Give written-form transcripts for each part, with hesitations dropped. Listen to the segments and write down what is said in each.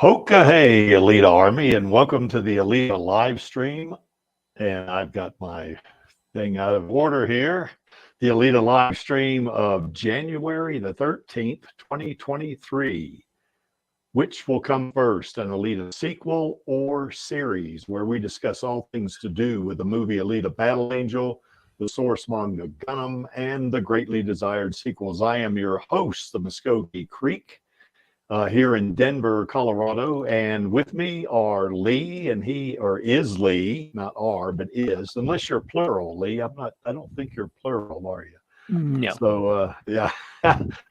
Hoka hey, Alita Army, and welcome to the Alita Livestream. And I've got my thing out of order here. The Alita Livestream of January the 13th, 2023. Which will come first, an Alita sequel or series, where we discuss all things to do with the movie Alita Battle Angel, the source manga Gundam, and the greatly desired sequels. I am your host, the Muskogee Creek, here in Denver, Colorado, and with me are Lee, and he, or is Lee, not are, but is, unless you're plural, Lee. I don't think you're plural, are you? No. So, yeah,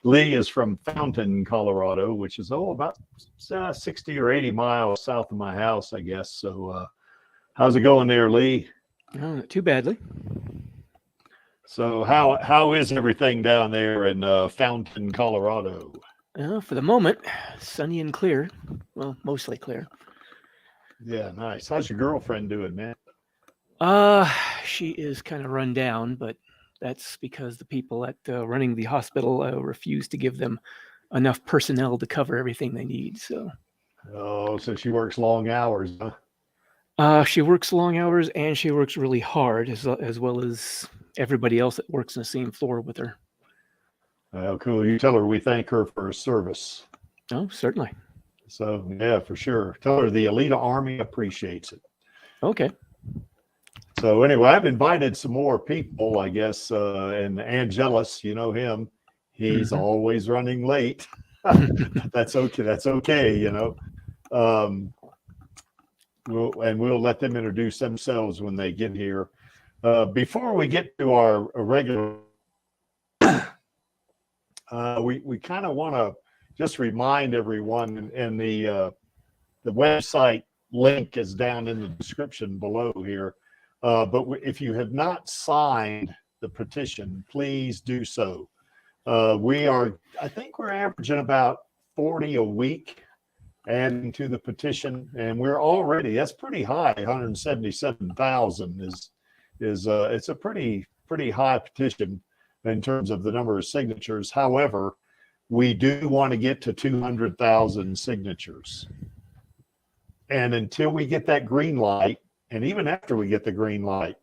Lee is from Fountain, Colorado, which is, about 60 or 80 miles south of my house, I guess. So, how's it going there, Lee? No, not too badly. So, how is everything down there in Fountain, Colorado? For the moment, sunny and clear. Well, mostly clear. Yeah, nice. How's your girlfriend doing, man? She is kind of run down, but that's because the people at running the hospital refuse to give them enough personnel to cover everything they need. So. Oh, so she works long hours, huh? She works long hours, and she works really hard, as well as everybody else that works in the same floor with her. Oh, cool. You tell her we thank her for her service. Oh, certainly. So, yeah, for sure. Tell her the Alita Army appreciates it. Okay. So, anyway, I've invited some more people, I guess, and Angelus, you know him. He's always running late. That's okay. That's okay, you know. We'll let them introduce themselves when they get here. Before we get to our regular... we kind of want to just remind everyone, and the website link is down in the description below here. But if you have not signed the petition, please do so. I think we're averaging about 40 a week adding to the petition, and we're already, that's pretty high. 177,000 is it's a pretty high petition in terms of the number of signatures. However, we do want to get to 200,000 signatures. And until we get that green light, and even after we get the green light,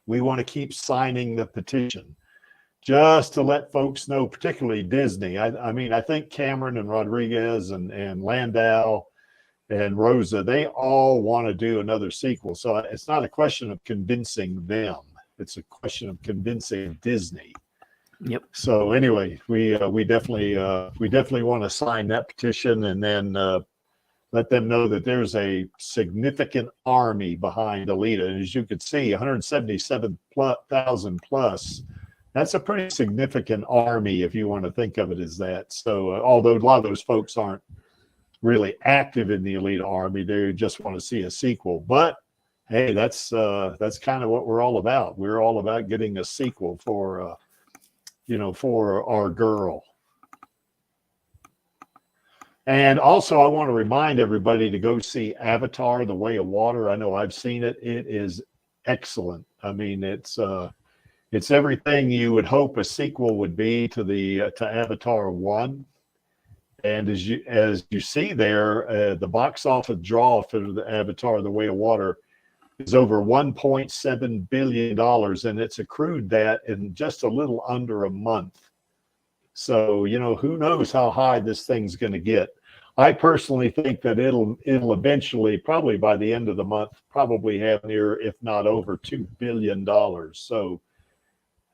we want to keep signing the petition just to let folks know, particularly Disney. I mean, I think Cameron and Rodriguez and Landau and Rosa, they all want to do another sequel. So it's not a question of convincing them. It's a question of convincing Disney. Yep. So anyway, we definitely want to sign that petition, and then let them know that there's a significant army behind Alita. And as you could see, 177,000 plus. That's a pretty significant army if you want to think of it as that. So although a lot of those folks aren't really active in the Alita Army, they just want to see a sequel. But hey, that's kind of what we're all about. We're all about getting a sequel for for our girl. And also, I want to remind everybody to go see Avatar: The Way of Water. I know I've seen it. It is excellent. I mean, it's everything you would hope a sequel would be to Avatar 1. And as you see there, the box office draw for the Avatar: The Way of Water is over $1.7 billion, and it's accrued that in just a little under a month. So, who knows how high this thing's going to get. I personally think that it'll eventually, probably by the end of the month, probably have near, if not over, $2 billion. So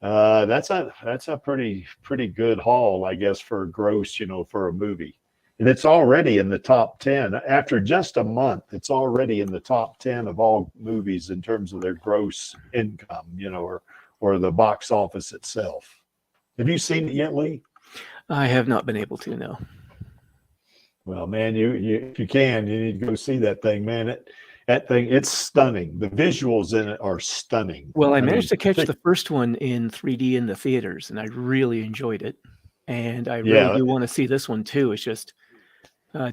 that's a pretty good haul, I guess, for gross, for a movie. And it's already in the top 10. After just a month, it's already in the top 10 of all movies in terms of their gross income, or the box office itself. Have you seen it yet, Lee? I have not been able to, no. Well, man, you if you can, you need to go see that thing, man. It's stunning. The visuals in it are stunning. Well, I managed to catch the first one in 3D in the theaters, and I really enjoyed it. And I really do want to see this one too. It's just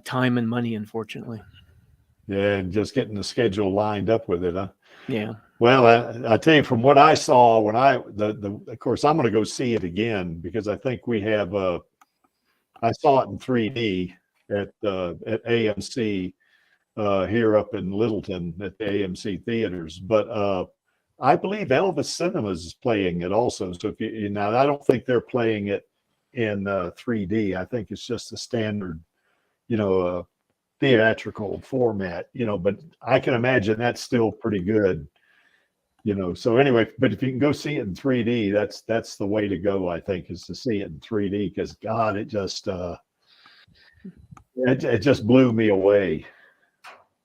time and money, unfortunately. Yeah, and just getting the schedule lined up with it, huh? Yeah. Well, I tell you, from what I saw when of course, I'm going to go see it again because I think we have. I saw it in 3D, at AMC here up in Littleton at the AMC theaters. But I believe Elvis Cinemas is playing it also. So if you now, I don't think they're playing it in 3D. I think it's just a standard, theatrical format. But I can imagine that's still pretty good. So anyway, but if you can go see it in 3D, that's the way to go, I think, is to see it in 3D, because God, it just blew me away.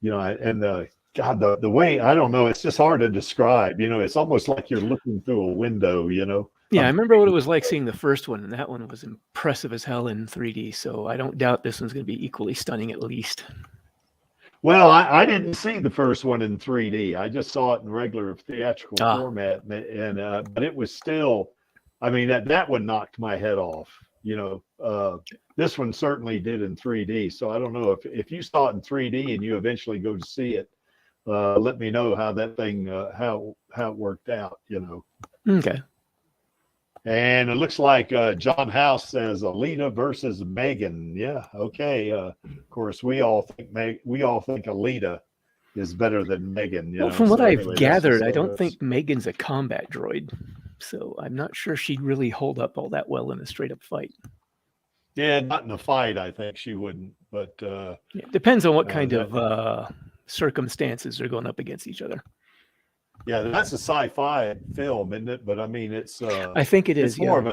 And God, the way, I don't know, it's just hard to describe. It's almost like you're looking through a window, Yeah, I remember what it was like seeing the first one, and that one was impressive as hell in 3D. So I don't doubt this one's going to be equally stunning at least. Well, I didn't see the first one in 3D. I just saw it in regular theatrical format, and but it was still, I mean, that one knocked my head off. This one certainly did in 3D. So I don't know if you saw it in 3D and you eventually go to see it. Let me know how that thing how it worked out. Okay. And it looks like John House says Alita versus Megan. Yeah, okay. Of course, we all think Alita is better than Megan. Well, from what I've gathered, I don't think Megan's a combat droid, so I'm not sure she'd really hold up all that well in a straight-up fight. Yeah, not in a fight, I think she wouldn't. But it depends on what kind of circumstances they're going up against each other. Yeah, that's a sci-fi film, isn't it? But I mean, it's I think it is more of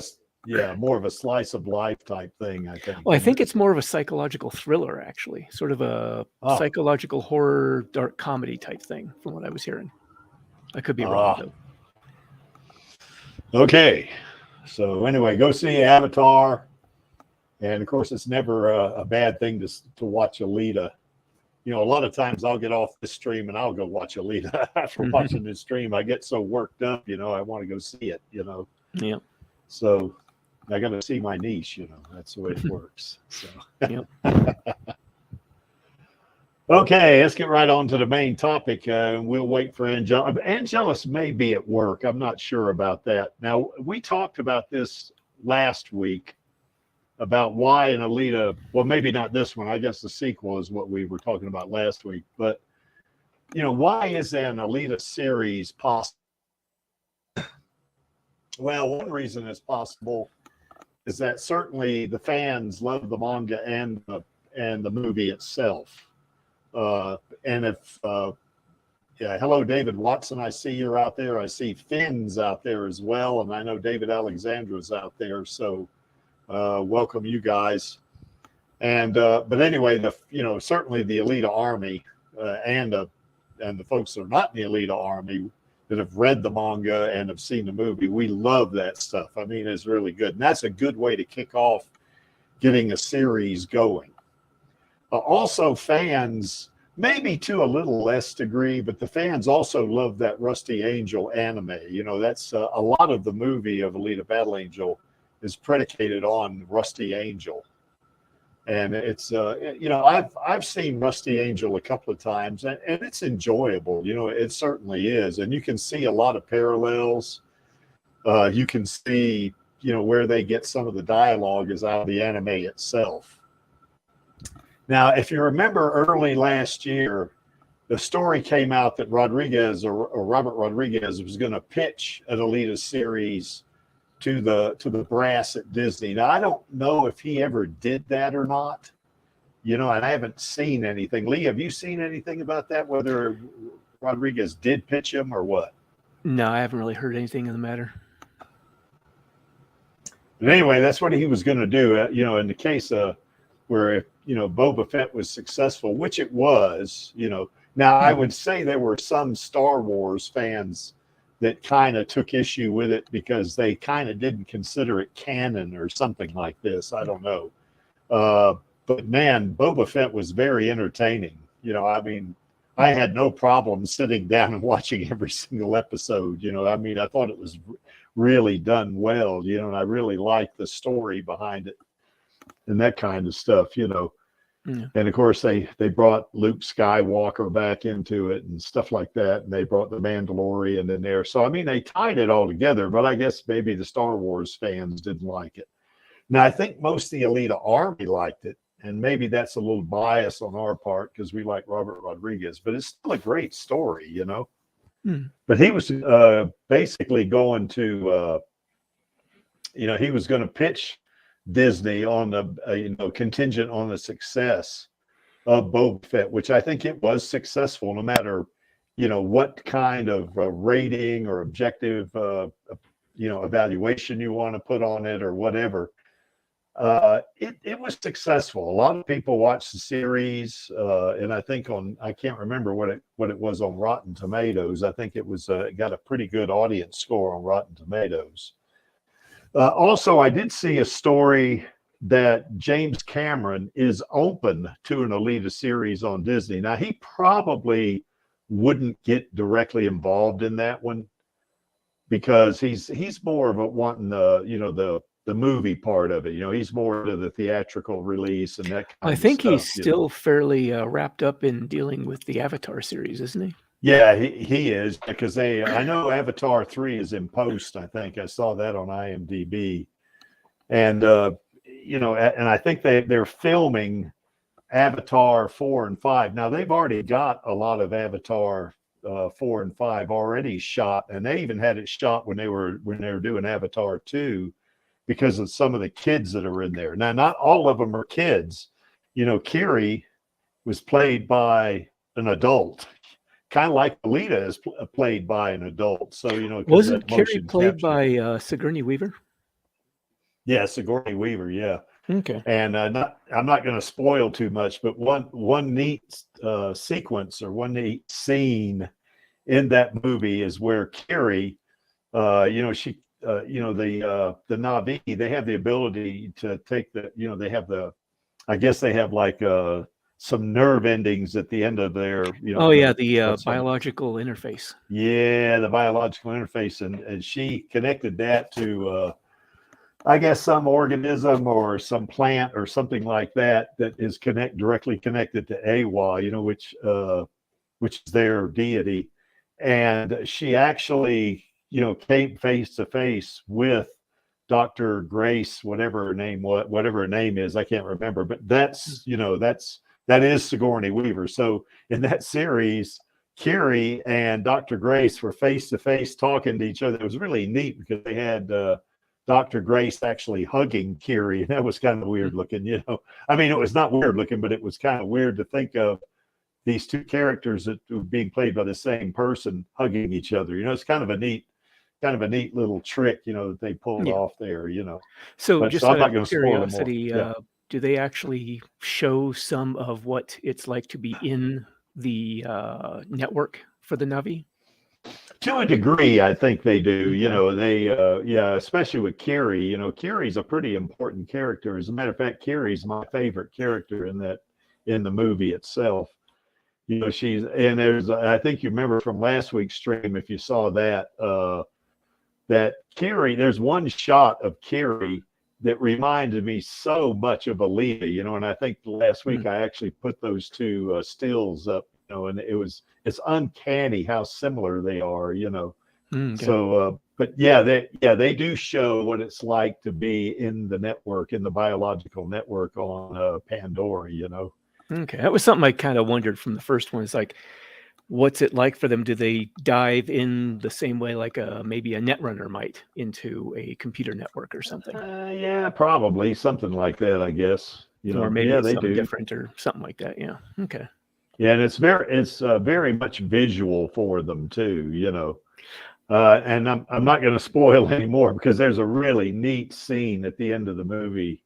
a slice of life type thing, I think. Well, I think it's more of a psychological thriller, actually, sort of a psychological horror, dark comedy type thing, from what I was hearing. I could be wrong, though. Okay, so anyway, go see Avatar, and of course, it's never a bad thing to watch Alita. A lot of times I'll get off the stream and I'll go watch Alita. After watching this stream, I get so worked up, I want to go see it, Yeah. So I got to see my niche, that's the way it works. So. Okay, let's get right on to the main topic. We'll wait for Angelus. Angelus may be at work. I'm not sure about that. Now, we talked about this last week, about why an Alita, well, maybe not this one. I guess the sequel is what we were talking about last week. But, why is an Alita series possible? Well, one reason it's possible is that certainly the fans love the manga and the movie itself. And if, hello, David Watson. I see you're out there. I see Finn's out there as well. And I know David Alexandra's out there. So, welcome you guys. And but anyway, certainly the Alita Army and the folks that are not in the Alita Army that have read the manga and have seen the movie, we love that stuff. I mean, it's really good, and that's a good way to kick off getting a series going. Also, fans, maybe to a little less degree, but the fans also love that Rusty Angel anime. That's a lot of the movie of Alita Battle Angel is predicated on Rusty Angel, and it's I've seen Rusty Angel a couple of times, and it's enjoyable. It certainly is, and you can see a lot of parallels. You can see where they get some of the dialogue is out of the anime itself. Now, if you remember early last year, the story came out that Rodriguez or Robert Rodriguez was going to pitch an Alita series to the brass at Disney. Now, I don't know if he ever did that or not, and I haven't seen anything. Lee, have you seen anything about that, whether Rodriguez did pitch him or what? No, I haven't really heard anything in the matter. But anyway, that's what he was going to do, in the case where, Boba Fett was successful, which it was, Now, I would say there were some Star Wars fans that kind of took issue with it because they kind of didn't consider it canon or something like this. I don't know. But man, Boba Fett was very entertaining. I mean, I had no problem sitting down and watching every single episode. I mean, I thought it was really done well, and I really liked the story behind it and that kind of stuff, Yeah. And of course, they brought Luke Skywalker back into it and stuff like that. And they brought the Mandalorian in there. So, I mean, they tied it all together. But I guess maybe the Star Wars fans didn't like it. Now, I think most of the Alita Army liked it. and maybe that's a little bias on our part because we like Robert Rodriguez, but it's still a great story, you know. But he was basically going to, you know, he was going to pitch Disney on the, you know, contingent on the success of Boba Fett, which I think it was successful, no matter, you know, what kind of rating or objective, you know, evaluation you want to put on it or whatever. It was successful. A lot of people watched the series, and I think I can't remember what it was on Rotten Tomatoes. I think it was it got a pretty good audience score on Rotten Tomatoes. Also, I did see a story that James Cameron is open to an Alita series on Disney. Now, he probably wouldn't get directly involved in that one because he's more of a wanting the, you know, the movie part of it. You know, he's more into the theatrical release and that kind I of think stuff, he's you still know. fairly wrapped up in dealing with the Avatar series, isn't he? Yeah, he is, because I know Avatar 3 is in post. I think I saw that on IMDb, and you know, and I think they're filming Avatar 4 and 5. Now they've already got a lot of Avatar 4 and 5 already shot, and they even had it shot when they were doing Avatar 2 because of some of the kids that are in there. Now, not all of them are kids. You know, Kiri was played by an adult, kind of like Alita is played by an adult. So, you know, wasn't Carrie played by Sigourney Weaver? Yeah, Sigourney Weaver. Yeah. Okay. And I'm not going to spoil too much, but one neat sequence or one neat scene in that movie is where Kiri, you know, she, you know, the Na'vi, they have the ability to take the, you know, they have the, I guess they have like some nerve endings at the end of their, you know. Oh yeah, the biological interface. Yeah, the biological interface, and she connected that to, I guess, some organism or some plant or something like that is directly connected to Awa, you know, which is their deity. And she actually, you know, came face to face with Dr. Grace, whatever her name is, I can't remember, but that's, you know, that is Sigourney Weaver. So in that series, Kiri and Dr. Grace were face to face talking to each other. It was really neat because they had Dr. Grace actually hugging Kiri, and that was kind of weird looking, you know. I mean, it was not weird looking, but it was kind of weird to think of these two characters that were being played by the same person hugging each other. You know, it's kind of a neat little trick, you know, that they pulled off there, you know. So just I'm not out going of to spoil curiosity, do they actually show some of what it's like to be in the network for the Na'vi? To a degree, I think they do. Okay. You know, they, yeah, especially with Kiri. You know, Kiri's a pretty important character. As a matter of fact, Kiri's my favorite character in the movie itself. You know, and I think you remember from last week's stream, if you saw that, that Kiri, there's one shot of Kiri that reminded me so much of Alita, you know, and I think last week I actually put those two stills up, you know, and it's uncanny how similar they are, you know. Okay. So, but yeah, they do show what it's like to be in the network, in the biological network on Pandora, you know. Okay, that was something I kind of wondered from the first one. It's like, what's it like for them? Do they dive in the same way like maybe a netrunner might into a computer network or something? Yeah, probably something like that, I guess. You know, or maybe yeah, it's they something do. different or something like that. Yeah. Okay. Yeah, and it's very much visual for them too, you know. And I'm not going to spoil anymore because there's a really neat scene at the end of the movie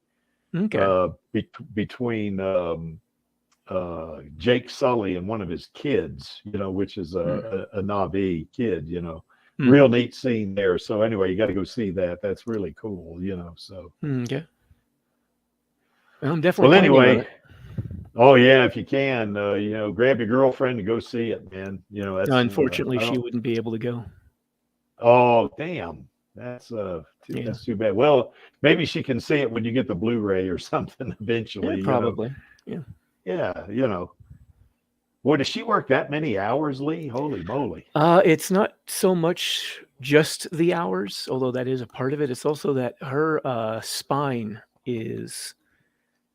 between Jake Sully and one of his kids, you know, which is a Na'vi kid, you know. Real neat scene there. So anyway, you got to go see that. That's really cool, you know. So okay. Well, I'm definitely planning on it. Oh yeah, if you can, you know, grab your girlfriend and go see it, man. You know, that's unfortunately she wouldn't be able to go. Oh damn, that's too bad. Well, maybe she can see it when you get the Blu-ray or something eventually. Yeah, probably. You know? Yeah, you know. Boy, does she work that many hours, Lee? Holy moly! It's not so much just the hours, although that is a part of it. It's also that her spine is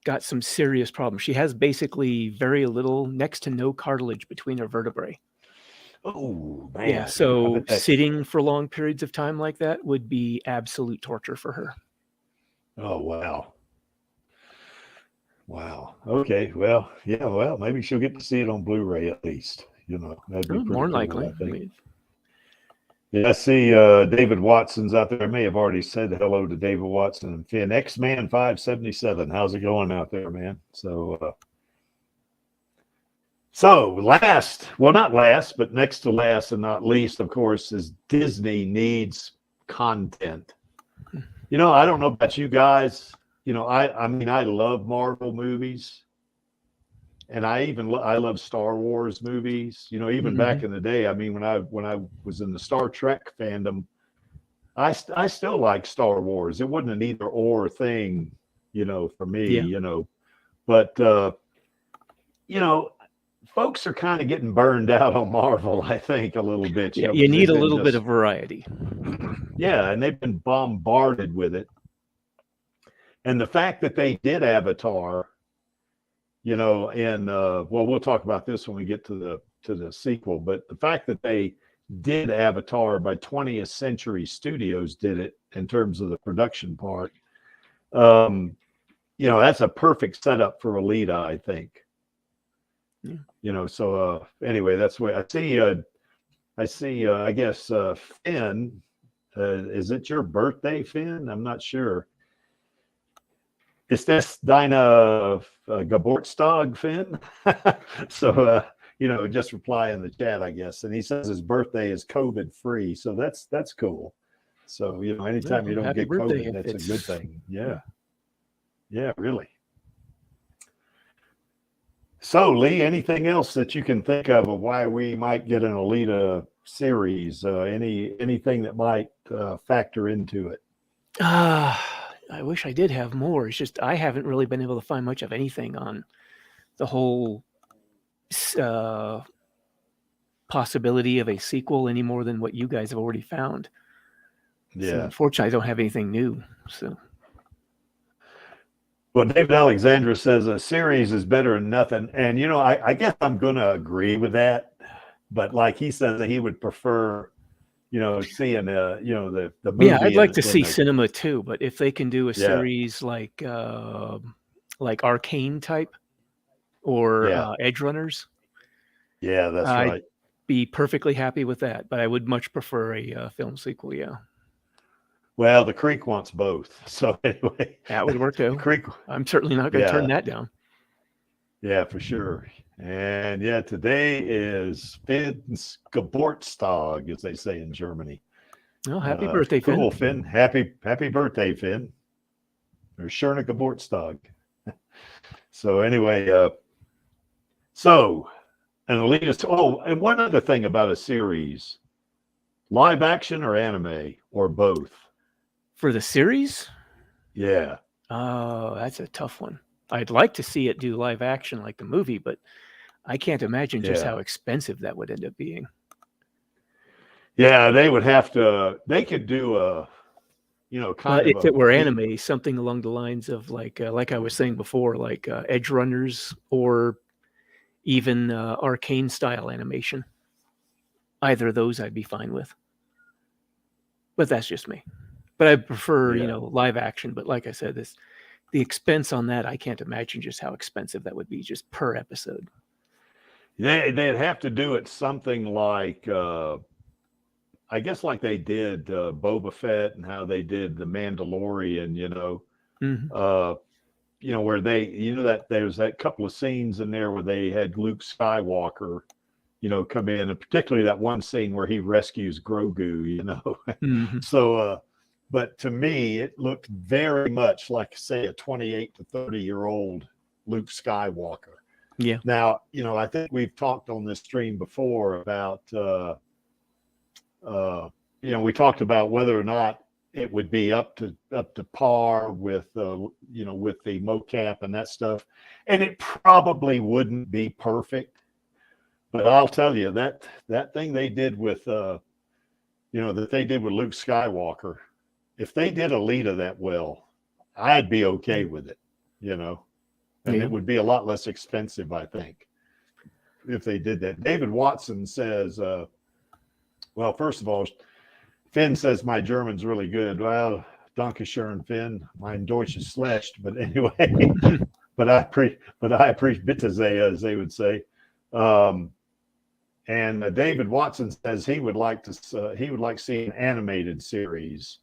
got some serious problems. She has basically very little, next to no cartilage between her vertebrae. Oh man. Yeah, I so bet that. sitting for long periods of time like that would be absolute torture for her. Oh wow. Wow. Okay. Well, yeah. Well, maybe she'll get to see it on Blu-ray at least. That'd be pretty More cool, likely. I I think. mean, Yeah, I see David Watson's out there. I may have already said hello to David Watson and Finn. X-Man 577. How's it going out there, man? So last, well, not last, but next to last and not least, of course, is Disney needs content. I don't know about you guys. I mean, I love Marvel movies. And I love Star Wars movies. Even back in the day. I mean, when I was in the Star Trek fandom, I still like Star Wars. It wasn't an either or thing, for me. yeah. But folks are kind of getting burned out on Marvel. I think a little bit. Yeah, you because need they've a been little bit of variety. yeah, and they've been bombarded with it. And the fact that they did Avatar. And well, we'll talk about this when we get to the sequel. But the fact that they did Avatar by 20th Century Studios did it in terms of the production part. That's a perfect setup for Alita, I think. Yeah. So anyway, that's what I see. I guess Finn. Is it your birthday, Finn? I'm not sure. Is this Dinah Geburtstag, Finn? So, just reply in the chat, I guess. And he says his birthday is COVID free. So that's cool. So, anytime you don't happy get birthday COVID, that's a good thing. Yeah. Yeah, really. So, Lee, anything else that you can think of why we might get an Alita series? Anything that might factor into it? I wish I did have more. It's just I haven't really been able to find much of anything on the whole possibility of a sequel any more than what you guys have already found. Yeah. So unfortunately, I don't have anything new. So. Well, David Alexandra says a series is better than nothing. And, I guess I'm going to agree with that. But like he says that he would prefer, seeing, the movie. Yeah, I'd like to see cinema too. But if they can do a Yeah. series like Arcane type or Edge Runners. Yeah, that's I'd right. be perfectly happy with that. But I would much prefer a film sequel. Yeah. Well, the Creek wants both. So anyway, that would work too. Creek. I'm certainly not going to turn that down. Yeah, for sure. And yeah, today is Finn's Geburtstag, as they say in Germany. Oh, happy birthday, Finn. Cool, Finn. Happy birthday, Finn. Or schöne Geburtstag. So anyway, and Alita. Oh, and one other thing about a series: live action or anime or both. For the series? Yeah. Oh, that's a tough one. I'd like to see it do live action like the movie, but I can't imagine just how expensive that would end up being. Yeah, they would have to. They could do a, kind of. If it were anime, something along the lines of like I was saying before, like Edge Runners or even Arcane style animation. Either of those, I'd be fine with. But that's just me. But I prefer, live action. But like I said, the expense on that, I can't imagine just how expensive that would be just per episode. They'd have to do it something like, I guess like they did Boba Fett and how they did The Mandalorian, where they, that there's that couple of scenes in there where they had Luke Skywalker, come in, and particularly that one scene where he rescues Grogu, So, but to me, it looked very much like, say, a 28 to 30-year-old Luke Skywalker. Yeah. Now, I think we've talked on this stream before about, we talked about whether or not it would be up to par with, with the mocap and that stuff. And it probably wouldn't be perfect. But I'll tell you that thing they did with, that they did with Luke Skywalker, if they did Alita that well, I'd be okay with it, And Yeah. it would be a lot less expensive, I think, if they did that. David Watson says, well, first of all, Finn says my German's really good. Well, danke schön, Finn. Mein Deutsch ist schlecht. But anyway, but I appreciate bitte sehr, as they would say. And David Watson says he would like to see an animated series.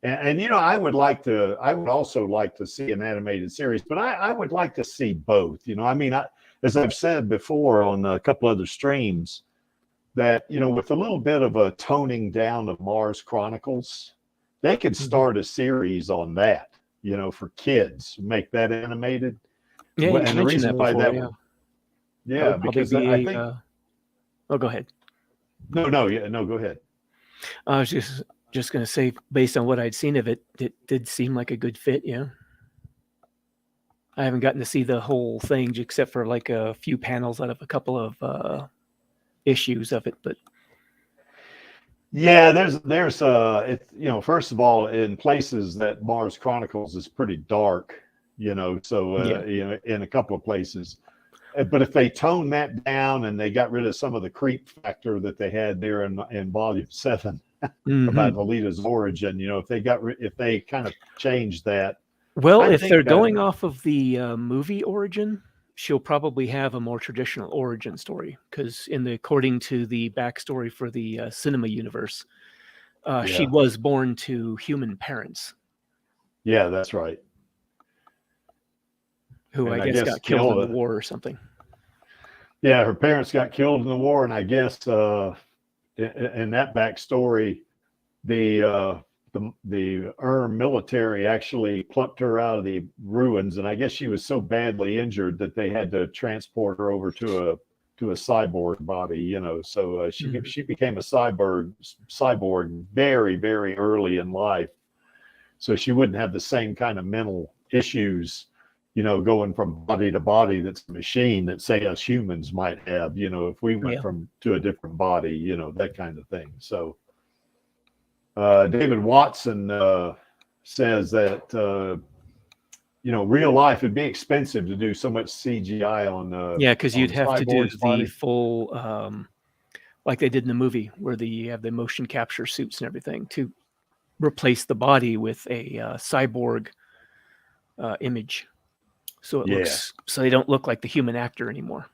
And you know, I would also like to see an animated series, but I would like to see both. You know, I mean, as I've said before on a couple other streams, that, you know, with a little bit of a toning down of Mars Chronicles, they could start a series on that, you know, for kids, make that animated. Yeah, you And the mentioned reason that why before, that yeah. would, That yeah, would probably because be I think, oh, go ahead. no, go ahead. I was just going to say, based on what I'd seen of it, it did seem like a good fit. Yeah. I haven't gotten to see the whole thing except for like a few panels out of a couple of issues of it, but Yeah, it's, you know, first of all, in places that Mars Chronicles is pretty dark, you know, so yeah. you know, in a couple of places. But if they tone that down and they got rid of some of the creep factor that they had there in Volume 7 about Alita's origin, you know, if they kind of changed that. Well, I if think they're that- going off of the movie origin, she'll probably have a more traditional origin story, because according to the backstory for the cinema universe, she Yeah. was born to human parents Yeah, that's right. who And I I guess guess got killed in killed the war or something. Yeah, her parents got killed in the war, and I guess in that backstory, the military actually plucked her out of the ruins, and I guess she was so badly injured that they had to transport her over to a cyborg body, you know. So she became a cyborg very, very early in life, so she wouldn't have the same kind of mental issues, you know, going from body to body that's a machine that, say, us humans might have, you know, if we went to a different body, you know, that kind of thing. So David Watson says that, you know, real life would be expensive to do so much CGI on yeah, because you'd have to do Cyborg's the body. full, like they did in the movie, where you have the motion capture suits and everything to replace the body with a cyborg image. So it looks, so they don't look like the human actor anymore,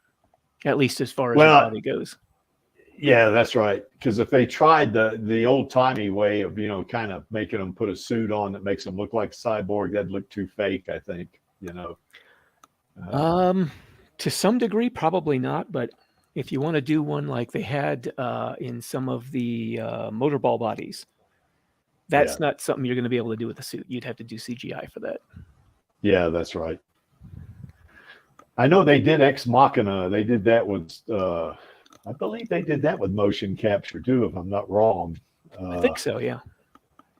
at least as far as the body goes. Yeah, that's right. Because if they tried the old timey way of, you know, kind of making them put a suit on that makes them look like a cyborg, that'd look too fake, I think, you know. To some degree, probably not. But if you want to do one like they had in some of the motorball bodies, that's not something you're going to be able to do with a suit. You'd have to do CGI for that. Yeah, that's right. I know they did Ex Machina. They did that with, I believe they did that with motion capture too, if I'm not wrong. I think so. Yeah.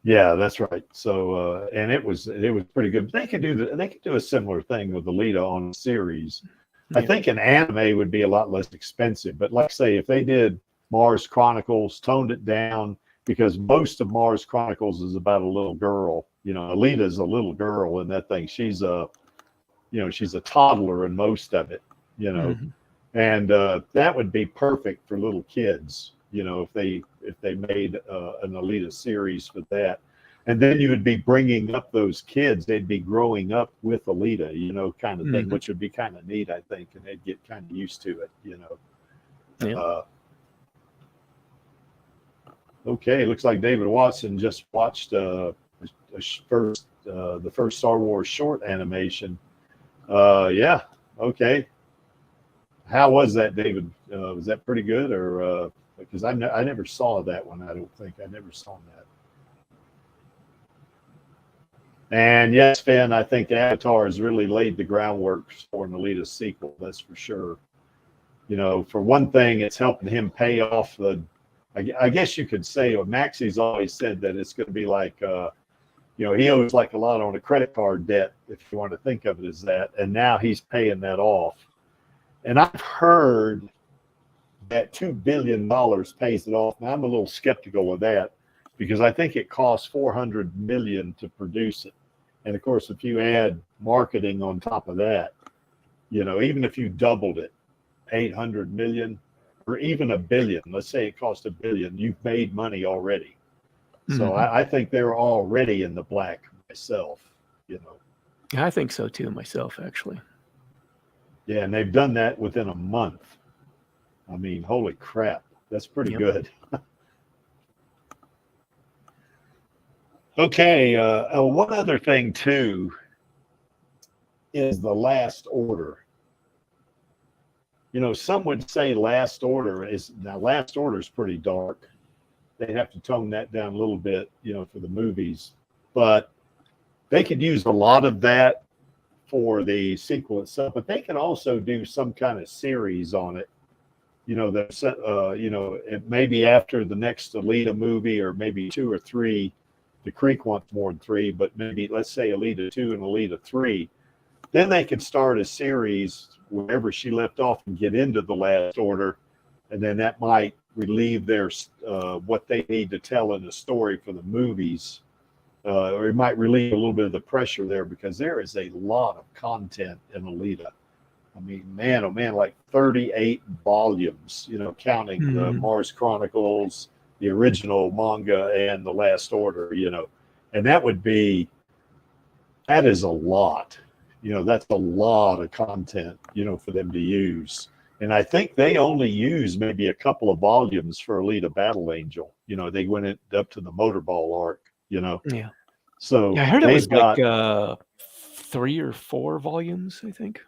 Yeah, that's right. So, and it was pretty good. They could do a similar thing with Alita on a series. Yeah. I think an anime would be a lot less expensive. But like say, if they did Mars Chronicles, toned it down, because most of Mars Chronicles is about a little girl. You know, Alita's a little girl in that thing. She's a toddler in most of it, you know. And that would be perfect for little kids, you know, if they made an Alita series for that. And then you would be bringing up those kids. They'd be growing up with Alita, you know, kind of thing, which would be kind of neat, I think, and they'd get kind of used to it, you know. Yeah. Okay, looks like David Watson just watched the first Star Wars short animation. Yeah, okay. How was that, David? Was that pretty good, or because I never saw that one? I don't think I never saw that. And yes, Finn, I think Avatar has really laid the groundwork for an Alita sequel. That's for sure. You know, for one thing, it's helping him pay off I guess you could say, or Maxie's always said that it's going to be like, you know, he owes like a lot on a credit card debt, if you want to think of it as that, and now he's paying that off. And I've heard that $2 billion pays it off. Now, I'm a little skeptical of that, because I think it costs $400 million to produce it. And of course, if you add marketing on top of that, You know, even if you doubled it, 800 million or even a billion, let's say it cost a billion, you've made money already. So I think they're already in the black myself, you know. I think so too, myself, actually. Yeah, and they've done that within a month. I mean, holy crap, that's pretty good. Okay, one other thing too is the last order. You know, some would say last order is pretty dark. They'd have to tone that down a little bit, you know, for the movies, but they could use a lot of that for the sequel itself. But they can also do some kind of series on it. You know, you know, it maybe after the next Alita movie, or maybe 2 or 3. The Creek wants more than 3, but maybe let's say Alita 2 and Alita 3. Then they could start a series wherever she left off and get into the last order, and then that might relieve their what they need to tell in the story for the movies, or it might relieve a little bit of the pressure there, because there is a lot of content in Alita. I mean, man, oh man, like 38 volumes, you know, counting the Mars Chronicles, the original manga, and the Last Order, you know, and that is a lot. You know, that's a lot of content, you know, for them to use. And I think they only use maybe a couple of volumes for Alita Battle Angel. You know, they went up to the motorball arc, you know. Yeah. So yeah, I heard it was like 3 or 4 volumes, I think.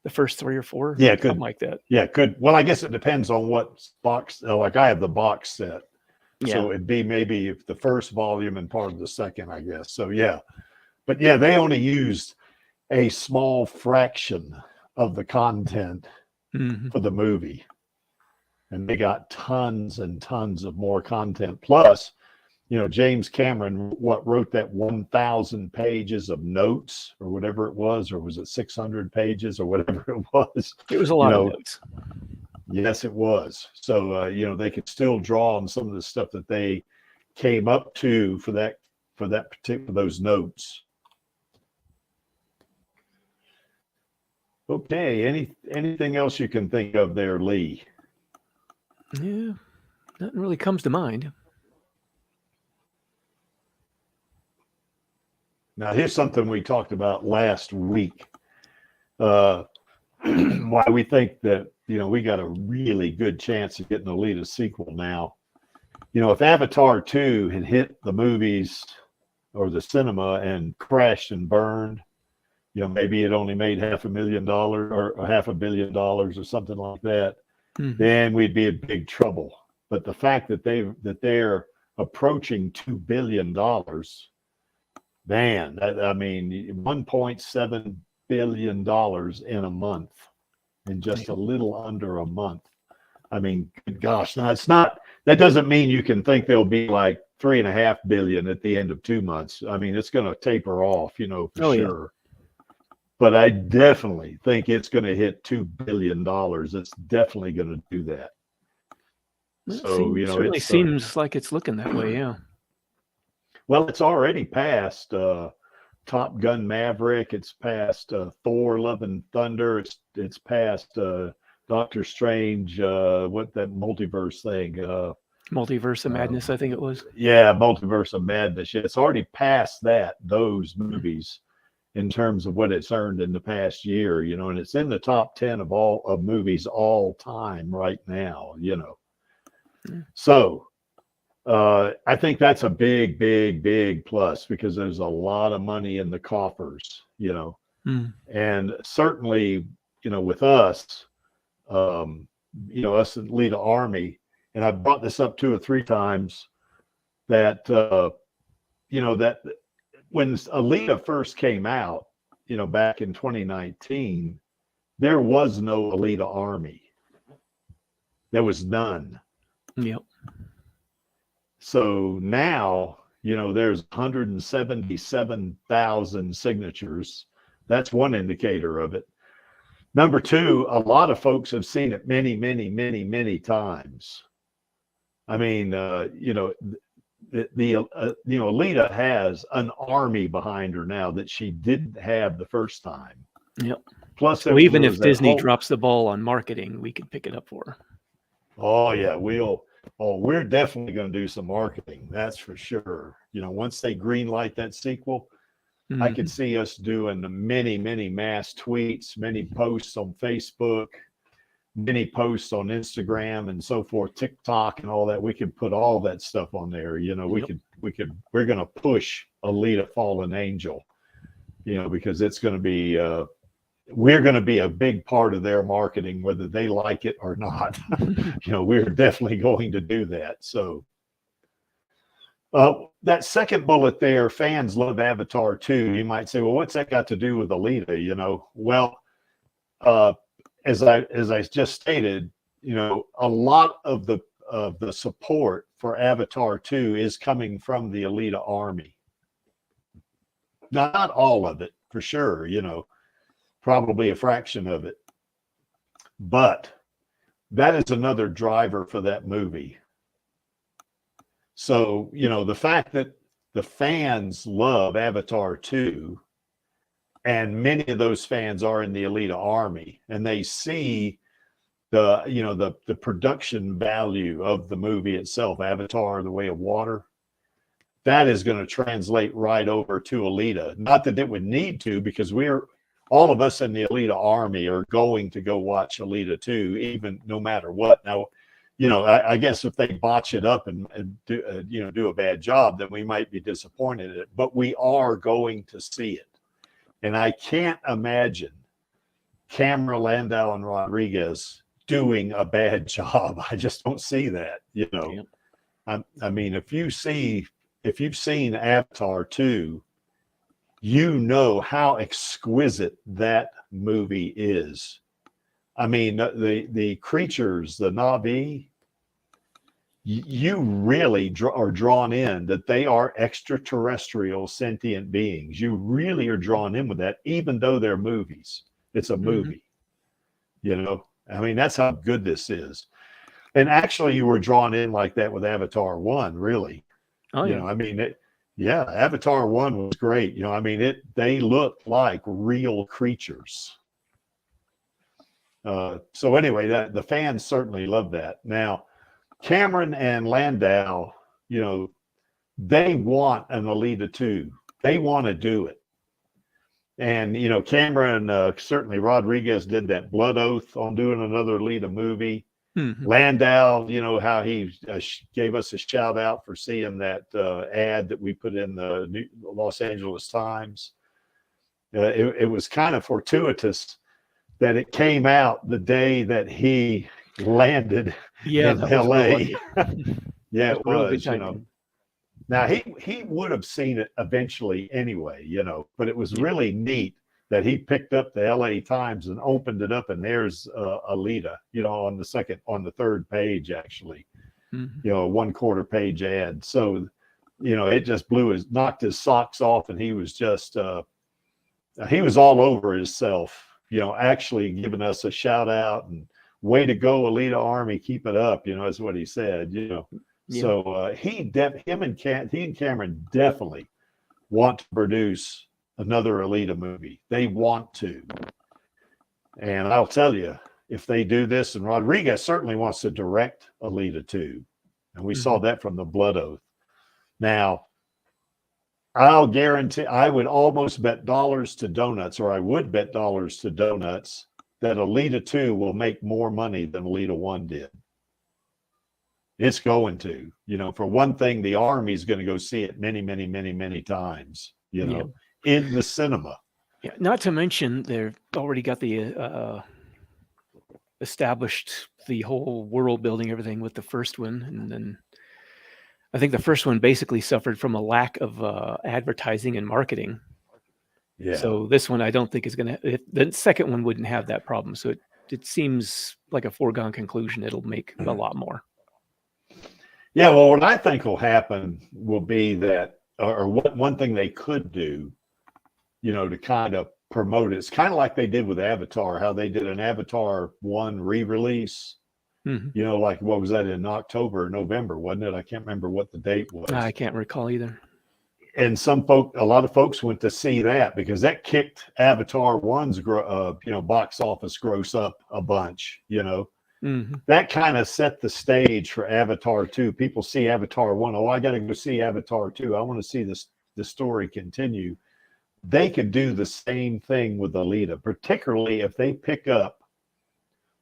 The first 3 or 4. Yeah, something like that. Yeah, could. Well, I guess it depends on what box. Like I have the box set. Yeah. So it'd be maybe if the first volume and part of the second, I guess. So yeah. But yeah, they only used a small fraction of the content for the movie. And they got tons and tons of more content. Plus, you know, James Cameron, wrote that 1,000 pages of notes or whatever it was, or was it 600 pages or whatever it was? It was a lot of notes. Yes, it was. So, you know, they could still draw on some of the stuff that they came up to for those notes. Okay, anything else you can think of there, Lee? Yeah, nothing really comes to mind. Now, here's something we talked about last week. Why we think that, you know, we got a really good chance of getting a Alita sequel now. You know, if Avatar 2 had hit the movies or the cinema and crashed and burned, you know, maybe it only made $500,000 or $500 million or something like that, then we'd be in big trouble. But the fact that they're approaching $2 billion, man, I mean, $1.7 billion in a month, in just a little under a month. I mean, good gosh, now that doesn't mean you can think they'll be like $3.5 billion at the end of 2 months. I mean, it's going to taper off, you know, for sure. Yeah. But I definitely think it's going to hit $2 billion. It's definitely going to do that. So, you know, it seems like it's looking that way. Yeah. Well, it's already passed Top Gun Maverick. It's passed Thor: Love and Thunder. It's passed Doctor Strange. What that multiverse thing? Multiverse of Madness, I think it was. Yeah, Multiverse of Madness. Yeah, it's already passed those movies in terms of what it's earned in the past year. You know, and it's in the top 10 of movies all time right now. You know, so. I think that's a big, big, big plus, because there's a lot of money in the coffers, you know, and certainly, you know, with us, you know, us at Alita Army, and I've brought this up 2 or 3 times, that, you know, that when Alita first came out, you know, back in 2019, there was no Alita Army. There was none. Yep. So now, you know, there's 177,000 signatures. That's one indicator of it. Number 2, a lot of folks have seen it many, many, many, many times. I mean, you know, you know, Alita has an army behind her now that she didn't have the first time. Yep. Plus, So even there if was that Disney whole, drops the ball on marketing, we could pick it up for. oh yeah, we're definitely going to do some marketing. That's for sure. You know, once they green light that sequel, I could see us doing many, many mass tweets, many posts on Facebook, many posts on Instagram and so forth, TikTok and all that. We could put all that stuff on there. You know, we're going to push Alita Fallen Angel, you know, because it's going to be, we're going to be a big part of their marketing, whether they like it or not. You know, we're definitely going to do that. So that second bullet there, fans love Avatar 2. You might say, well, what's that got to do with Alita? You know, well, as I just stated, you know, a lot of the support for Avatar 2 is coming from the Alita Army. Not all of it, for sure, you know, probably a fraction of it. But that is another driver for that movie. So, you know, the fact that the fans love Avatar 2, and many of those fans are in the Alita Army, and they see the, you know, the production value of the movie itself, Avatar, The Way of Water, that is going to translate right over to Alita. Not that it would need to, because all of us in the Alita Army are going to go watch Alita 2, even no matter what. Now, you know, I guess if they botch it up and do, you know, do a bad job, then we might be disappointed in it, but we are going to see it. And I can't imagine Camera, Landau, and Rodriguez doing a bad job. I just don't see that, you know. Yeah. I mean, if you've seen Avatar 2, you know how exquisite that movie is. I mean, the creatures, the Na'vi, you really are drawn in that they are extraterrestrial sentient beings. You really are drawn in with that, even though they're movies. It's a movie, you know. I mean, that's how good this is. And actually, you were drawn in like that with Avatar 1, really. Oh, yeah. You know, I mean, Avatar 1 was great. You know, I mean, they looked like real creatures. So anyway, the fans certainly love that. Now, Cameron and Landau, you know, they want an Alita 2. They want to do it. And, you know, Cameron, certainly Rodriguez did that blood oath on doing another Alita movie. Landau, you know, how he gave us a shout out for seeing that ad that we put in the Los Angeles Times. It was kind of fortuitous that it came out the day that he landed in LA. Yeah, it was, you know. Now he would have seen it eventually anyway, you know, but it was really neat that he picked up the LA Times and opened it up, and there's Alita, you know, on the third page, actually, you know, a 1/4 page ad. So, you know, it just knocked his socks off, and he was just, he was all over himself, you know, actually giving us a shout out and way to go, Alita Army, keep it up, you know, is what he said, you know. Yeah. So he and Cameron definitely want to produce another Alita movie. They want to. And I'll tell you, if they do this, and Rodriguez certainly wants to direct Alita 2, and we saw that from the Blood Oath. Now, I'll guarantee, I would almost bet dollars to donuts, or I would bet dollars to donuts, that Alita 2 will make more money than Alita 1 did. It's going to, you know, for one thing, the Army's going to go see it many, many, many, many times, you know, in the cinema. Yeah, not to mention they've already got the established the whole world building, everything with the first one, and then I think the first one basically suffered from a lack of advertising and marketing. Yeah. So this one I don't think is going to. The second one wouldn't have that problem. So it seems like a foregone conclusion. It'll make a lot more. Yeah, well, what I think will happen will be that, or one thing they could do, you know, to kind of promote it. It's kind of like they did with Avatar, how they did an Avatar 1 re-release. You know, like what was that, in October or November, wasn't it? I can't remember what the date was. I can't recall either. and a lot of folks went to see that because that kicked Avatar 1's box office gross up a bunch. That kind of set the stage for Avatar 2. People see Avatar 1, oh, I got to go see Avatar 2. I want to see the story continue. They could do the same thing with Alita, particularly if they pick up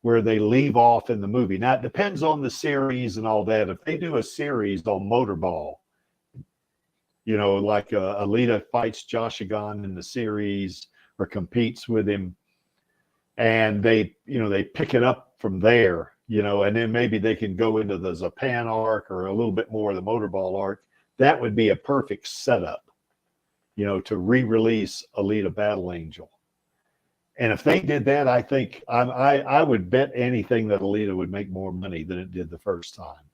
where they leave off in the movie. Now, it depends on the series and all that. If they do a series on Motorball, like Alita fights Joshigan in the series or competes with him, and they pick it up from there, and then maybe they can go into the Zapan arc or a little bit more of the Motorball arc. That would be a perfect setup, to re-release Alita Battle Angel. And if they did that, I think I would bet anything that Alita would make more money than it did the first time.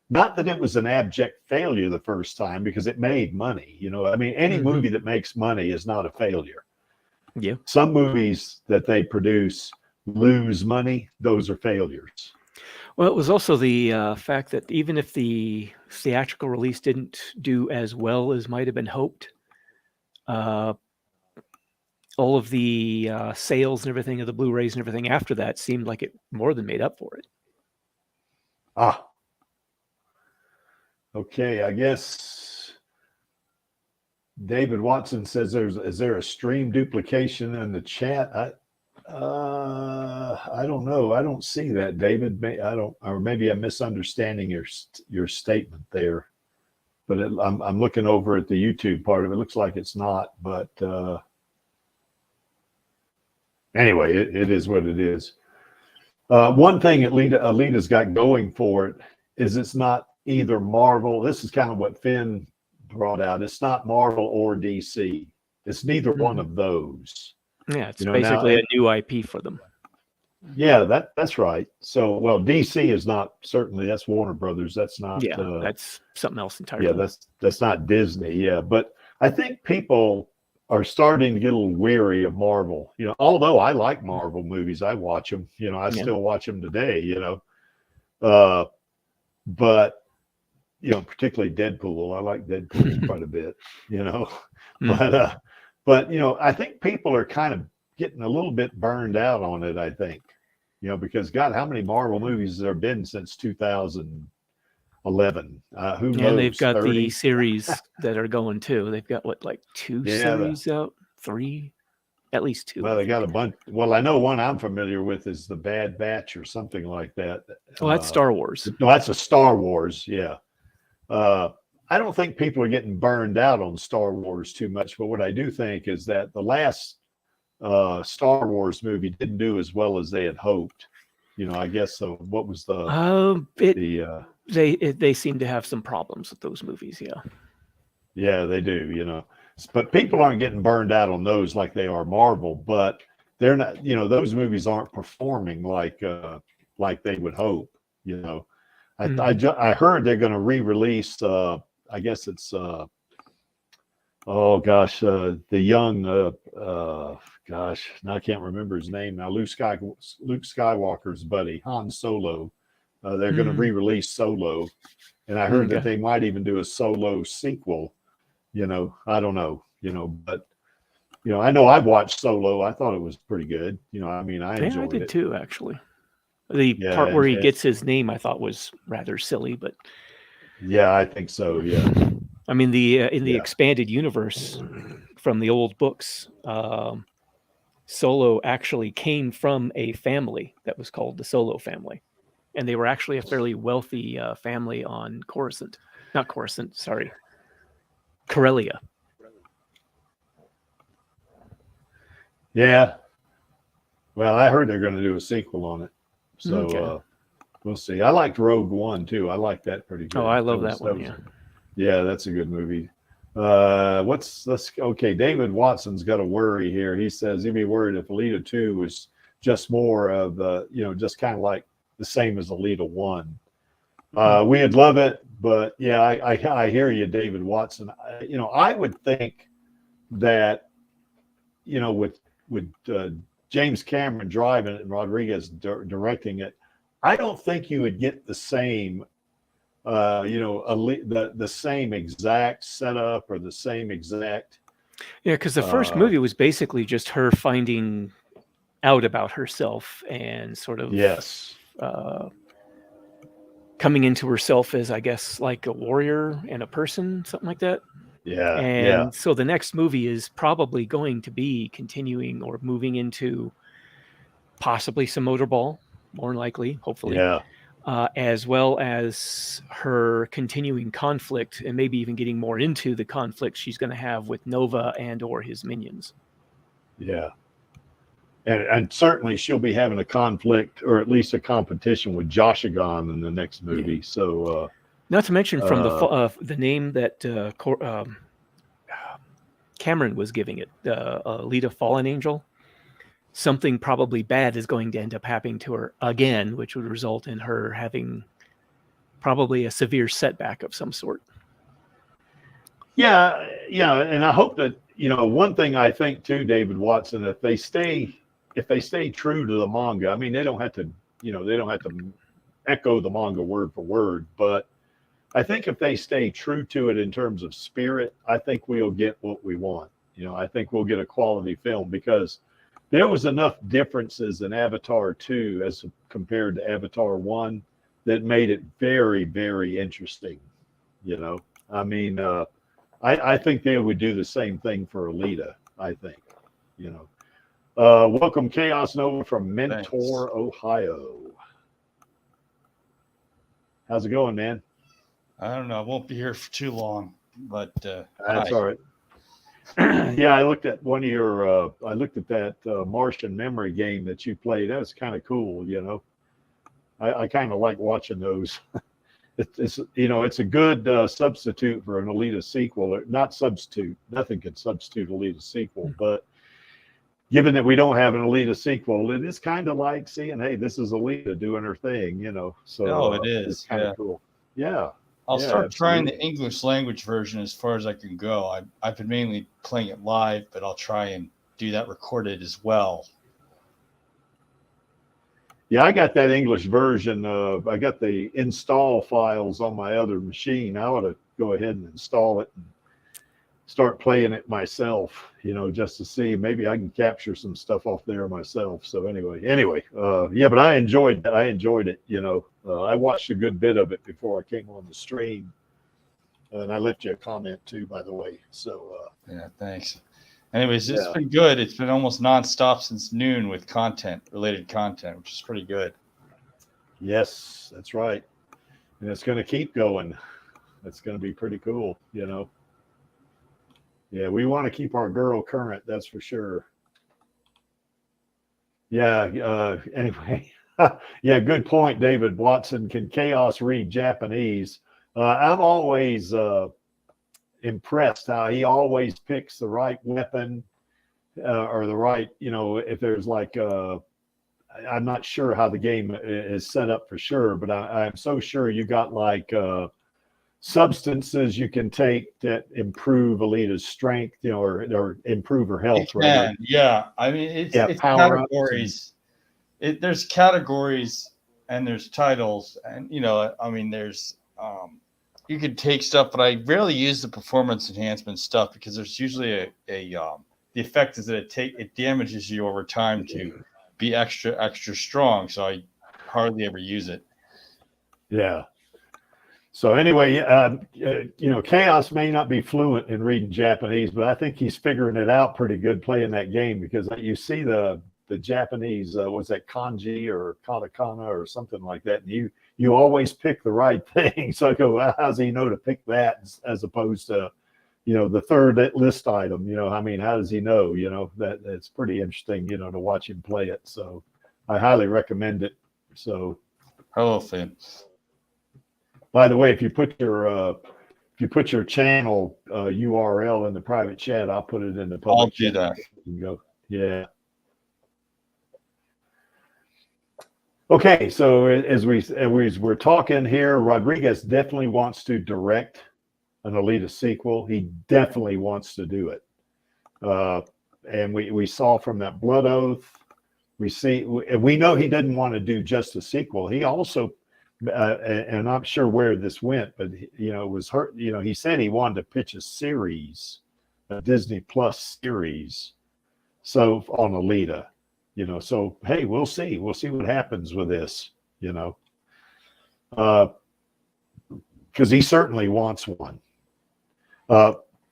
Not that it was an abject failure the first time, because it made money. Any movie that makes money is not a failure. Yeah. Some movies that they produce lose money, those are failures. Well, it was also the fact that even if the theatrical release didn't do as well as might have been hoped, all of the sales and everything of the Blu-rays and everything after that seemed like it more than made up for it. Okay, I guess David Watson says is there a stream duplication in the chat? I don't know. I don't see that, David. Or maybe I'm misunderstanding your statement there. But I'm looking over at the YouTube part of it. It looks like it's not, but anyway, it is what it is. One thing Alita's got going for it is it's not either Marvel. This is kind of what Finn brought out. It's not Marvel or DC. It's neither one of those. Yeah, it's basically a new IP for them. Yeah, that's right. So, well, DC is not, certainly that's Warner Brothers. That's not. Yeah, that's something else entirely. Yeah, that's not Disney. Yeah, but I think people are starting to get a little weary of Marvel. Although I like Marvel movies, I watch them. I still watch them today. But particularly Deadpool. I like Deadpool quite a bit. But I think people are kind of getting a little bit burned out on it. I think, because God, how many Marvel movies has there been since 2011? Who knows? And they've got 30? the series that are going too. They've got like 2 series out, 3, at least 2. Well, they got a bunch. Well, I know one I'm familiar with is the Bad Batch or something like that. Well, that's Star Wars. No, that's a Star Wars. Yeah. I don't think people are getting burned out on Star Wars too much, but what I do think is that the last Star Wars movie didn't do as well as they had hoped. I guess so. What was they seem to have some problems with those movies. Yeah, they do. But people aren't getting burned out on those like they are Marvel. But they're not. Those movies aren't performing like they would hope. I heard they're going to re-release. I guess it's the young gosh, now I can't remember his name now. Luke Skywalker's buddy, Han Solo. They're going to re-release Solo, and I heard that they might even do a Solo sequel. I don't know. But I know I've watched Solo. I thought it was pretty good. I enjoyed it. I did too, actually. The part where he gets his name, I thought was rather silly, but yeah, I think so. Yeah. I mean, in the expanded universe from the old books, Solo actually came from a family that was called the Solo family, and they were actually a fairly wealthy family on Corellia. Yeah. Well, I heard they're going to do a sequel on it, so we'll see. I liked Rogue One too. I like that pretty good. Oh, I love that one. Yeah, that's a good movie. David Watson's got a worry here. He says he'd be worried if Alita 2 was just more of just kind of like the same as Alita 1. We'd love it, but yeah, I hear you, David Watson. I would think that with James Cameron driving it and Rodriguez directing it, I don't think you would get the same the same exact setup or the same exact. Yeah, because the first movie was basically just her finding out about herself and sort of Yes. Coming into herself as, I guess, like a warrior and a person, something like that. Yeah. And so the next movie is probably going to be continuing or moving into possibly some motorball, more than likely, hopefully. Yeah. As well as her continuing conflict and maybe even getting more into the conflict she's going to have with Nova and or his minions. Yeah. And certainly she'll be having a conflict or at least a competition with Joshagon in the next movie. Yeah. So, not to mention from the name that Cameron was giving it, Alita Fallen Angel, something probably bad is going to end up happening to her again, which would result in her having probably a severe setback of some sort. Yeah, and I hope that, one thing I think too, David Watson, if they stay true to the manga, I mean, they don't have to echo the manga word for word, but I think if they stay true to it in terms of spirit, I think we'll get what we want. I think we'll get a quality film, because there was enough differences in Avatar 2 as compared to Avatar 1 that made it very, very interesting. I mean, I think they would do the same thing for Alita, I think, welcome Chaos Nova from Mentor, Thanks. Ohio. How's it going, man? I don't know. I won't be here for too long, but that's all right. Yeah, I looked at one of your. I looked at that Martian Memory game that you played. That was kind of cool. I kind of like watching those. It's a good substitute for an Alita sequel. Not substitute. Nothing can substitute Alita sequel. But given that we don't have an Alita sequel, it is kind of like seeing, hey, this is Alita doing her thing. So it is. It's kind of cool. Yeah. I'll start trying the English language version as far as I can go. I've been mainly playing it live, but I'll try and do that recorded as well. Yeah, I got that English version. I got the install files on my other machine. I ought to go ahead and install it and start playing it myself, just to see. Maybe I can capture some stuff off there myself. So anyway, yeah, but I enjoyed that. I enjoyed it. I watched a good bit of it before I came on the stream, and I left you a comment too, by the way. So yeah, thanks. Anyways, it's been good. It's been almost nonstop since noon with related content, which is pretty good. Yes, that's right. And it's going to keep going. It's going to be pretty cool, Yeah, we want to keep our girl current, that's for sure. Yeah, anyway. Yeah, good point, David Watson. Can Chaos read Japanese? I'm always impressed how he always picks the right weapon or the right, if there's like, I'm not sure how the game is set up for sure, but I'm so sure you got like substances you can take that improve Alita's strength, or improve her health. Right? Yeah. I mean, it's categories. There's categories and there's titles, and I mean, there's you can take stuff, but I rarely use the performance enhancement stuff because there's usually the effect is that it damages you over time to be extra strong. So I hardly ever use it. Yeah. So anyway, Chaos may not be fluent in reading Japanese, but I think he's figuring it out pretty good playing that game, because you see the Japanese, was that kanji or katakana or something like that, and you always pick the right thing. So I go, well, how does he know to pick that as opposed to, the third list item? I mean, how does he know? That's pretty interesting, to watch him play it. So I highly recommend it. So, hello, Finn. By the way, if you put your channel URL in the private chat, I'll put it in the public. I'll do that. You can go. Yeah. Okay, so as we're talking here, Rodriguez definitely wants to direct an Alita sequel. He definitely wants to do it. And we saw from that Blood Oath, we know he didn't want to do just a sequel. He also and I'm not sure where this went, but it was her. He said he wanted to pitch a series, a Disney Plus series, so on Alita. So hey, we'll see what happens with this. Because he certainly wants one.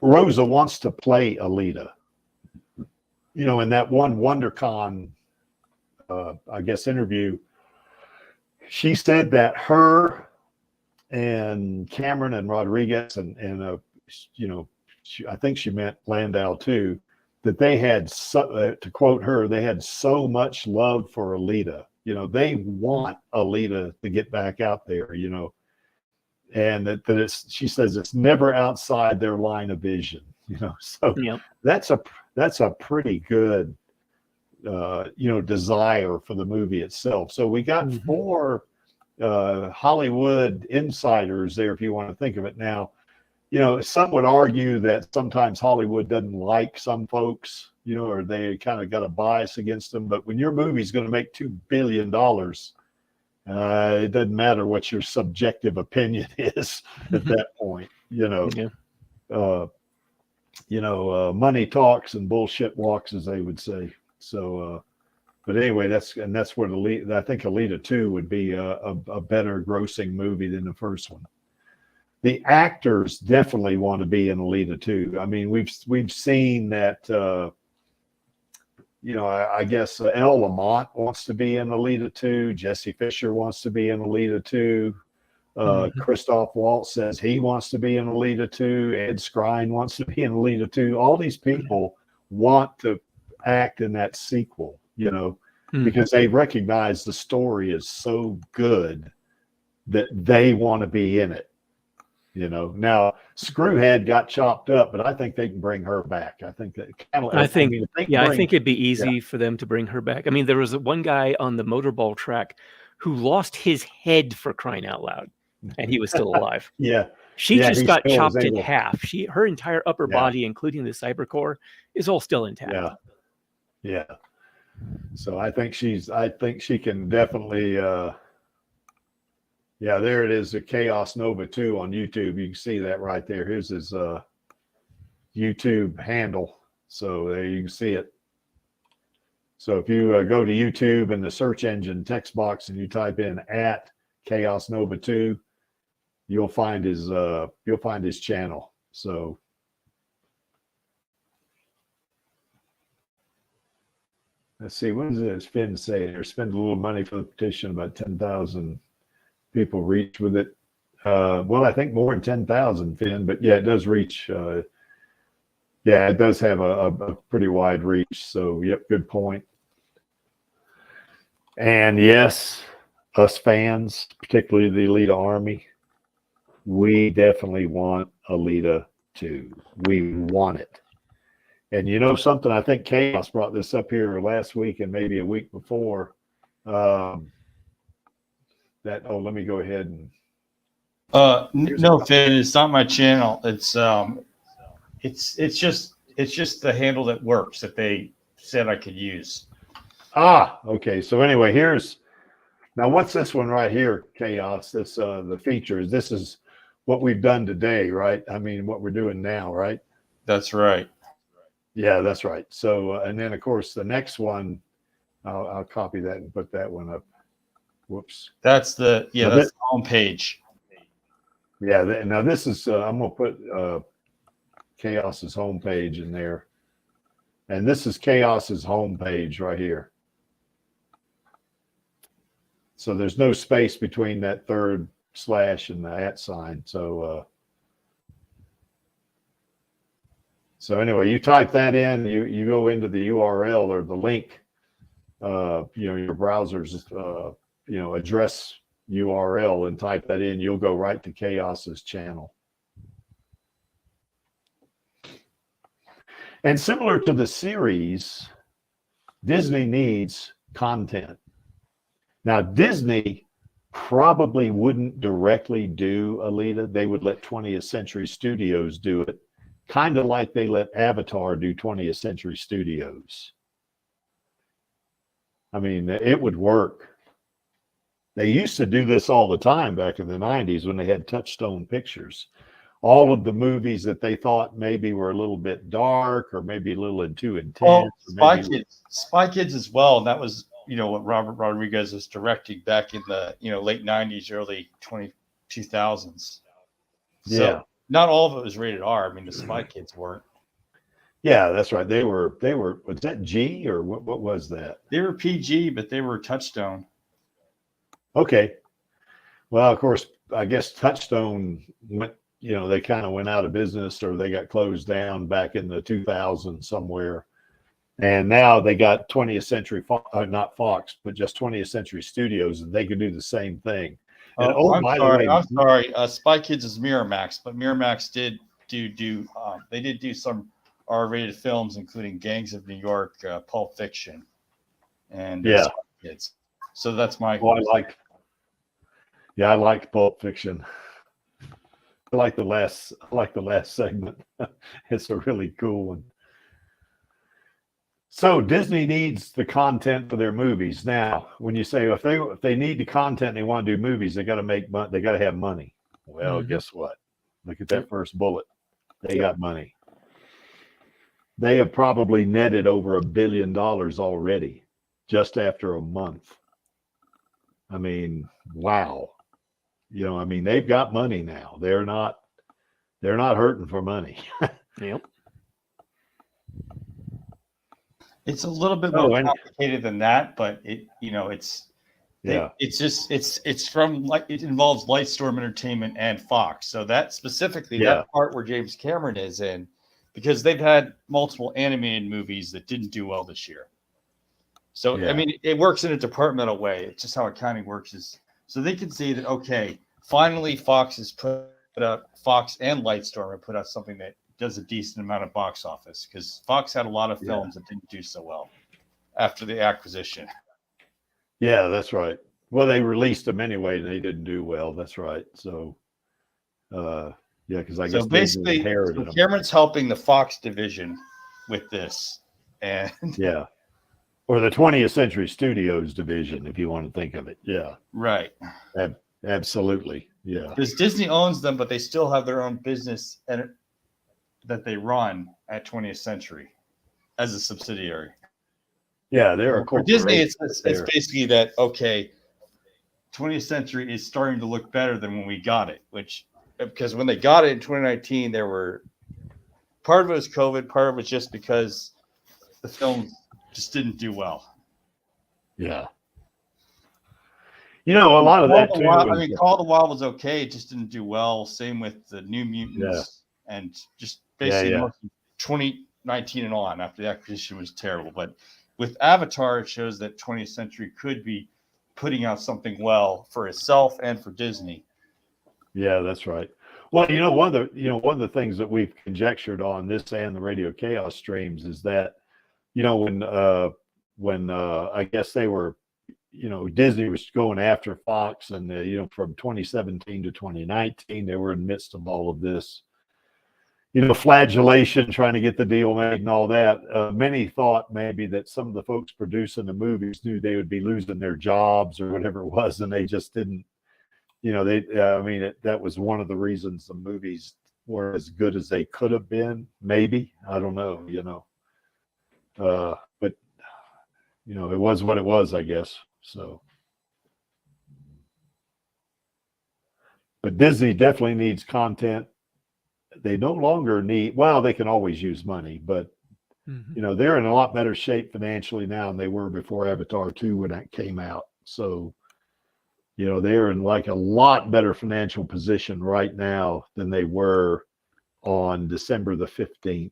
Rosa wants to play Alita. In that one WonderCon, I guess, interview, she said that her and Cameron and Rodriguez and I think she meant Landau too, that they had, to quote her, they had so much love for Alita. They want Alita to get back out there, and that she says it's never outside their line of vision, So Yep. that's a pretty good, desire for the movie itself. So we got 4 Hollywood insiders there, if you want to think of it now. Some would argue that sometimes Hollywood doesn't like some folks, or they kind of got a bias against them. But when your movie's going to make $2 billion, it doesn't matter what your subjective opinion is at that point. Money talks and bullshit walks, as they would say. So, but anyway, that's where I think Alita 2 would be a better grossing movie than the first one. The actors definitely want to be in Alita 2. I mean, we've seen that. I guess Elle Lamont wants to be in Alita 2. Jesse Fisher wants to be in Alita 2. Christoph Waltz says he wants to be in Alita 2. Ed Skrein wants to be in Alita 2. All these people want to act in that sequel, because they recognize the story is so good that they want to be in it. Now Screwhead got chopped up, but I think they can bring her back. I think it'd be easy for them to bring her back. I mean, there was one guy on the motorball track who lost his head, for crying out loud, and he was still alive. She just got chopped in half. Her entire upper body, including the cybercore, is all still intact. Yeah. So I think she can definitely. There it is, the Chaos Nova 2 on YouTube. You can see that right there. Here's his YouTube handle. So there you can see it. So if you go to YouTube in the search engine text box and you type in @Chaos Nova 2, you'll find his channel. So let's see, what does Finn say there? Spend a little money for the petition, about 10,000 people reach with it. Well, I think more than 10,000, Finn, but yeah, it does reach. It does have a pretty wide reach. So, yep, good point. And yes, us fans, particularly the Alita Army, we definitely want Alita 2. We want it. And something, I think Chaos brought this up here last week and maybe a week before. Let me go ahead and. No, Finn, it's not my channel. It's just the handle that works that they said I could use. Okay. So anyway, now what's this one right here, Chaos? This the features. This is what we've done today, right? I mean, what we're doing now, right? That's right. Yeah, that's right. So and then of course the next one, I'll copy that and put that one up. Whoops. That's the home page. Yeah. Now this is I'm gonna put Chaos's homepage in there, and this is Chaos's homepage right here. So there's no space between that third slash and the @ sign. So anyway, you type that in. You go into the URL or the link. Your browser's address URL and type that in, you'll go right to Chaos's channel. And similar to the series, Disney needs content. Now, Disney probably wouldn't directly do Alita. They would let 20th Century Studios do it, kind of like they let Avatar do 20th Century Studios. I mean, it would work. They used to do this all the time back in the 90s when they had Touchstone Pictures. All of the movies that they thought maybe were a little bit dark or maybe a little too intense. Well, Spy Kids as well. And that was, what Robert Rodriguez was directing back in the, late 90s, early 2000s. So yeah. Not all of it was rated R. I mean, the Spy Kids weren't. Yeah, that's right. They were, was that G or what was that? They were PG, but they were Touchstone. Okay. Well, of course, I guess Touchstone went, they kind of went out of business or they got closed down back in the 2000s somewhere. And now they got 20th Century, not Fox, but just 20th Century Studios, and they can do the same thing. And I'm sorry. Spy Kids is Miramax, but Miramax did do some R-rated films, including Gangs of New York, Pulp Fiction, and Spy Kids. So that's my. Well, I liked Pulp Fiction. I like the last segment. It's a really cool one. So Disney needs the content for their movies. Now, when you say if they need the content and they want to do movies, they got to make money. They got to have money. Well, guess what? Look at that first bullet. They got money. They have probably netted over $1 billion already, just after a month. I mean, wow. They've got money now. They're not hurting for money. Yep. It's a little bit more complicated than that, but it's from it involves Lightstorm Entertainment and Fox. So that specifically that part where James Cameron is in, because they've had multiple animated movies that didn't do well this year. So it works in a departmental way. It's just how accounting works so they can see that, okay, finally Fox and Lightstorm have put out something that does a decent amount of box office, because Fox had a lot of films that didn't do so well after the acquisition. Yeah, that's right. Well, they released them anyway and they didn't do well. That's right. So, because I guess basically Cameron's helping the Fox division with this. And or the 20th Century Studios division, if you want to think of it. Yeah. Right. Absolutely. Yeah. Because Disney owns them, but they still have their own business that they run at 20th Century as a subsidiary. Yeah, they're a corporation. For Disney, it's basically that, okay, 20th Century is starting to look better than when we got it, because when they got it in 2019, part of it was COVID, part of it was just because the film just didn't do well. Yeah. A lot of that too. Call of the Wild was okay. It just didn't do well. Same with the New Mutants and just basically 2019 and on after the acquisition was terrible. But with Avatar, it shows that 20th Century could be putting out something well for itself and for Disney. Yeah, that's right. Well, one of the things that we've conjectured on this and the Radio Chaos streams is that, when I guess they were, Disney was going after Fox, and from 2017 to 2019, they were in the midst of all of this, flagellation, trying to get the deal made and all that. Many thought maybe that some of the folks producing the movies knew they would be losing their jobs or whatever it was, and they just didn't. That was one of the reasons the movies were as good as they could have been. Maybe, I don't know. But it was what it was, I guess. So, but Disney definitely needs content. They no longer need, they can always use money, but they're in a lot better shape financially now than they were before Avatar 2 when that came out. So, they're in like a lot better financial position right now than they were on December the 15th.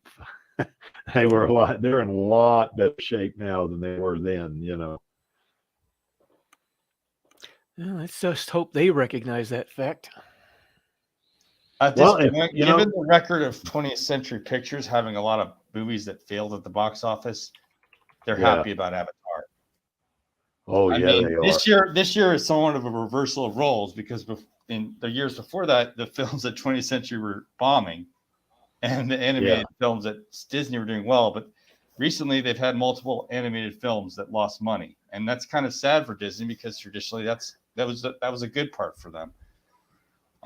They're in a lot better shape now than they were then, Well, let's just hope they recognize that fact. At this point, given the record of 20th Century Pictures having a lot of movies that failed at the box office, they're happy about Avatar. Oh, they are. This year is somewhat of a reversal of roles, because in the years before that, the films at 20th Century were bombing, and the animated films at Disney were doing well. But recently, they've had multiple animated films that lost money, and that's kind of sad for Disney, because traditionally that's was a good part for them.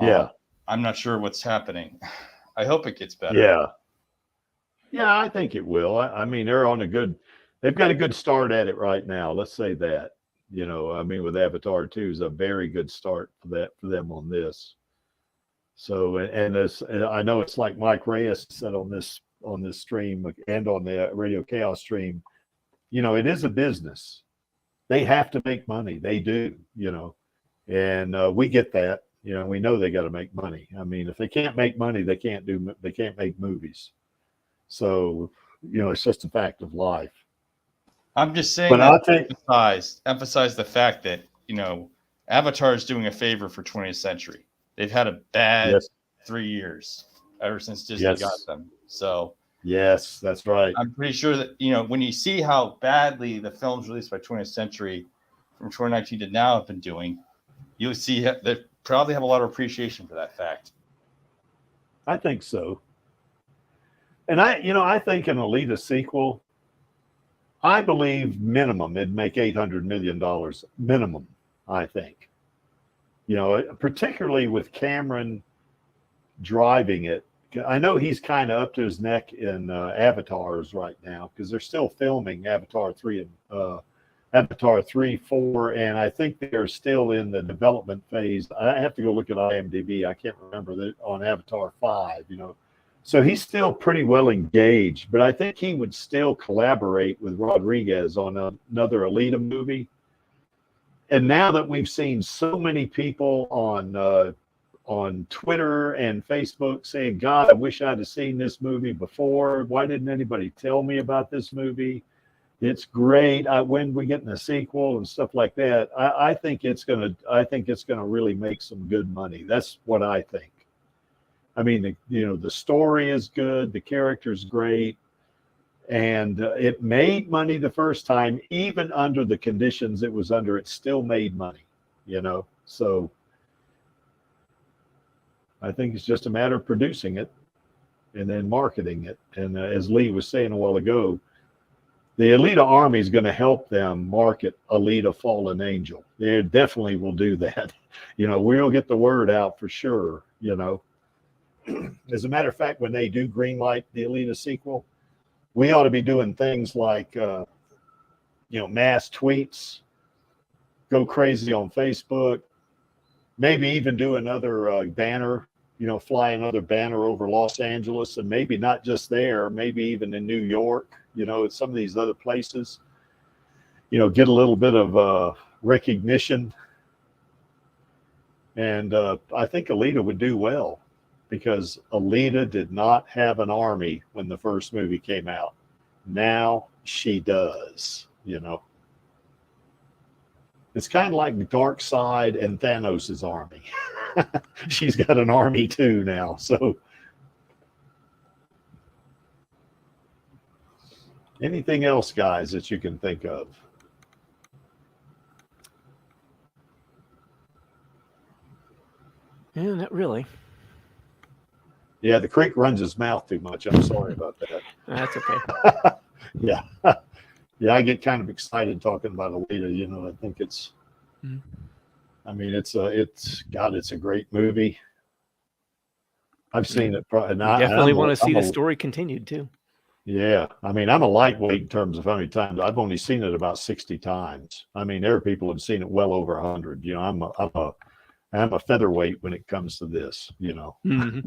Yeah. I'm not sure what's happening. I hope it gets better. Yeah. Yeah, I think it will. I mean, they've got a good start at it right now. Let's say that. I mean, with Avatar 2 is a very good start for them on this. So, and I know it's like Mike Reyes said on this stream and on the Radio Chaos stream, it is a business. They have to make money. They do, and we get that. We know they got to make money. I mean, if they can't make money, they can't make movies. So, it's just a fact of life. I'm just saying, but that I think emphasize the fact that, Avatar is doing a favor for 20th Century. They've had a bad 3 years ever since Disney got them. So yes, that's right. I'm pretty sure that, when you see how badly the films released by 20th Century from 2019 to now have been doing, you'll see that probably have a lot of appreciation for that fact. I think so. And I think an Alita sequel, I believe minimum it'd make $800 million minimum, I think. Particularly with Cameron driving it. I know he's kind of up to his neck in Avatars right now because they're still filming Avatar 3 and Avatar 3, 4, and I think they're still in the development phase. I have to go look at IMDb. I can't remember that on Avatar 5, So he's still pretty well engaged, but I think he would still collaborate with Rodriguez on another Alita movie. And now that we've seen so many people on Twitter and Facebook saying, God, I wish I'd have seen this movie before. Why didn't anybody tell me about this movie? It's great. When we get in a sequel and stuff like that, I think it's gonna really make some good money. That's what I think. I mean, the story is good, the character's great, and it made money the first time, even under the conditions it was under. It still made money, So I think it's just a matter of producing it and then marketing it. And as Lee was saying a while ago, the Alita Army is going to help them market Alita Fallen Angel. They definitely will do that. We'll get the word out for sure, As a matter of fact, when they do greenlight the Alita sequel, we ought to be doing things like, mass tweets, go crazy on Facebook, maybe even do another banner, fly another banner over Los Angeles, and maybe not just there, maybe even in New York, some of these other places, get a little bit of recognition. And I think Alita would do well, because Alita did not have an army when the first movie came out. Now she does, It's kind of like the Dark Side and Thanos' army. She's got an army too now. So anything else, guys, that you can think of? Yeah, not really. Yeah, the creek runs his mouth too much. I'm sorry about that. That's okay. Yeah. Yeah, I get kind of excited talking about Alita. I think it's, I mean, it's a great movie. I've seen it. And definitely want to see the story continued too. Yeah. I mean, I'm a lightweight in terms of how many times. I've only seen it about 60 times. I mean, there are people who have seen it well over 100. I'm a featherweight when it comes to this, Mm-hmm.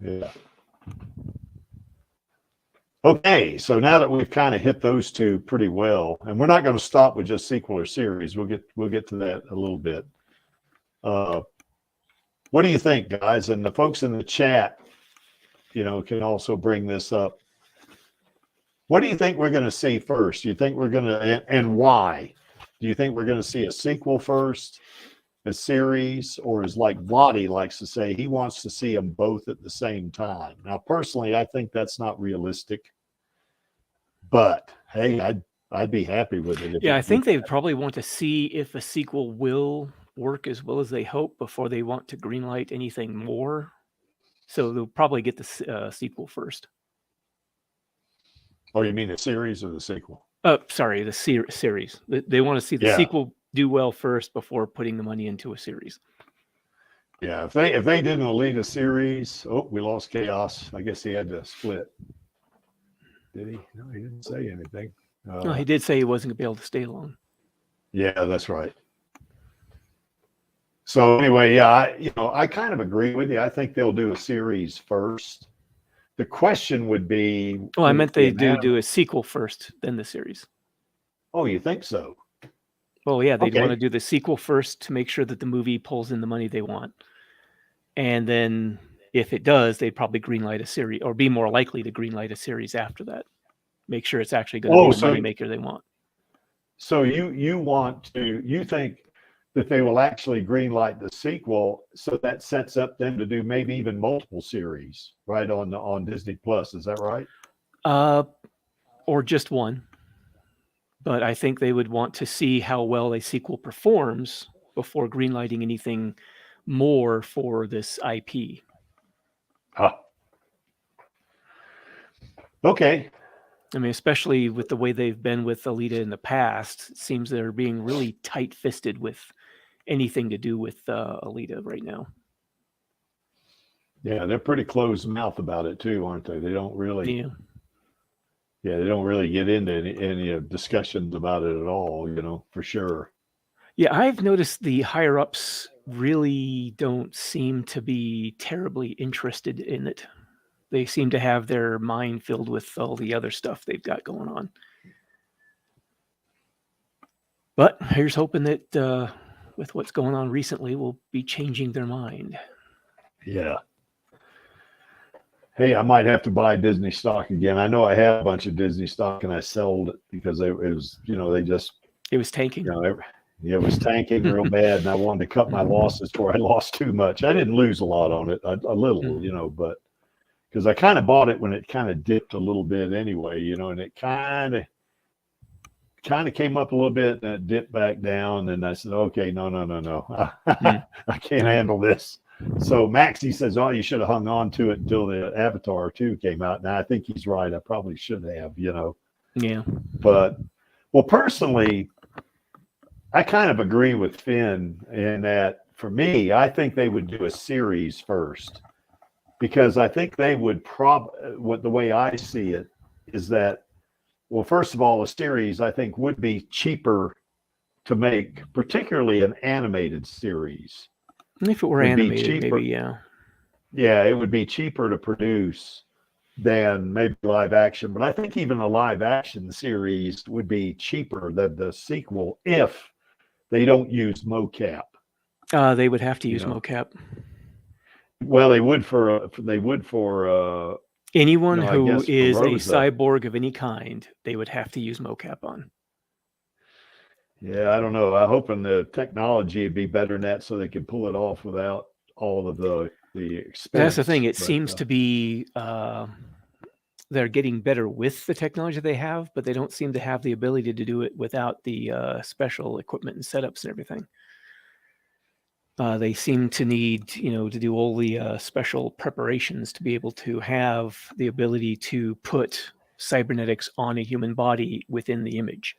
Yeah. Okay, so now that we've kind of hit those two pretty well, and we're not going to stop with just sequel or series. We'll get to that a little bit. What do you think, guys? And the folks in the chat, can also bring this up. What do you think we're going to see first? Do you think we're going to, and why? Do you think we're going to see a sequel first, a series, or is like Vladi likes to say, he wants to see them both at the same time? Now, personally, I think that's not realistic, but hey, I'd be happy with it. Yeah, I think they probably want to see if a sequel will work as well as they hope before they want to greenlight anything more. So they'll probably get the sequel first. Oh, you mean the series or the sequel? Sorry, the series. They want to see the sequel do well first before putting the money into a series. Yeah, if they did an Alita series, oh, we lost Chaos. I guess he had to split. Did he? No, he didn't say anything. No, he did say he wasn't going to be able to stay long. Yeah, that's right. So anyway, yeah, I kind of agree with you. I think they'll do a series first. The question would be, well, I meant they do a sequel first, then the series. Oh, you think so? Well, yeah, they'd want to do the sequel first to make sure that the movie pulls in the money they want. And then if it does, they'd probably greenlight a series, or be more likely to greenlight a series after that. Make sure it's actually going to be the moneymaker they want. So you think that they will actually greenlight the sequel, so that sets up them to do maybe even multiple series, right, on Disney Plus. Is that right? Or just one. But I think they would want to see how well a sequel performs before greenlighting anything more for this IP. Huh. Okay. I mean, especially with the way they've been with Alita in the past, it seems they're being really tight-fisted with anything to do with Alita right now. Yeah, they're pretty closed mouth about it too, aren't they? They don't really. Yeah, they don't really get into any discussions about it at all, for sure. Yeah, I've noticed the higher-ups really don't seem to be terribly interested in it. They seem to have their mind filled with all the other stuff they've got going on. But here's hoping that with what's going on recently, we'll be changing their mind. Yeah. Hey, I might have to buy Disney stock again. I know I had a bunch of Disney stock and I sold it because it was tanking. It was tanking real bad, and I wanted to cut my losses before I lost too much. I didn't lose a lot on it, a little, but because I kind of bought it when it kind of dipped a little bit anyway, and it kind of came up a little bit and it dipped back down, and I said, okay, no, I can't handle this. So Maxie says, oh, you should have hung on to it until the Avatar 2 came out. Now I think he's right. I probably should have, Yeah. But, well, personally, I kind of agree with Finn in that, for me, I think they would do a series first, because I think they would the way I see it is that, well, first of all, a series I think would be cheaper to make, particularly an animated series. If it were animated, maybe, yeah. Yeah, it would be cheaper to produce than maybe live action. But I think even a live action series would be cheaper than the sequel if they don't use mocap. They would have to use mocap. Well, they would for anyone who is a cyborg of any kind. They would have to use mocap on. Yeah, I don't know. I'm hoping the technology would be better than that, so they could pull it off without all of the expense. That's the thing. It seems to be they're getting better with the technology they have, but they don't seem to have the ability to do it without the special equipment and setups and everything. They seem to need, to do all the special preparations to be able to have the ability to put cybernetics on a human body within the image.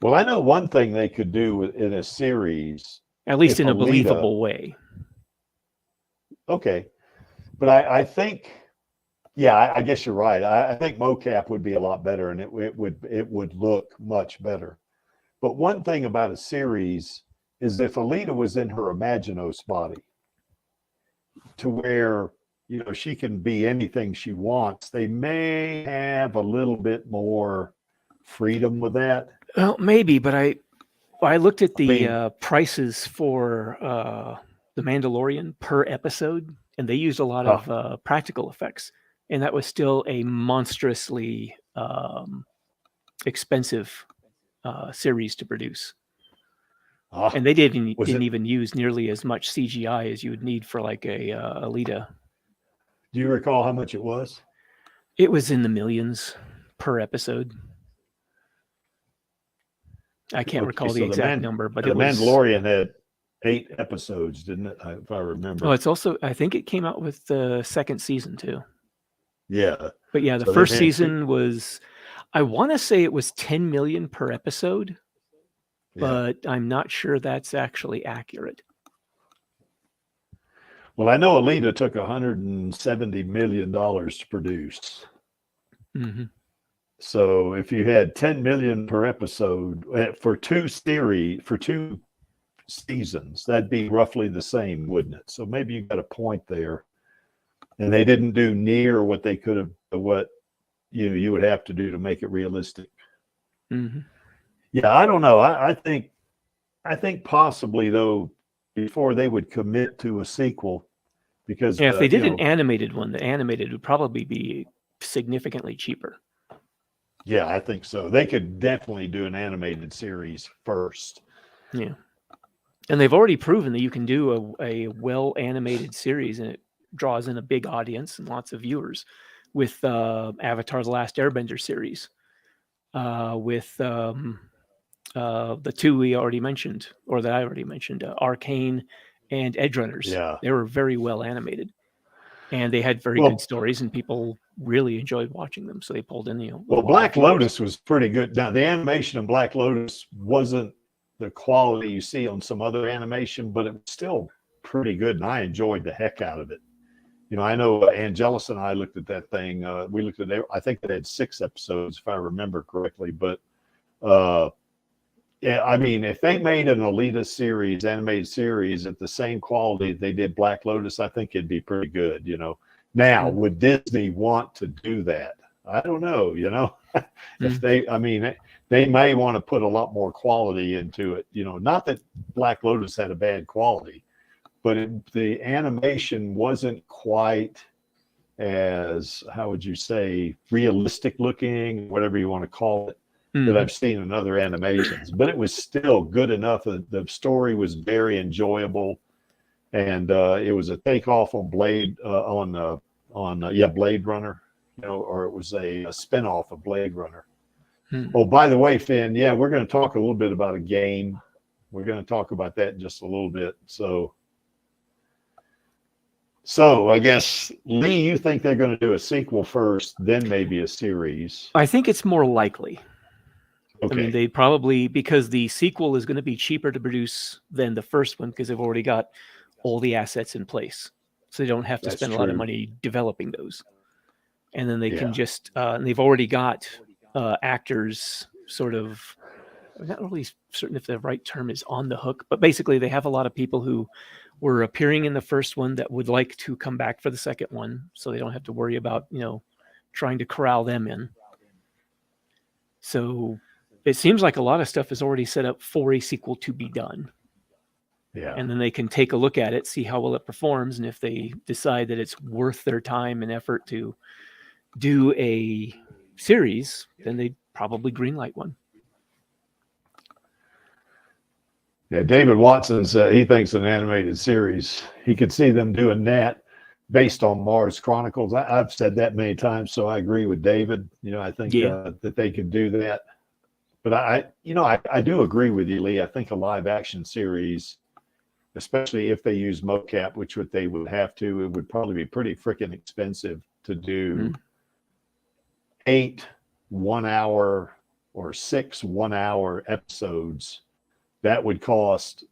Well, I know one thing they could do in a series, at least in a believable way. Okay, but I think, yeah, I guess you're right. I think mocap would be a lot better, and it would look much better. But one thing about a series is if Alita was in her Imaginos body, to where she can be anything she wants, they may have a little bit more freedom with that. Well, maybe, but I looked at the prices for The Mandalorian per episode, and they used a lot of practical effects, and that was still a monstrously expensive series to produce. And they didn't even use nearly as much CGI as you would need for like a Alita. Do you recall how much it was? It was in the millions per episode. I can't recall the exact number, but The Mandalorian had 8 episodes, didn't it? If I remember. Oh, it's also, I think it came out with the second season too. Yeah. But yeah, the first season was, I want to say it was 10 million per episode. but I'm not sure that's actually accurate. Well, I know Alita took $170 million to produce. Mm-hmm. So if you had 10 million per episode for two seasons, that'd be roughly the same, wouldn't it? So maybe you got a point there. And they didn't do near what they could have, what you would have to do to make it realistic. Mm-hmm. Yeah, I don't know. I think possibly though, before they would commit to a sequel, because if they did an animated one, the animated would probably be significantly cheaper. Yeah, I think so. They could definitely do an animated series first. Yeah. And they've already proven that you can do a well animated series, and it draws in a big audience and lots of viewers with Avatar: The Last Airbender series, with the two we already mentioned, or that I already mentioned, Arcane and Edgerunners. Yeah. They were very well animated, and they had very good stories, and people really enjoyed watching them. So they pulled in Well, Black Lotus was pretty good. Now the animation in Black Lotus wasn't the quality you see on some other animation, but it was still pretty good, and I enjoyed the heck out of it. I know Angelus and I looked at that thing. We looked at it. I think it had 6 episodes, if I remember correctly. But yeah, I mean, if they made an Alita series, animated series at the same quality they did Black Lotus, I think it'd be pretty good. Now, would Disney want to do that? I don't know. If they may want to put a lot more quality into it. Not that Black Lotus had a bad quality, but the animation wasn't quite as, how would you say, realistic looking, whatever you want to call it, that I've seen in other animations. But it was still good enough. The story was very enjoyable, and it was a takeoff on Blade Runner, or it was a spinoff of Blade Runner. Oh, by the way, Finn, yeah, we're going to talk a little bit about a game. We're going to talk about that in just a little bit. So I guess, Lee, you think they're going to do a sequel first, then maybe a series? I think it's more likely. Okay. I mean, they probably, because the sequel is going to be cheaper to produce than the first one, because they've already got all the assets in place. So they don't have to spend a lot of money developing those. And then they can just, and they've already got actors sort of, I'm not really certain if the right term is on the hook, but basically they have a lot of people who were appearing in the first one that would like to come back for the second one. So they don't have to worry about, trying to corral them in. So it seems like a lot of stuff is already set up for a sequel to be done. Yeah. And then they can take a look at it, see how well it performs. And if they decide that it's worth their time and effort to do a series, then they'd probably greenlight one. Yeah, David Watson said he thinks an animated series, he could see them doing that based on Mars Chronicles. I've said that many times, so I agree with David. I think that they could do that. But I do agree with you, Lee. I think a live action series, especially if they use mocap, which they would have to, it would probably be pretty freaking expensive to do 8 1-hour or 6 1-hour episodes. That would cost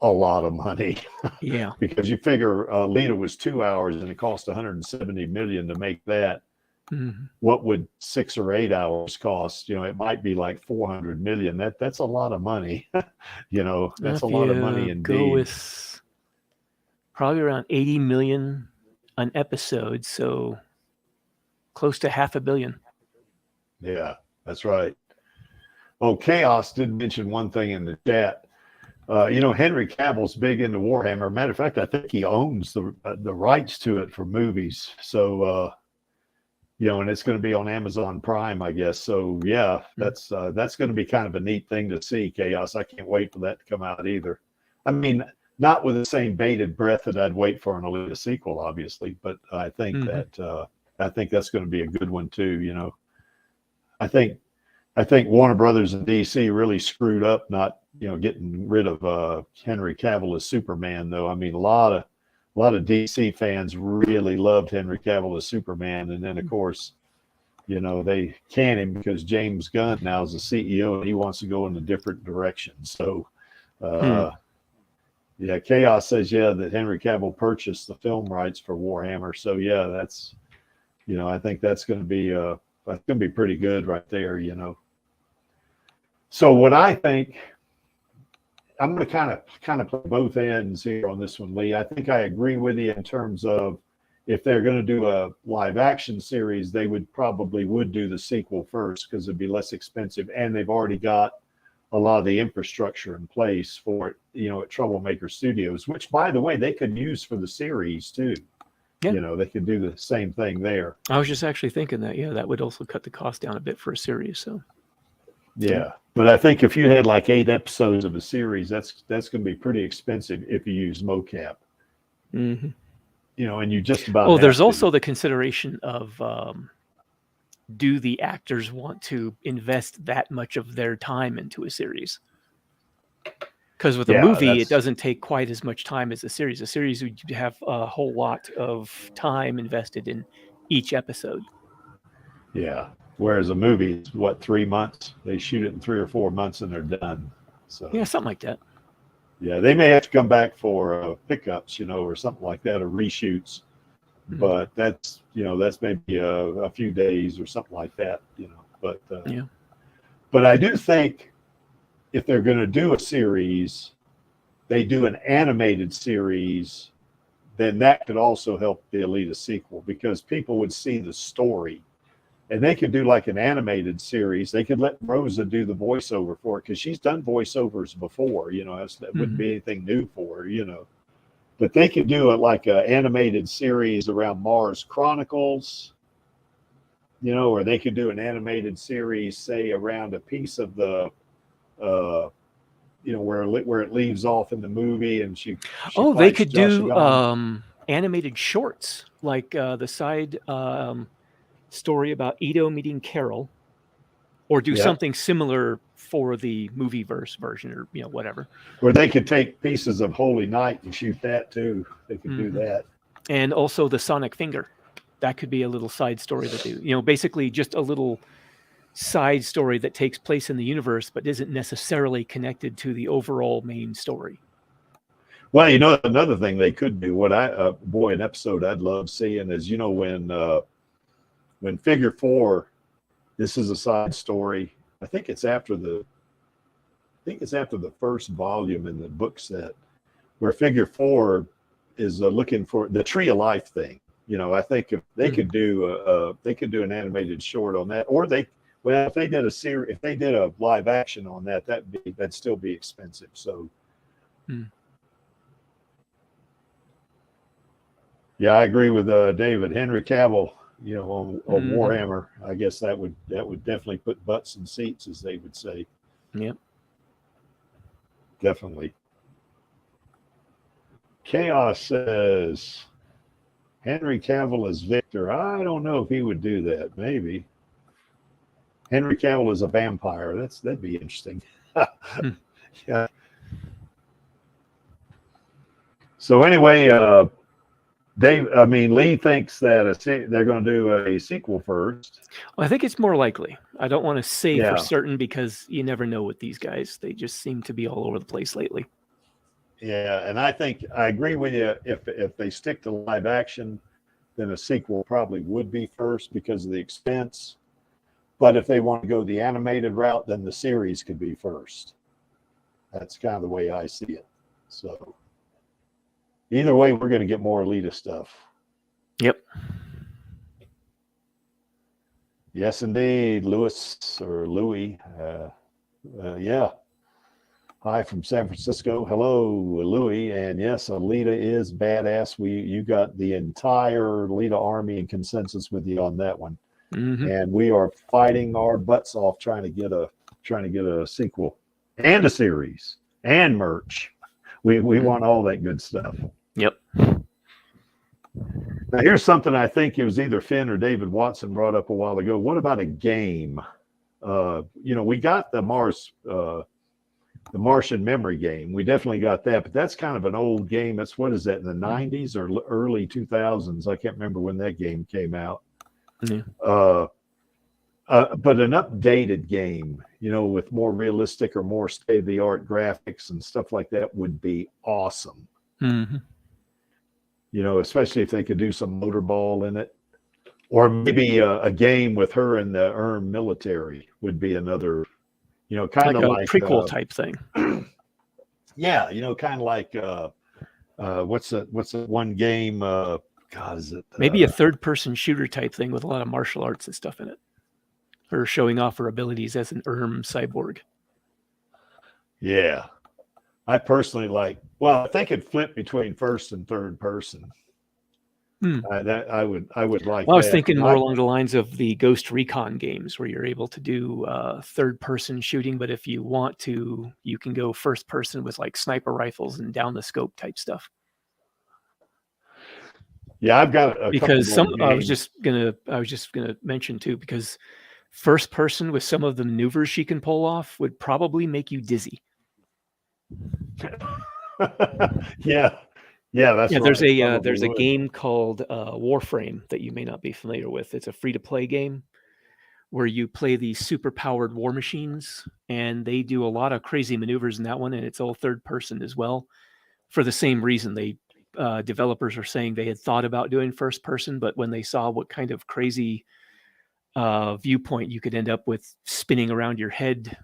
a lot of money. Yeah. Because you figure Alita was 2 hours and it cost $170 million to make that. What would 6 or 8 hours cost? It might be like $400 million. That's a lot of money. That's a lot of money indeed. Go with probably around 80 million an episode, so close to $500 million. Yeah, that's right. Oh, Chaos did mention one thing in the chat. Henry Cavill's big into Warhammer. Matter of fact, I think he owns the rights to it for movies. So, and it's going to be on Amazon Prime, I guess. So, yeah, that's going to be kind of a neat thing to see, Chaos. I can't wait for that to come out either. I mean, not with the same bated breath that I'd wait for an Alita sequel, obviously, but I think that I think that's going to be a good one too. I think Warner Brothers and DC really screwed up not getting rid of Henry Cavill as Superman, though. I mean, a lot of DC fans really loved Henry Cavill as Superman, and then of course you know, they can him because James Gunn now is the CEO and he wants to go in a different direction. So, yeah, Chaos says, yeah, that Henry Cavill purchased the film rights for Warhammer. So, yeah, that's, you know, I think that's going to be pretty good right there, you know. So what I think, I'm going to kind of play both ends here on this one, Lee. I think I agree with you in terms of if they're going to do a live action series, they would do the sequel first because it'd be less expensive, and they've already got a lot of the infrastructure in place for it, you know, at Troublemaker Studios, which, by the way, they could use for the series too. Yeah. You know, they could do the same thing there. I was just actually thinking that, yeah, that would also cut the cost down a bit for a series. So, yeah. But I think if you had like 8 episodes of a series, that's going to be pretty expensive if you use mocap. Mm-hmm. You know, and you just about. Oh, there's also the consideration of do the actors want to invest that much of their time into a series? Because with a movie, it doesn't take quite as much time as a series. A series would have a whole lot of time invested in each episode. Yeah. Whereas a movie is what, 3 months? They shoot it in 3 or 4 months and they're done. So yeah, something like that. Yeah, they may have to come back for pickups, you know, or something like that, or reshoots. Mm-hmm. But that's, you know, that's maybe a few days or something like that, you know. But yeah. But I do think if they're going to do a series, they do an animated series, then that could also help the Alita sequel because people would see the story. And they could do like an animated series. They could let Rosa do the voiceover for it because she's done voiceovers before, you know, that wouldn't be anything new for her, you know. But they could do it like an animated series around Mars Chronicles, you know, or they could do an animated series, say, around a piece of the, you know, where it leaves off in the movie and she they could do animated shorts, like the side story about Ito meeting Carol, or do something similar for the movie version, or, you know, whatever. Or they could take pieces of Holy Night and shoot that too. They could do that. And also the Sonic Finger. That could be a little side story to do. You know, basically just a little side story that takes place in the universe, but isn't necessarily connected to the overall main story. Well, you know, another thing they could do, what an episode I'd love seeing is, you know, when Figure 4, this is a side story. I think it's after the first volume in the book set, where Figure 4 is looking for the Tree of Life thing. You know, I think if they could do an animated short on that, or if they did a series, if they did a live action on that, that'd still be expensive. So, yeah, I agree with David. Henry Cavill, you know, on Warhammer, I guess that would definitely put butts in seats, as they would say. Yep. Definitely. Chaos says Henry Cavill as Victor. I don't know if he would do that. Maybe. Henry Cavill is a vampire. That'd be interesting. Yeah. So anyway, Lee thinks that they're going to do a sequel first. Well, I think it's more likely. I don't want to say for certain because you never know with these guys. They just seem to be all over the place lately. Yeah, and I think I agree with you. If they stick to live action, then a sequel probably would be first because of the expense. But if they want to go the animated route, then the series could be first. That's kind of the way I see it. So either way, we're going to get more Alita stuff. Yep. Yes, indeed. Louis. Yeah. Hi from San Francisco. Hello, Louis. And yes, Alita is badass. You got the entire Alita Army in consensus with you on that one. And we are fighting our butts off trying to get a sequel and a series and merch. We want all that good stuff. Yep. Now here's something I think it was either Finn or David Watson brought up a while ago. What about a game? You know, we got the Martian Memory game. We definitely got that, but that's kind of an old game. That's what is that, in the 90s or early 2000s? I can't remember when that game came out. but an updated game, with more realistic or more state-of-the-art graphics and stuff like that would be awesome. Mm-hmm. Especially if they could do some motorball in it, or maybe a game with her in the Army military would be another, kind of a like prequel type thing. Yeah, kind of like what's the one game? God, is it maybe a third-person shooter type thing with a lot of martial arts and stuff in it? Her showing off her abilities as an cyborg. Yeah, I personally like. Well, if they could flip between first and third person, that I would like. Well, I was thinking more along the lines of the Ghost Recon games, where you're able to do third-person shooting, but if you want to, you can go first-person with like sniper rifles and down the scope type stuff. Yeah, I've got a because couple I was just gonna mention too, because first person with some of the maneuvers she can pull off would probably make you dizzy. yeah, that's right. There's a game called Warframe that you may not be familiar with. It's a free-to-play game where you play these super-powered war machines, and they do a lot of crazy maneuvers in that one, and it's all third person as well. For the same reason, developers are saying they had thought about doing first person, but when they saw what kind of crazy viewpoint you could end up with spinning around your head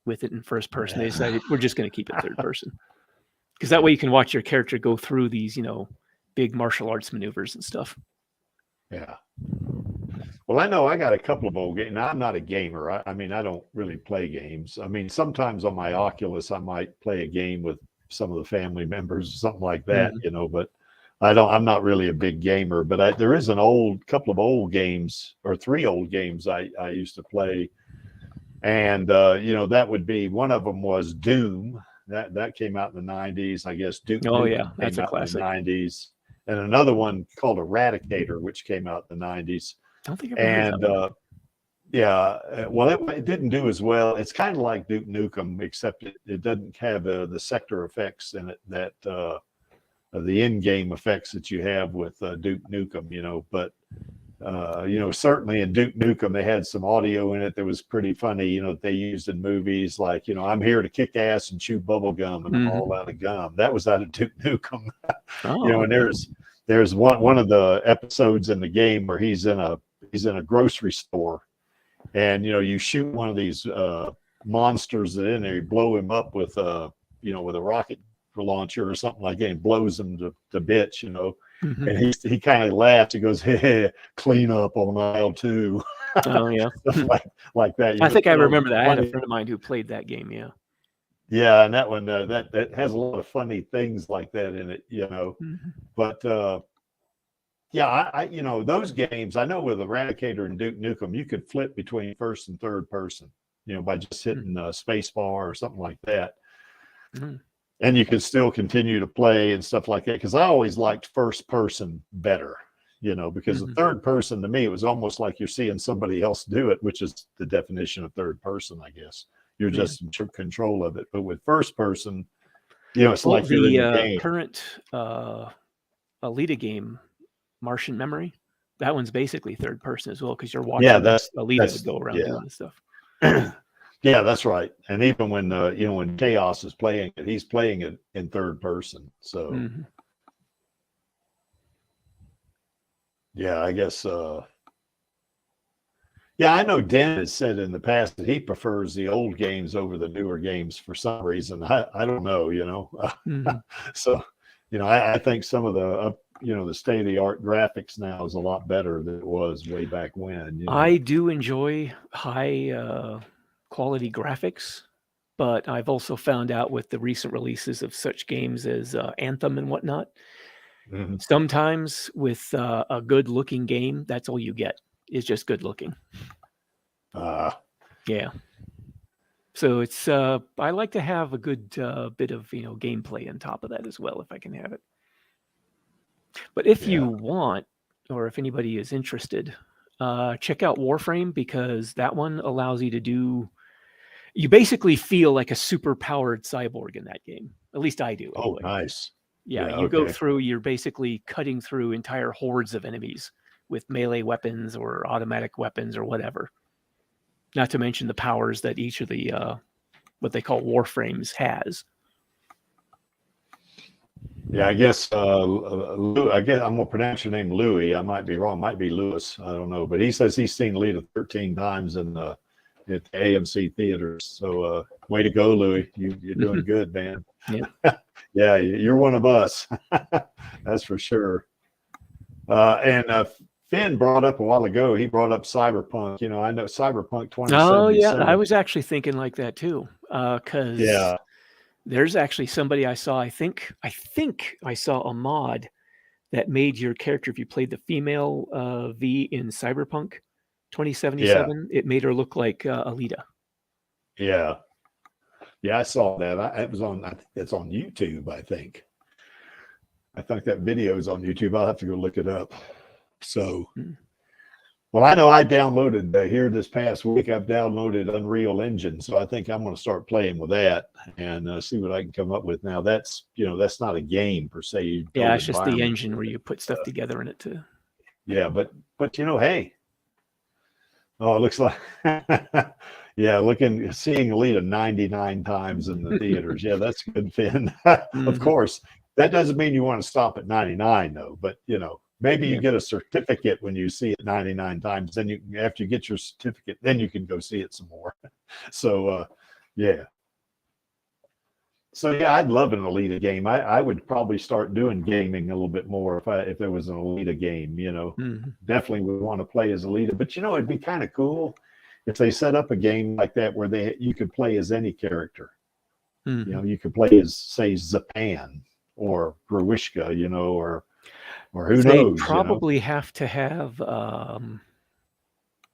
with it in first person, they decided we're just going to keep it third person, because that way you can watch your character go through these big martial arts maneuvers and stuff. Yeah. Well, I know I got a couple of old games. Now, I'm not a gamer. I mean, I don't really play games. I mean, sometimes on my Oculus I might play a game with some of the family members or something like that, but I'm not really a big gamer. But there is couple of old games, or 3 old games I used to play, and that would be, one of them was Doom. That came out in the 90s, I guess. Duke Nukem that's a classic. In the 90s, and another one called Eradicator, which came out in the 90s. I don't think I've heard of that one. Yeah, well, it didn't do as well. It's kind of like Duke Nukem, except it doesn't have the sector effects in it that the in-game effects that you have with Duke Nukem, But certainly in Duke Nukem they had some audio in it that was pretty funny, that they used in movies, like I'm here to kick ass and chew bubble gum, and I'm all out of gum. That was out of Duke Nukem. And there's one of the episodes in the game where he's in a grocery store. And you shoot one of these monsters that in there, you blow him up with with a rocket launcher or something like that, and blows him to bits, And he kind of laughs. He goes, "Hey, clean up on aisle 2." Oh yeah, like that. I think I remember that. I had a friend of mine who played that game. Yeah. Yeah, and that one that has a lot of funny things like that in it, But yeah, I those games, I know with Eradicator and Duke Nukem, you could flip between first and third person, by just hitting space bar or something like that. And you could still continue to play and stuff like that, because I always liked first person better, because the third person, to me, it was almost like you're seeing somebody else do it, which is the definition of third person, I guess. You're just in control of it. But with first person, it's like you're in the game. Current Alita game, Martian Memory, that one's basically third person as well, because you're watching Alita go around doing stuff. Yeah, that's right. And even when when Chaos is playing it, he's playing it in third person. So yeah, I guess I know Den has said in the past that he prefers the old games over the newer games for some reason. I don't know, So, I think some of the the state-of-the-art graphics now is a lot better than it was way back when. I do enjoy high quality graphics, but I've also found out with the recent releases of such games as Anthem and whatnot, sometimes with a good looking game, that's all you get is just good looking. Yeah. So it's I like to have a good bit of gameplay on top of that as well, if I can have it. But if you want, or if anybody is interested, check out Warframe, because that one allows you to you basically feel like a super powered cyborg in that game. At least I do. Oh, nice. Yeah, you go through, you're basically cutting through entire hordes of enemies with melee weapons or automatic weapons or whatever. Not to mention the powers that each of the what they call warframes has. Yeah, I guess I guess I'm gonna pronounce your name Louis. I might be wrong. Might be Lewis. I don't know, but he says he's seen Alita 13 times in at the AMC theaters. So way to go, Louis. You're doing good, man. Yeah. Yeah, you're one of us. That's for sure. And Finn brought up a while ago. He brought up Cyberpunk. You know, I know Cyberpunk 2077. Oh yeah, I was actually thinking like that too. Because yeah. There's actually somebody I saw, I think I saw a mod that made your character, if you played the female V in Cyberpunk 2077, it made her look like Alita. Yeah. Yeah, I saw that. It was on, I think it's on YouTube, I think. I think that video is on YouTube. I'll have to go look it up. So, well, I know I downloaded here this past week. I've downloaded Unreal Engine, so I think I'm going to start playing with that and see what I can come up with. Now, that's that's not a game per se. Yeah, it's just the engine where you put stuff together in it too. Yeah, but hey, oh, it looks like yeah, seeing Alita 99 times in the theaters. Yeah, that's good, Finn. Of course, that doesn't mean you want to stop at 99 though, but maybe you get a certificate when you see it 99 times. Then after you get your certificate, then you can go see it some more. So, yeah. So yeah, I'd love an Alita game. I would probably start doing gaming a little bit more if there was an Alita game. Definitely would want to play as Alita. But it'd be kind of cool if they set up a game like that where you could play as any character. You could play as, say, Zapan or Gruishka, or who knows? They probably have to have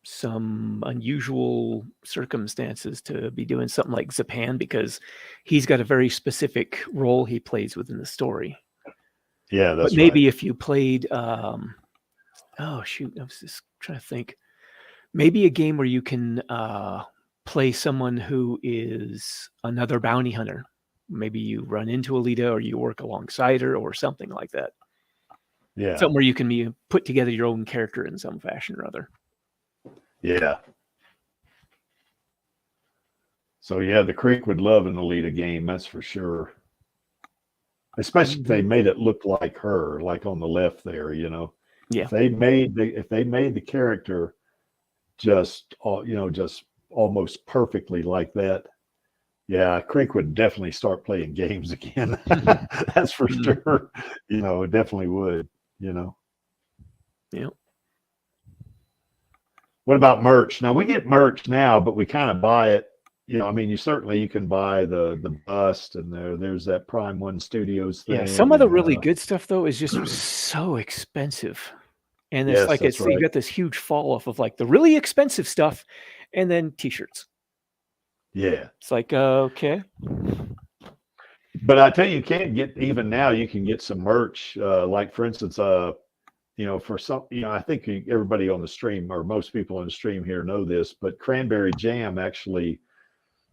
some unusual circumstances to be doing something like Zapan, because he's got a very specific role he plays within the story. Yeah, that's but maybe right. If you played, oh shoot, I was just trying to think. Maybe a game where you can play someone who is another bounty hunter. Maybe you run into Alita, or you work alongside her, or something like that. Yeah. Something where you can put together your own character in some fashion or other. Yeah. So yeah, the Creek would love an Alita game, that's for sure. Especially if they made it look like her, like on the left there, Yeah. If they made the character just almost perfectly like that, yeah, Creek would definitely start playing games again. That's for sure. It definitely would. Yeah. What about merch? Now we get merch now, but we kind of buy it. You can buy the bust, and there's that Prime One Studios thing. Yeah, some of the really good stuff though is just so expensive, and it's you got this huge fall off of like the really expensive stuff, and then T-shirts. Yeah, it's like okay. But I tell you, you can get, even now, you can get some merch. Like for instance, for some, I think everybody on the stream, or most people on the stream here, know this, but KranberriJam actually,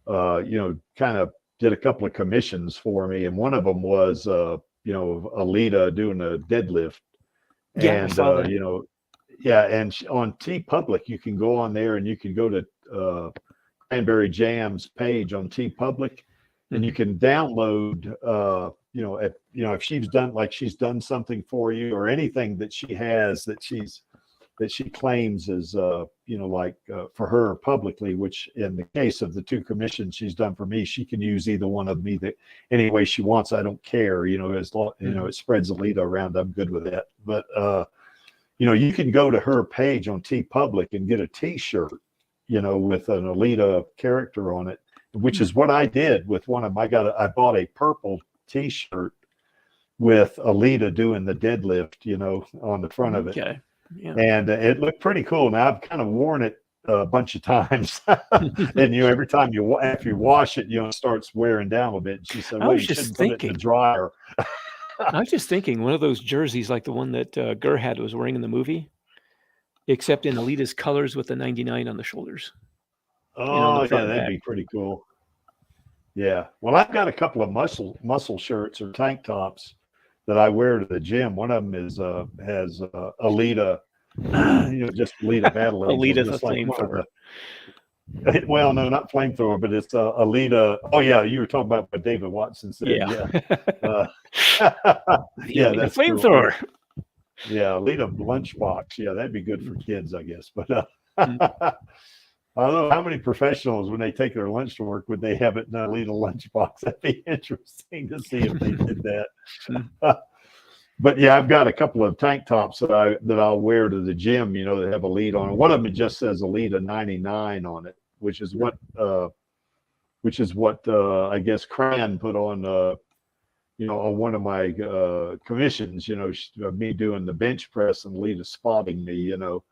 kind of did a couple of commissions for me, and one of them was, Alita doing a deadlift. Yeah, and I saw that. And on TeePublic, you can go on there and you can go to KranberriJam's page on TeePublic. And you can download, if she's done something for you, or anything that she has that she claims is, for her publicly, which in the case of the 2 commissions she's done for me, she can use either one of me any way she wants. I don't care, as long, it spreads Alita around. I'm good with that. But, you can go to her page on TeePublic and get a T-shirt, with an Alita character on it, which is what I did with one of my, I bought a purple T-shirt with Alita doing the deadlift, on the front of it. Okay. Yeah. And it looked pretty cool. Now I've kind of worn it a bunch of times, and every time after you wash it, it starts wearing down a bit. And she said, "Well, you shouldn't put it in the dryer." I was just thinking, one of those jerseys like the one that Gerhard was wearing in the movie, except in Alita's colors with the 99 on the shoulders. Oh, yeah, that'd be pretty cool. Yeah. Well, I've got a couple of muscle shirts or tank tops that I wear to the gym. One of them has Alita, just Alita Battle Angel. Alita the flamethrower. Well, no, not flamethrower, but it's Alita. Oh yeah, you were talking about what David Watson said. Yeah. Yeah, that's flamethrower. Cool. Yeah, Alita lunchbox. Yeah, that'd be good for kids, I guess. But I don't know how many professionals, when they take their lunch to work, would they have it in a Alita lunchbox? That'd be interesting to see if they did that. But yeah, I've got a couple of tank tops that I'll wear to the gym. You know, that have Alita on it. One of them just says Alita 99 on it, which is what I guess Cran put on on one of my commissions. You know, me doing the bench press and Alita spotting me. You know,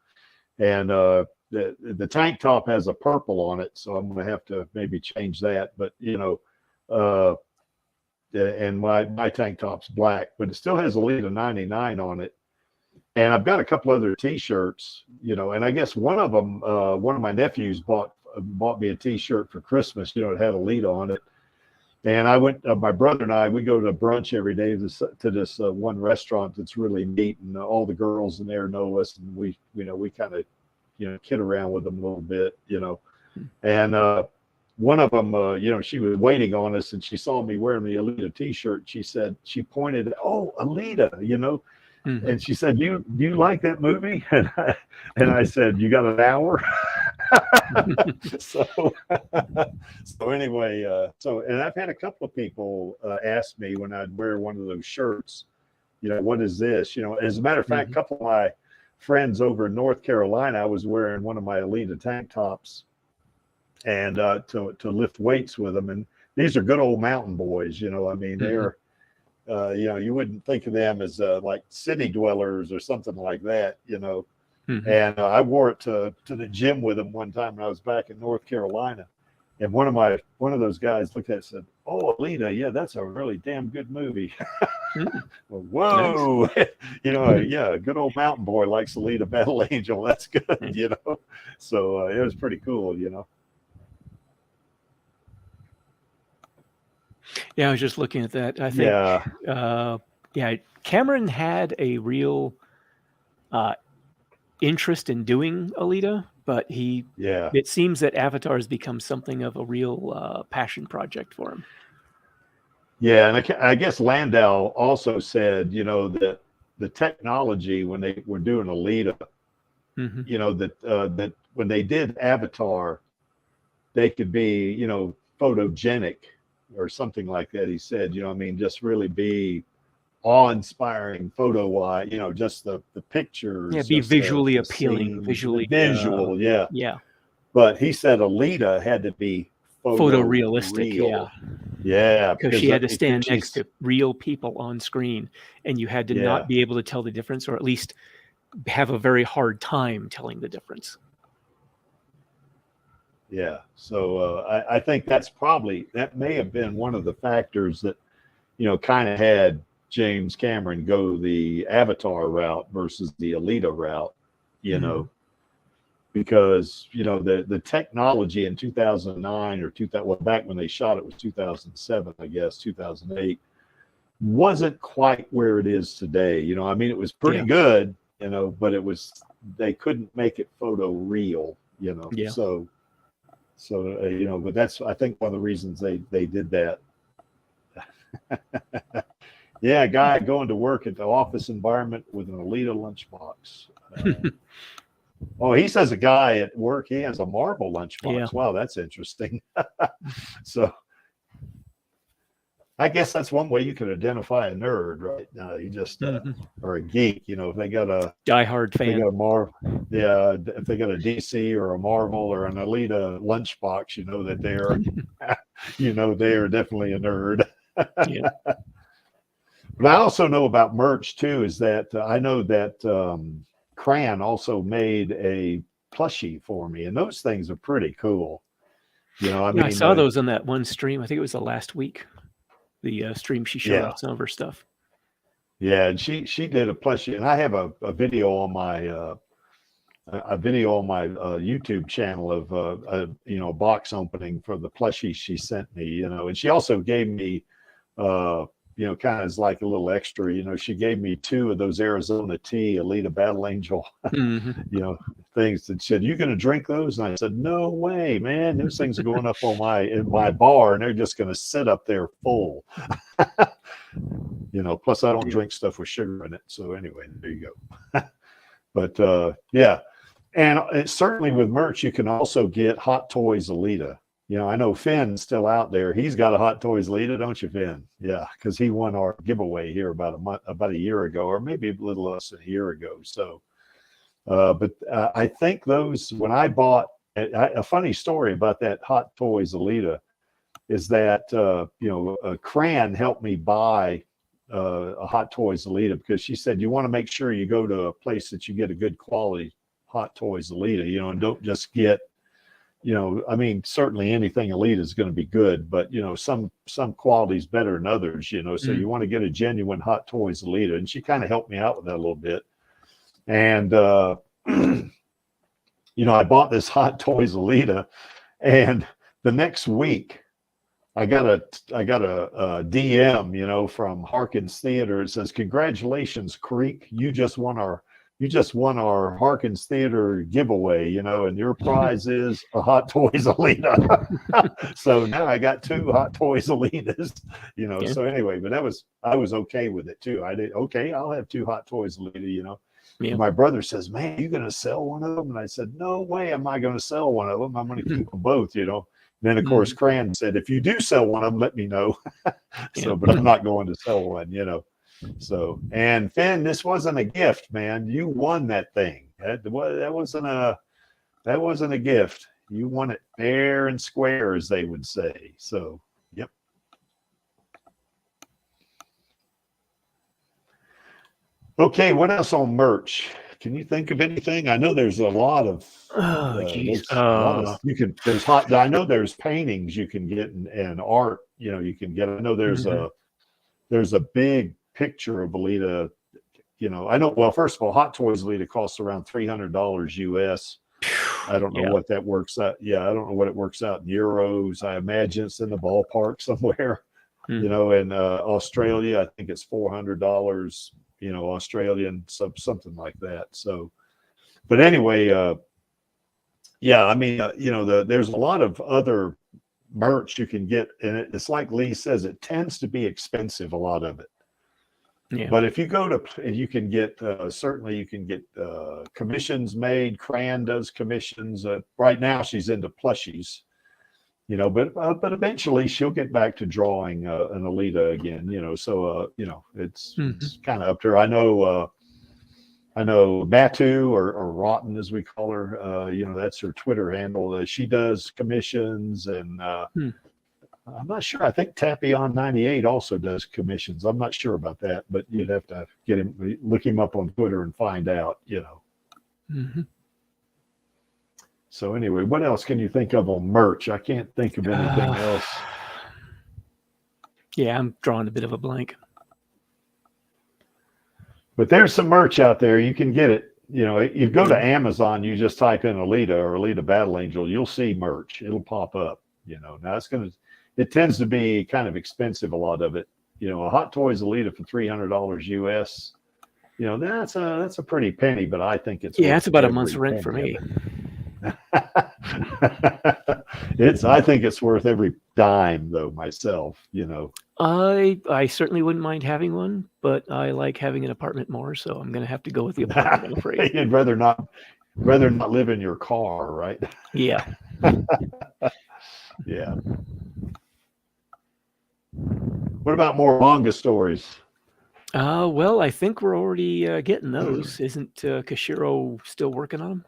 and the tank top has a purple on it, so I'm going to have to maybe change that. But you know, and my tank top's black, but it still has Alita 99 on it. And I've got a couple other T-shirts, you know, and I guess one of them, one of my nephews bought me a T-shirt for Christmas. You know, it had Alita on it. And I went, my brother and I, we go to brunch every day to this one restaurant that's really neat, and all the girls in there know us, and we kind of, kid around with them a little bit, you know. And one of them, she was waiting on us, and she saw me wearing the Alita T-shirt. She pointed, "Oh, Alita," you know. And she said, do you like that movie? And I said, "You got an hour?" so anyway, and I've had a couple of people ask me when I'd wear one of those shirts, you know, what is this? You know, as a matter of fact, a couple of my friends over in North Carolina, I was wearing one of my Alita tank tops and to lift weights with them. And these are good old mountain boys, you know. I mean, they're you wouldn't think of them as like city dwellers or something like that, you know. And I wore it to the gym with them one time when I was back in North Carolina. And one of those guys looked at it and said, "Oh, Alita, yeah, that's a really damn good movie." Well, whoa, nice. You know, yeah, a good old mountain boy likes Alita Battle Angel. That's good, you know. So it was pretty cool, you know. Yeah, I was just looking at that. I think, Cameron had a real interest in doing Alita, but it seems that Avatar has become something of a real passion project for him. Yeah, and I guess Landau also said, you know, that the technology when they were doing Alita, you know, that when they did Avatar, they could be, you know, photogenic or something like that. He said, you know, I mean, just really be awe-inspiring photo-wise, you know, just the pictures. Yeah, be visually appealing, visually visual, yeah. But he said Alita had to be photorealistic, yeah, because she had to stand next to real people on screen, and you had to not be able to tell the difference, or at least have a very hard time telling the difference. Yeah, so I think that may have been one of the factors that, you know, kind of had James Cameron go the Avatar route versus the Alita route, you know, because, you know, the technology in 2009 or 2000, well, back when they shot it was 2007, I guess, 2008, wasn't quite where it is today. You know, I mean, it was pretty good, you know, but they couldn't make it photo real, you know. So you know, but that's, I think, one of the reasons they did that. Yeah, a guy going to work at the office environment with an Alita lunchbox. Oh, he says a guy at work, he has a Marvel lunchbox. Yeah. Wow, that's interesting. So I guess that's one way you could identify a nerd, right? You just or a geek, you know, if they got a diehard fan. They got a Marvel, if they got a DC or a Marvel or an Alita lunchbox, you know that they're, you know, they are definitely a nerd. But I also know about merch too, is that I know that Cran also made a plushie for me, and those things are pretty cool. You know, I mean, I saw those on that one stream. I think it was the last week. The stream she showed off some of her stuff. Yeah, and she did a plushie, and I have a video on my YouTube channel of you know, box opening for the plushie she sent me. You know, and she also gave me kind of as like a little extra. She gave me 2 of those Arizona tea Alita Battle Angel, things, and said, "You going to drink those?" And I said, "No way, man. Those things are going up on in my bar, and they're just going to sit up there full." Plus I don't drink stuff with sugar in it. So anyway, there you go. But yeah. And certainly with merch, you can also get Hot Toys Alita. I know Finn's still out there. He's got a Hot Toys Alita, don't you, Finn? Yeah, because he won our giveaway here about a year ago, or maybe a little less than a year ago. So, but I think those, when I bought, a funny story about that Hot Toys Alita is that, Cran helped me buy a Hot Toys Alita, because she said, you want to make sure you go to a place that you get a good quality Hot Toys Alita, and don't just get, certainly anything Alita is going to be good, but some quality is better than others, so you want to get a genuine Hot Toys Alita. And she kind of helped me out with that a little bit. And I bought this Hot Toys Alita, and the next week I got a DM, from Harkins Theater. It says, "Congratulations, Creek. You just won our Harkins Theater giveaway, and your prize is a Hot Toys Alita." So now I got 2 Hot Toys Alitas, Yeah. So anyway, but I was okay with it too. I did, okay, I'll have 2 Hot Toys Alita, Yeah. My brother says, "Man, you going to sell one of them?" And I said, "No way am I going to sell one of them. I'm going to keep them both, Then, of course, Cran said, "If you do sell one of them, let me know." So, but I'm not going to sell one, So, and Finn, this wasn't a gift, man. You won that thing. That wasn't a gift. You won it fair and square, as they would say. So, yep. Okay, what else on merch? Can you think of anything? I know there's a lot of. Oh, geez. There's hot. I know there's paintings you can get, and art. You can get. I know there's a big picture of Alita. I know. Well, first of all, Hot Toys Alita costs around $300 US. I don't know what that works out. Yeah, I don't know what it works out in euros. I imagine it's in the ballpark somewhere. In Australia, I think it's $400. Australian, something like that. So, but anyway, there's a lot of other merch you can get, and it's like Lee says, it tends to be expensive, a lot of it. Yeah. But if you go to, you can get, certainly you can get commissions made. Cran does commissions. Right now she's into plushies, but eventually she'll get back to drawing an Alita again, so, it's kind of up to her. I know Matu or Rotten, as we call her, that's her Twitter handle. She does commissions, and I'm not sure. I think Tappy98 also does commissions. I'm not sure about that, but you'd have to look him up on Twitter and find out, So anyway, what else can you think of on merch? I can't think of anything else. Yeah, I'm drawing a bit of a blank. But there's some merch out there. You can get it. You go to Amazon, you just type in Alita or Alita Battle Angel, you'll see merch. It'll pop up. Now it tends to be kind of expensive, a lot of it. A Hot Toys Alita for $300 US. That's a pretty penny, but I think it's that's about a month's rent for me. I think it's worth every dime, though, myself. I certainly wouldn't mind having one, but I like having an apartment more, so I'm going to have to go with the apartment, I'm afraid. You'd rather not live in your car, right? Yeah. Yeah. What about more manga stories? Well, I think we're already getting those. Isn't Kashiro still working on them?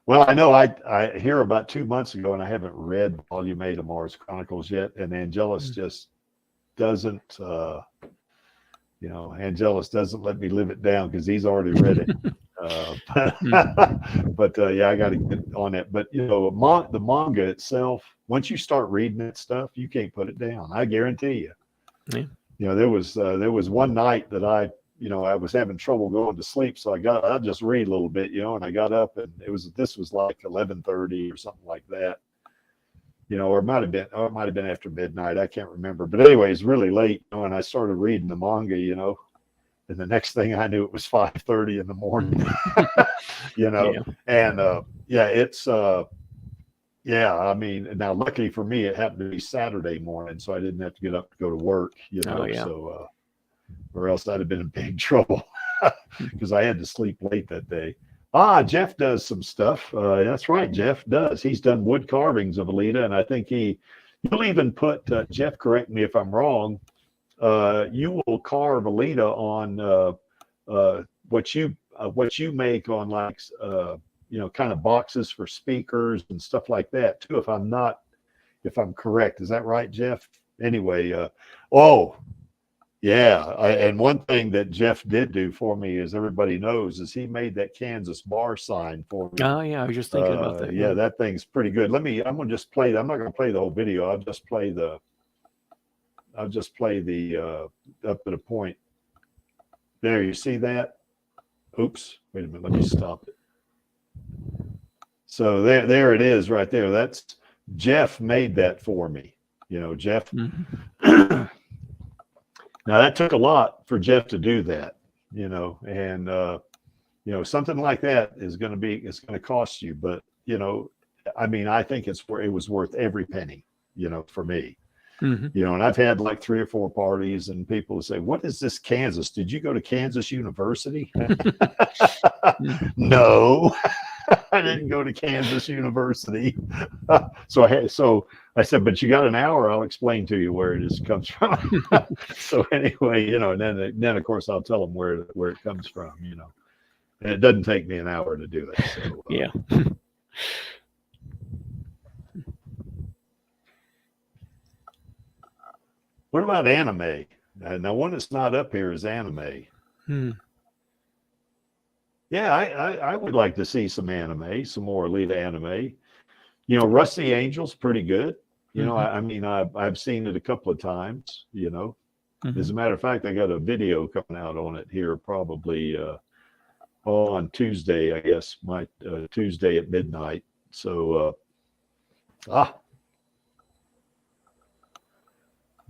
Well, I know I hear about 2 months ago, and I haven't read Volume 8 of Mars Chronicles yet, and Angelus just doesn't, Angelus doesn't let me live it down because he's already read it. But I got to get on it. But the manga itself, once you start reading that stuff, you can't put it down. I guarantee you. Yeah. There was one night that I was having trouble going to sleep, so I just read a little bit, and I got up, and this was like 11:30 or something like that. or it might have been after midnight. I can't remember. But anyway, it's really late, and I started reading the manga, and the next thing I knew, it was 5:30 in the morning, Yeah. and it's I mean, now luckily for me, it happened to be Saturday morning, so I didn't have to get up to go to work, Oh, yeah. so or else I'd have been in big trouble because I had to sleep late that day. Jeff does some stuff. That's right, Jeff does. He's done wood carvings of Alita, and I think you'll even put, Jeff, correct me if I'm wrong, you will carve Alita on what you make on, like, kind of boxes for speakers and stuff like that too, if I'm correct. Is that right, Jeff? Anyway, and one thing that Jeff did do for me, as everybody knows, is he made that Kansas bar sign for me. Oh yeah, I was just thinking about that. Yeah, that thing's pretty good. I'm gonna just play. I'm not gonna play the whole video. I'll just play the up to the point. There, you see that? Oops, wait a minute. Let me stop it. So there it is right there. That's Jeff made that for me. Jeff. Mm-hmm. Now that took a lot for Jeff to do that, and something like that it's going to cost you, but I mean, I think it was worth every penny, for me. Mm-hmm. And I've had like 3 or 4 parties, and people say, "What is this, Kansas? Did you go to Kansas University?" No, I didn't go to Kansas University. So I said, "But you got an hour. I'll explain to you where it comes from." So anyway, and then of course I'll tell them where it comes from. And it doesn't take me an hour to do it. So, yeah. What about anime? Now, one that's not up here is anime. Yeah, I would like to see some anime, some more Alita anime. Rusty Angel's pretty good. I mean, I've seen it a couple of times. Mm-hmm. As a matter of fact, I got a video coming out on it here probably on Tuesday, I guess, Tuesday at midnight. So,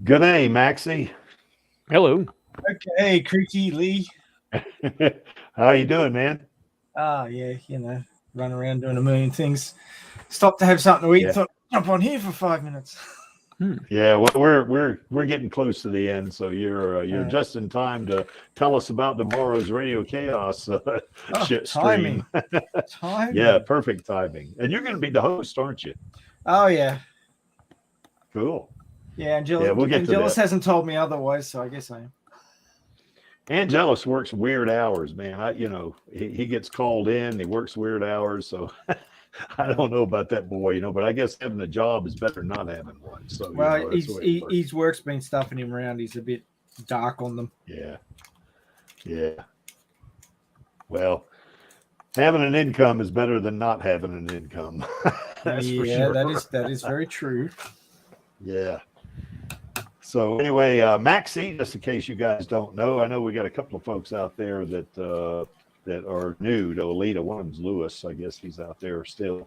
good day, Maxie. Hello. Okay, Creaky Lee. How you doing, man? Yeah, run around doing a million things. Stopped to have something to eat. Yeah. Thought, jump on here for 5 minutes. Yeah, well, we're getting close to the end, so you're just in time to tell us about tomorrow's Radio Chaos timing. stream. Timing. Yeah, perfect timing. And you're going to be the host, aren't you? Oh yeah. Cool. Yeah, Angelus, Yeah, we'll get to Angelus that. hasn't told me otherwise, so I guess I am. Angelus works weird hours, man. He gets called in. He works weird hours, so I don't know about that boy, but I guess having a job is better than not having one. So, well, his work's been stuffing him around. He's a bit dark on them. Yeah. Well, having an income is better than not having an income. That's for sure. that is very true. Yeah. So anyway, Maxie, just in case you guys don't know, I know we got a couple of folks out there that are new to Alita. One of them's Lewis. I guess he's out there still.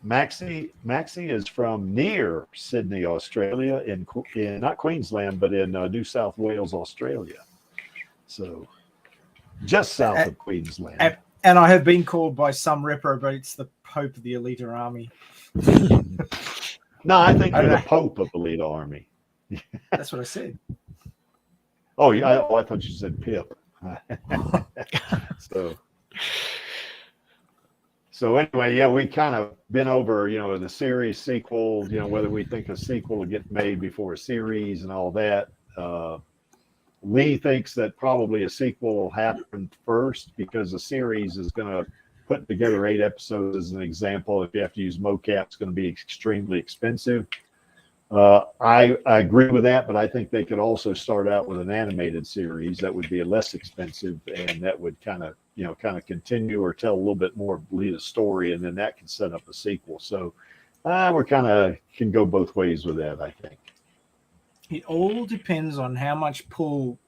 Maxie is from near Sydney, Australia, in not Queensland, but in New South Wales, Australia. So just south of Queensland. And I have been called by some reprobates the Pope of the Alita Army. No, I think you're the Pope of Alita Army. That's what I said. Oh, yeah. I thought you said Pip. So anyway, yeah, we kind of been over, the series sequel, whether we think a sequel will get made before a series and all that. Lee thinks that probably a sequel will happen first because the series is going to put together 8 episodes as an example. If you have to use mocap, it's going to be extremely expensive. I agree with that, but I think they could also start out with an animated series that would be less expensive, and that would kind of continue or tell a little bit more of Alita's story, and then that can set up a sequel. So we're can go both ways with that, I think. It all depends on how much pull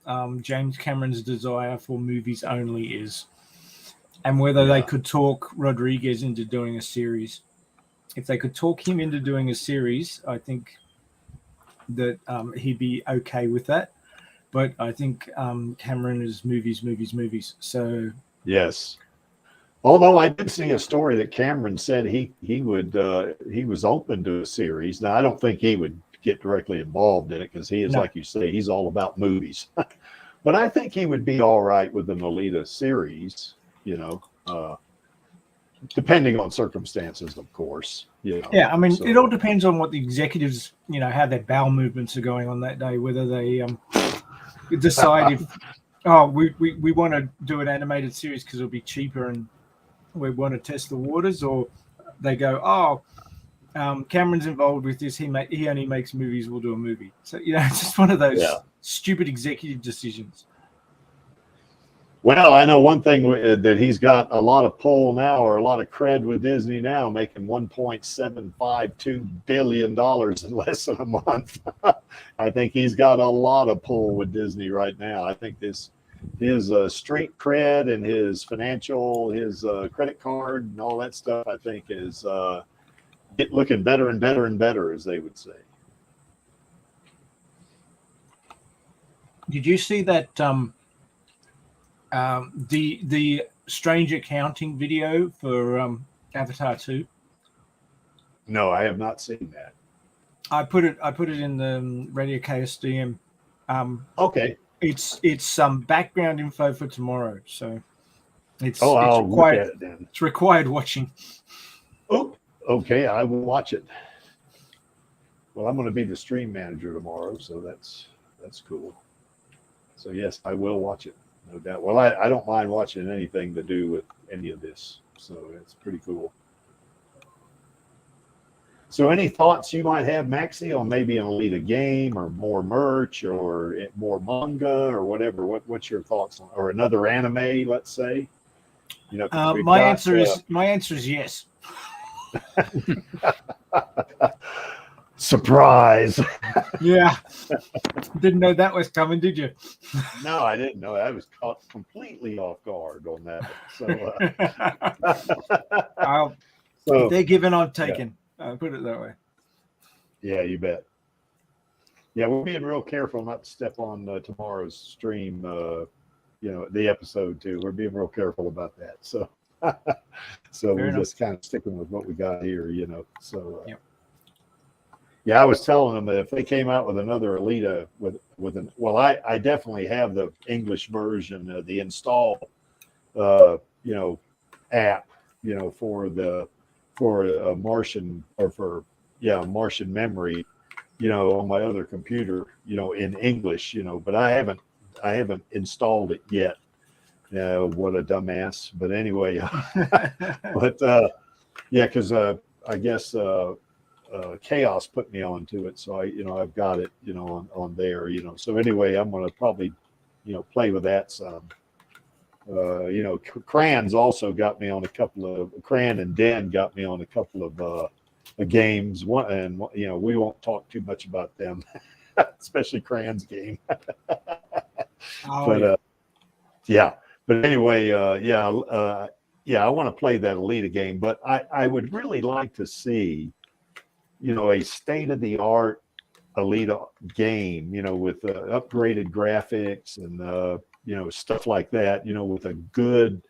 James Cameron's desire for movies only is, and whether they could talk Rodriguez into doing a series. if they could talk him into doing a series, I think that he'd be okay with that. But I think Cameron is movies. So yes. Although I did see a story that Cameron said he was open to a series. Now I don't think he would get directly involved in it because he is, like you say, he's all about movies. But I think he would be all right with an Alita series, depending on circumstances, of course. Yeah, I mean, it all depends on what the executives, how their bowel movements are going on that day, whether they decide if, we want to do an animated series because it'll be cheaper and we want to test the waters, or they go, Cameron's involved with this. He only makes movies. We'll do a movie. So it's just one of those stupid executive decisions. Well, I know one thing that he's got a lot of pull now, or a lot of cred with Disney now, making $1.752 billion in less than a month. I think he's got a lot of pull with Disney right now. I think his street cred and his financial, his credit card and all that stuff, I think is looking better and better and better, as they would say. Did you see that the strange accounting video for Avatar 2? No, I have not seen that. I put it in the Radio KSDM. Okay. It's background info for tomorrow, so it's I'll required. look at it then. It's required watching. Oh, okay, I will watch it. Well, I'm going to be the stream manager tomorrow, so that's cool. So yes, I will watch it, no doubt. Well, I don't mind watching anything to do with any of this, so it's pretty cool. So any thoughts you might have, Maxie, on maybe an Alita game or more merch or more manga or whatever? What's your thoughts on, or another anime, let's say? My answer is yes. Surprise. Yeah. Didn't know that was coming, did you? No, I didn't know. I was caught completely off guard on that. So, they're given, I'm taken. Put it that way. Yeah, you bet. Yeah, we're being real careful not to step on tomorrow's stream, the episode too. We're being real careful about that. So, we're just kind of sticking with what we got here, So, yeah, I was telling them that if they came out with another Alita I definitely have the English version of the install, app, for a Martian Martian memory, on my other computer, in English, but I haven't installed it yet. What a dumbass. But anyway, because I guess Chaos put me onto it, so I've got it, on there, So anyway, I'm gonna probably, play with that some. Cran's also got me on a couple of Cran and Den got me on a couple of games. We won't talk too much about them, especially Cran's game. But anyway, I want to play that Alita game, but I would really like to see, a state-of-the-art Alita game, with upgraded graphics and stuff like that, with a good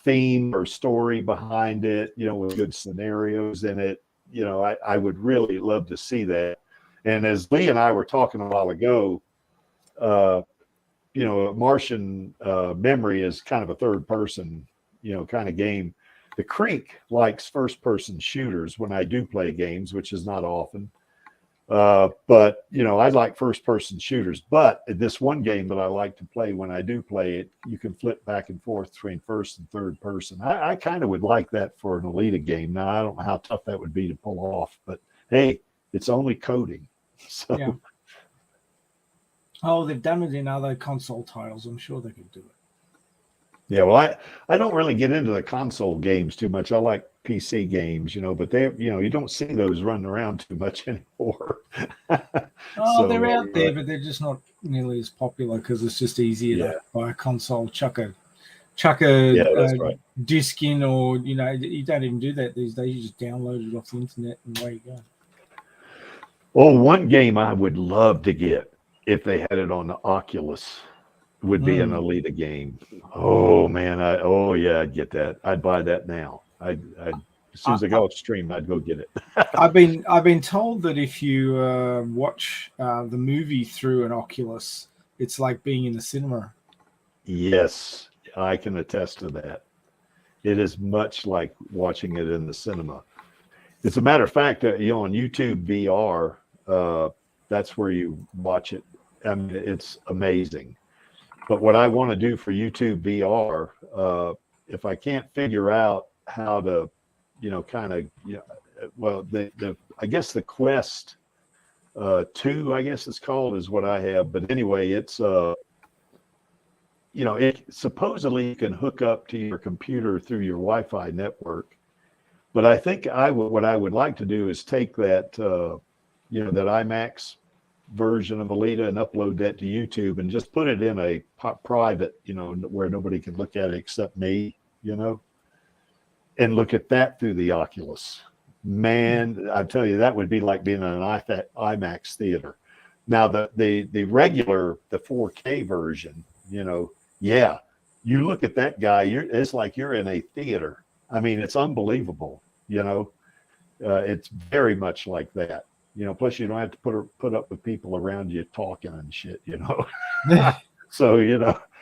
theme or story behind it, with good scenarios in it. I would really love to see that. And as Lee and I were talking a while ago, Martian memory is kind of a third person, kind of game. The Creek likes first person shooters when I do play games, which is not often. But I like first person shooters, but this one game that I like to play when I do play it, you can flip back and forth between first and third person. I kind of would like that for an Alita game. Now, I don't know how tough that would be to pull off, but hey, it's only coding. So. Yeah. Oh, they've done it in other console titles. I'm sure they could do it. Yeah, well, I don't really get into the console games too much. I like PC games, but they, you don't see those running around too much anymore. They're out there, but they're just not nearly as popular because it's just easier to buy a console, chuck a that's right. disc in, or you don't even do that these days. You just download it off the internet and away you go. Oh, one game I would love to get if they had it on the Oculus would be an Alita game. Oh man, I'd get that. I'd buy that now. I'd as soon as I go upstream, I'd go get it. I've been told that if you watch the movie through an Oculus, it's like being in the cinema. Yes, I can attest to that. It is much like watching it in the cinema. As a matter of fact, on YouTube VR, that's where you watch it. I mean, it's amazing. But what I want to do for YouTube VR, if I can't figure out how to, I guess the Quest 2, I guess it's called, is what I have. But anyway, it's it supposedly you can hook up to your computer through your Wi-Fi network. But I think what I would like to do is take that, that IMAX version of Alita and upload that to YouTube and just put it in a private, where nobody can look at it except me, and look at that through the Oculus. Man, I tell you, that would be like being in an IMAX theater. Now, the regular, the 4K version, you look at that guy, it's like you're in a theater. I mean, it's unbelievable, it's very much like that, plus you don't have to put up with people around you talking and shit, so,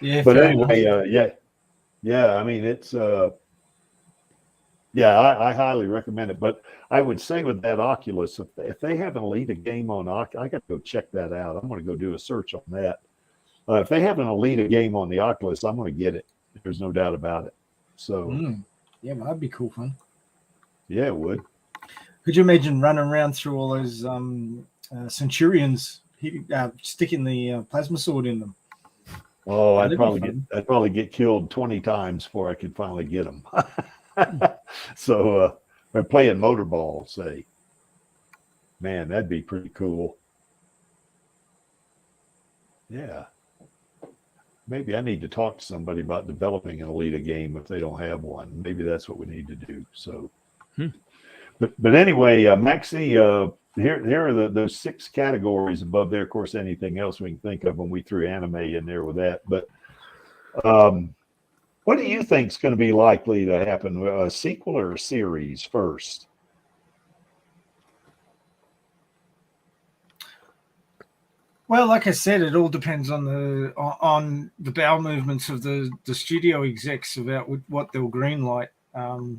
Yeah, but anyway, I mean, it's, I highly recommend it. But I would say with that Oculus, if they have an Alita game on Oculus, I got to go check that out. I'm going to go do a search on that. If they have an Alita game on the Oculus, I'm going to get it. There's no doubt about it. So, yeah, well, that'd be cool fun. Yeah, it would. Could you imagine running around through all those Centurions, sticking the plasma sword in them? Oh, I'd probably get killed 20 times before I could finally get them. So we're playing motorball, say. Man, that'd be pretty cool. Yeah. Maybe I need to talk to somebody about developing an Alita game if they don't have one. Maybe that's what we need to do. So, but anyway, Maxie, here are those 6 categories above there. Of course, anything else we can think of when we threw anime in there with that. But what do you think is going to be likely to happen? A sequel or a series first? Well, like I said, it all depends on the bowel movements of the studio execs about what they'll greenlight. How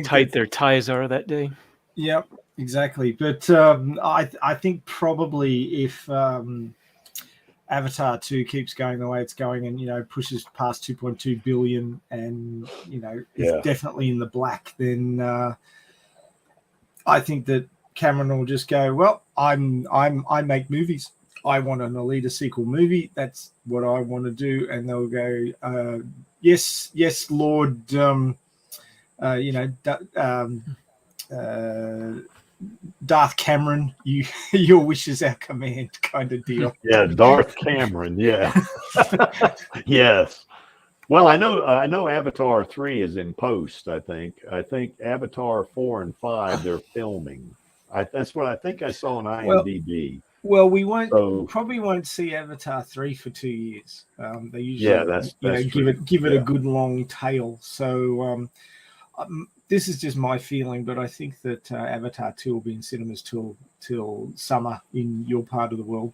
tight their ties are that day. Yep, exactly. But I think probably if Avatar 2 keeps going the way it's going and pushes past 2.2 billion and is definitely in the black, then I think that Cameron will just go, well, I make movies. I want an Alita sequel movie. That's what I want to do. And they'll go, yes, Lord, Darth Cameron, your wish is our command, kind of deal. Yeah, Darth Cameron. Yeah. Yes. Well, I know Avatar 3 is in post. I think Avatar 4 and 5 they're filming. That's what I think I saw on IMDb. Well, we probably won't see Avatar 3 for 2 years. They usually that's give it a good long tail. So this is just my feeling, but I think that Avatar 2 will be in cinemas till summer in your part of the world.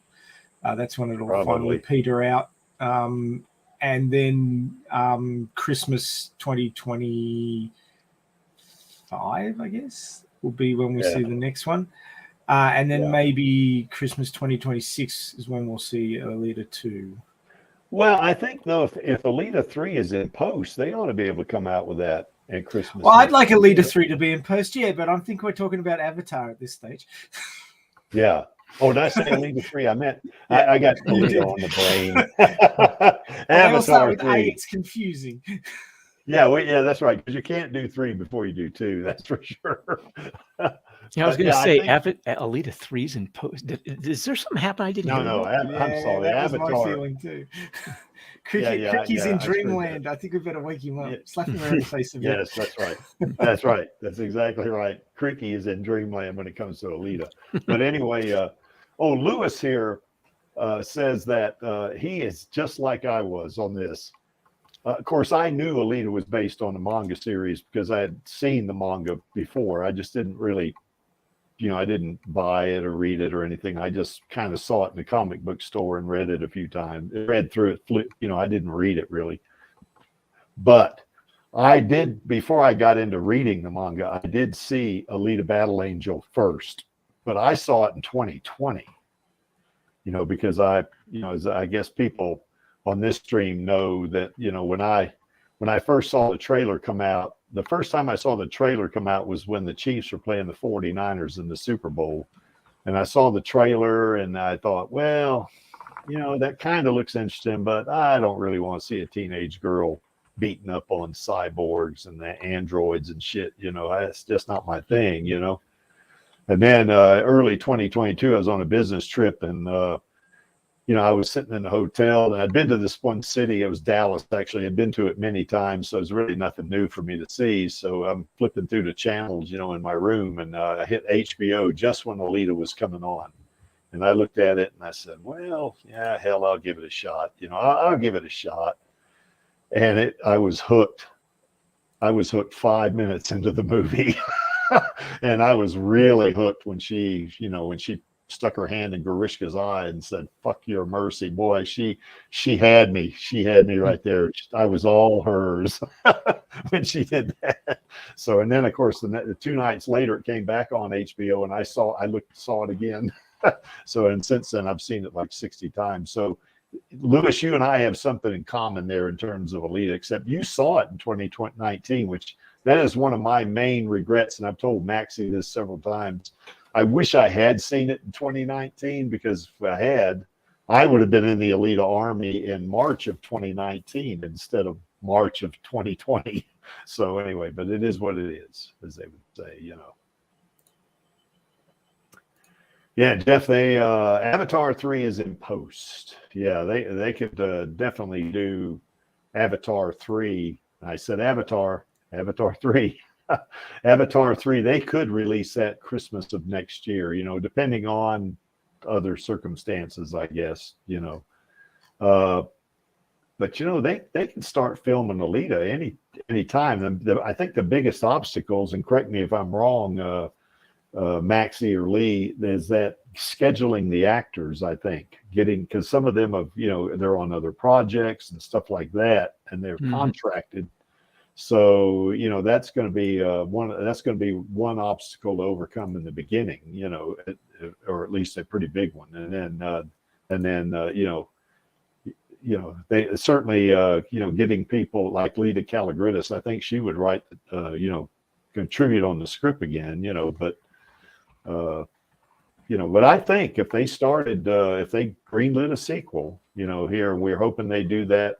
That's when it'll finally peter out. And then Christmas 2025, I guess, will be when we see the next one. And then maybe Christmas 2026 is when we'll see Alita 2. Well, I think, though, if Alita 3 is in post, they ought to be able to come out with that at Christmas. Well, I'd like Alita 3 to be in post, but I think we're talking about Avatar at this stage. Yeah. Oh, did I say Alita 3? I meant I got Alita on the brain. Avatar 3. It's confusing. Yeah, that's right. Because you can't do 3 before you do 2. That's for sure. Yeah, I was But, going to yeah, I say, think- Alita 3's in post. Is there something happen I didn't No, hear no, about? I'm sorry. That was my Avatar. feeling too. Cricky's in I screwed dreamland. that. I think we better wake him up. Yeah. Slap him around the face a bit. Yes, that's right. That's right. That's exactly right. Cricky is in dreamland when it comes to Alita. But anyway, Lewis here says that he is just like I was on this. Of course, I knew Alita was based on a manga series because I had seen the manga before. I just didn't really, I didn't buy it or read it or anything. I just kind of saw it in the comic book store and read it a few times. Read through it, I didn't read it really. But I did, before I got into reading the manga, I did see Alita Battle Angel first, but I saw it in 2020, because as I guess people on this stream know that, when I first saw the trailer come out, the first time I saw the trailer come out was when the Chiefs were playing the 49ers in the Super Bowl. And I saw the trailer and I thought, well, that kind of looks interesting, but I don't really want to see a teenage girl beating up on cyborgs and the androids and shit. That's just not my thing, And then early 2022, I was on a business trip and, I was sitting in a hotel and I'd been to this one city. It was Dallas, actually. I'd been to it many times, so it was really nothing new for me to see. So I'm flipping through the channels, in my room, and I hit HBO just when Alita was coming on. And I looked at it and I said, well, yeah, hell, I'll give it a shot. I'll give it a shot. And I was hooked. I was hooked 5 minutes into the movie. And I was really hooked when she stuck her hand in Garishka's eye and said, fuck your mercy. Boy, she had me. She had me right there. I was all hers when she did that. So, and then of course, the 2 nights later, it came back on HBO and I saw it again. So, and since then I've seen it like 60 times. So Lewis, you and I have something in common there in terms of Alita, except you saw it in 2019, which that is one of my main regrets. And I've told Maxie this several times. I wish I had seen it in 2019 because if I had, I would have been in the Alita Army in March of 2019 instead of March of 2020. So anyway, but it is what it is, as they would say, Yeah, Jeff, Avatar 3 is in post. Yeah, they could definitely do Avatar 3. I said Avatar 3. Avatar 3, they could release that Christmas of next year, depending on other circumstances, I guess, But, they can start filming Alita any time. I think the biggest obstacles, and correct me if I'm wrong, Maxie or Lee, is that scheduling the actors, I think, because some of them have, they're on other projects and stuff like that, and they're contracted. So, that's going to be one obstacle to overcome in the beginning, or at least a pretty big one. And then, they certainly, getting people like Lita Calligridis, I think she would write, contribute on the script again, but I think if they started, if they greenlit a sequel, here, we're hoping they do that,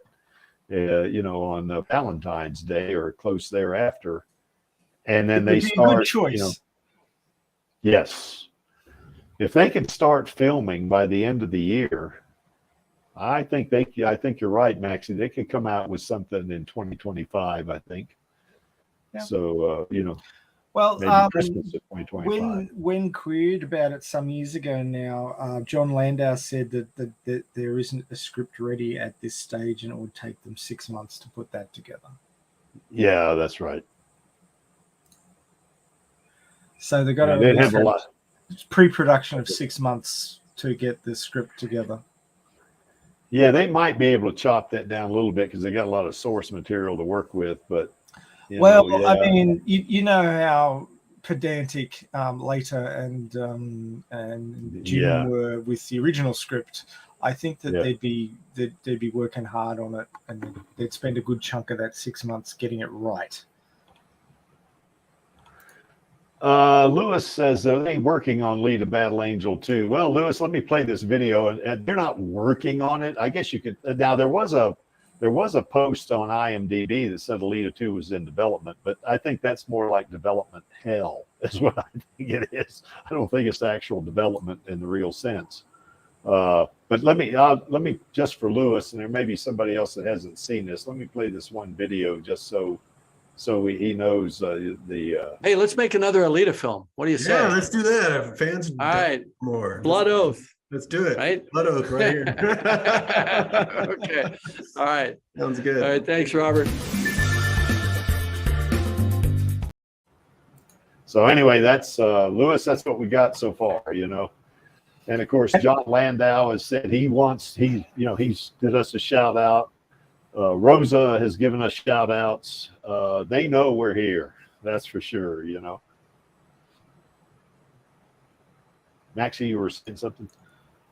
on Valentine's Day or close thereafter, and then they start. Good choice. Yes, if they can start filming by the end of the year, I think you're right, Maxie. They could come out with something in 2025. I think. Yeah. So well, maybe Christmas of 2025. When queried about it some years ago now, John Landau said that there isn't a script ready at this stage, and it would take them 6 months to put that together. Yeah, that's right. So they got to have a lot pre-production of 6 months to get the script together. Yeah, they might be able to chop that down a little bit because they got a lot of source material to work with, but. I mean, you know how pedantic Alita and Jim were with the original script. I think that they'd be working hard on it, and they'd spend a good chunk of that 6 months getting it right. Lewis says, are they working on Alita Battle Angel too? Well, Lewis, let me play this video. And they're not working on it. I guess you could. Now, there was a There was a post on IMDb that said Alita 2 was in development, but I think that's more like development hell is what I think it is. I don't think it's actual development in the real sense. But let me just for Lewis, and there may be somebody else that hasn't seen this. Let me play this one video just so he knows Hey, let's make another Alita film. What do you say? Yeah, let's do that. Fans, all right, more Blood Oath. Let's do it. Right? Blood Oath right here. Okay. All right. Sounds good. All right. Thanks, Robert. So anyway, that's Lewis. That's what we got so far, you know. And of course, John Landau has said he's did us a shout out. Rosa has given us shout outs. They know we're here. That's for sure, you know. Maxie, you were saying something?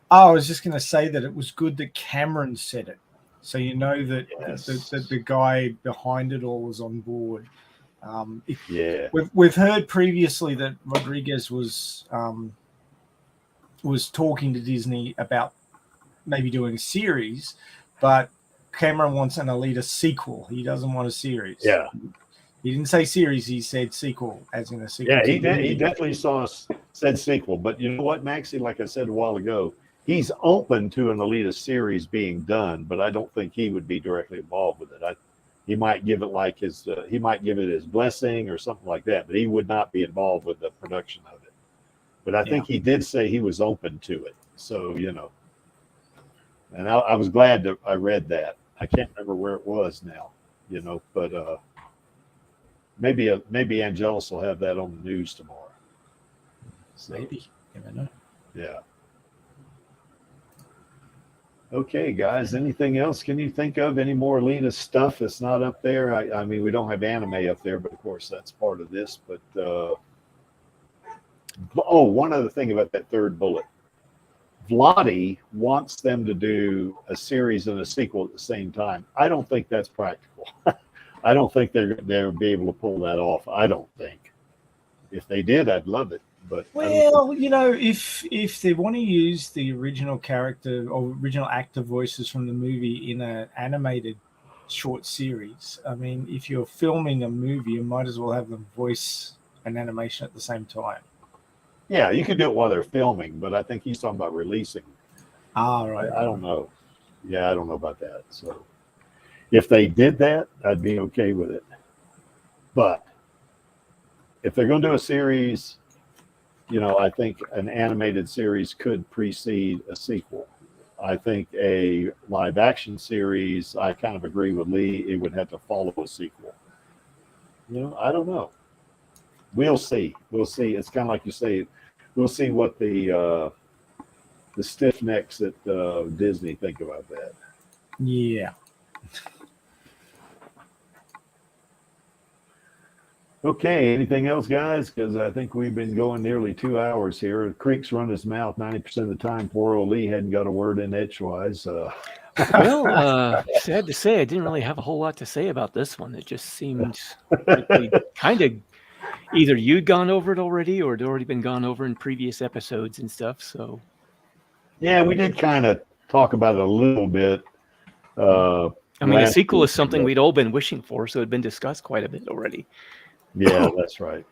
Oh, I was just going to say that it was good that Cameron said it. So you know that, Yes. that the guy behind it all was on board. Yeah. We've heard previously that Rodriguez was talking to Disney about maybe doing a series, but Cameron wants an Alita sequel. He doesn't want a series. Yeah. He didn't say series. He said sequel, as in a sequel. Yeah, to he the movie. definitely said sequel. But you know what, Maxie? Like I said a while ago, he's open to an Alita series being done, but I don't think he would be directly involved with it. He might give it like his blessing or something like that, but he would not be involved with the production of it. But I think he did say he was open to it. So, you know, and I was glad that I read that. I can't remember where it was now, you know, but maybe Angelus will have that on the news tomorrow. So, Maybe. Never know. yeah. Okay, guys. Anything else? Can you think of any more Alita stuff that's not up there? I mean, we don't have anime up there, but of course that's part of this. But one other thing about that third bullet. Vladi wants them to do a series and a sequel at the same time. I don't think that's practical. I don't think they'll be able to pull that off. I don't think. If they did, I'd love it. But well, you know, if they want to use the original character or original actor voices from the movie in an animated short series, I mean, if you're filming a movie, you might as well have them voice an animation at the same time. yeah, you could do it while they're filming, but I think he's talking about releasing. Right. I don't know. Yeah, I don't know about that. So if they did that, I'd be okay with it. But if they're going to do a series, you know, I think an animated series could precede a sequel. I think a live action series, I kind of agree with Lee, it would have to follow a sequel. You know, I don't know. We'll see. We'll see. It's kind of like you say, we'll see what the stiff necks at Disney think about that. Yeah. Okay, anything else, guys? Because I think we've been going nearly 2 hours here. Creek's run his mouth 90% of the time. Poor old Lee hadn't got a word in edgewise. Well, sad to say, I didn't really have a whole lot to say about this one. It just seemed like we kind of either you'd gone over it already or it'd already been gone over in previous episodes and stuff. So, yeah, we did kind of talk about it a little bit. I mean, a sequel is week, something but- we'd all been wishing for, so it'd been discussed quite a bit already. Yeah, that's right.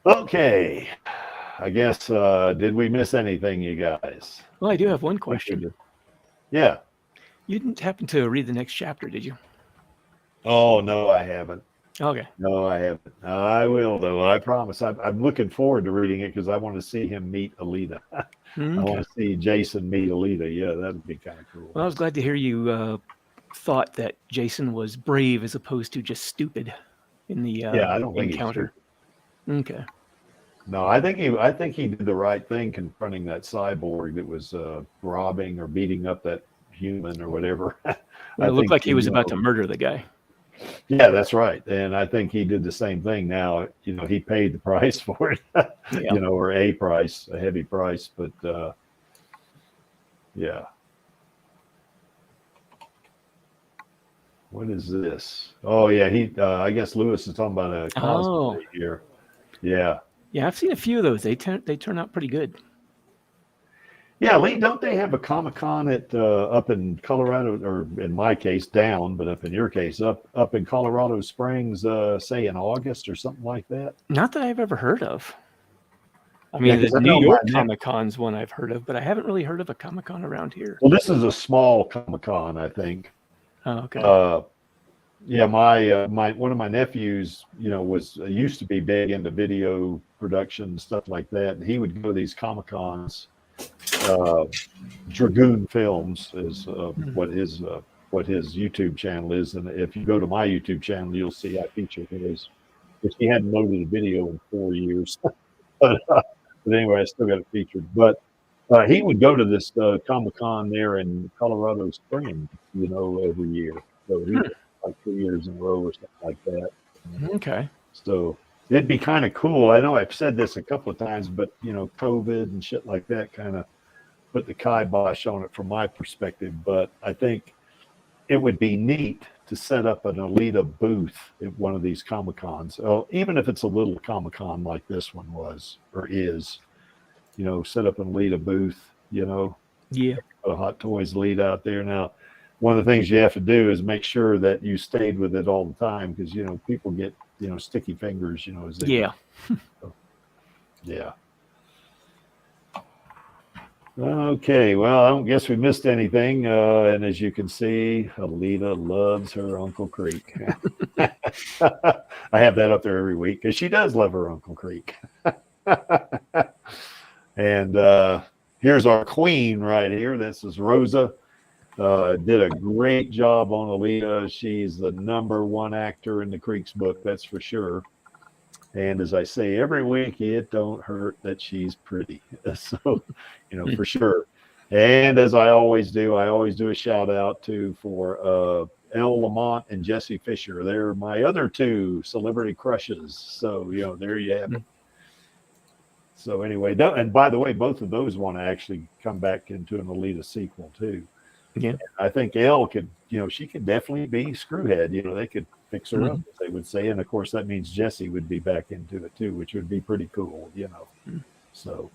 Okay. I guess, did we miss anything, you guys? Well, I do have one question. Yeah. You didn't happen to read the next chapter, did you? Oh, no, I haven't. Okay. No, I haven't. I will, though. I promise. I'm looking forward to reading it because I want to see him meet Alita. I want to see Jason meet Alita. Yeah, that would be kind of cool. Well, I was glad to hear you thought that Jason was brave as opposed to just stupid in the I don't think encounter. Okay. No, I think he did the right thing confronting that cyborg that was robbing or beating up that human or whatever. Well, it looked like he was about to murder the guy. Yeah, that's right. And I think he did the same thing. Now, you know, he paid the price for it, you know, or a price, a heavy price. But yeah. What is this? Oh, yeah. I guess Lewis is talking about a cosplay here. Yeah. Yeah, I've seen a few of those. They turn out pretty good. Yeah, Lee, don't they have a Comic-Con at up in Colorado, or in my case down, but up in your case up in Colorado Springs, say in August or something like that? Not that I've ever heard of. I Yeah, mean, 'cause the I New know York my Comic Con's one I've heard of, but I haven't really heard of a Comic Con around here. Well, this is a small Comic-Con, I think. Oh, okay. Yeah, my one of my nephews, was used to be big into video production and stuff like that, and he would go to these Comic-Cons. Dragoon Films is what his YouTube channel is, and if you go to my YouTube channel, you'll see I feature his, which he hadn't loaded a video in 4 years. but anyway, I still got it featured. But he would go to this Comic-Con there in Colorado Springs, every year. So he did like 2 years in a row or something like that. Okay. So it'd be kind of cool. I know I've said this a couple of times, but COVID and shit like that kind of put the kibosh on it from my perspective. But I think it would be neat to set up an Alita booth at one of these Comic-Cons. Even if it's a little Comic-Con like this one was or is, set up an Alita booth, Yeah. put a Hot Toys Alita out there. Now, one of the things you have to do is make sure that you stayed with it all the time, because, people get, sticky fingers, as they Yeah. Yeah. Okay, well, I don't guess we missed anything. And as you can see, Alita loves her Uncle Creek. I have that up there every week because she does love her Uncle Creek. And here's our queen right here. This is Rosa. Did a great job on Alita. She's the #1 actor in the Creeks book, that's for sure. And as I say every week, it don't hurt that she's pretty. So, for sure. And as I always do a shout out for Elle Lamont and Jesse Fisher. They're my other 2 celebrity crushes. So, there you have it. So anyway, and by the way, both of those want to actually come back into an Alita sequel too. Yeah. I think Elle could, she could definitely be Screwhead. They could fix her up, as they would say. And of course, that means Jesse would be back into it too, which would be pretty cool, So.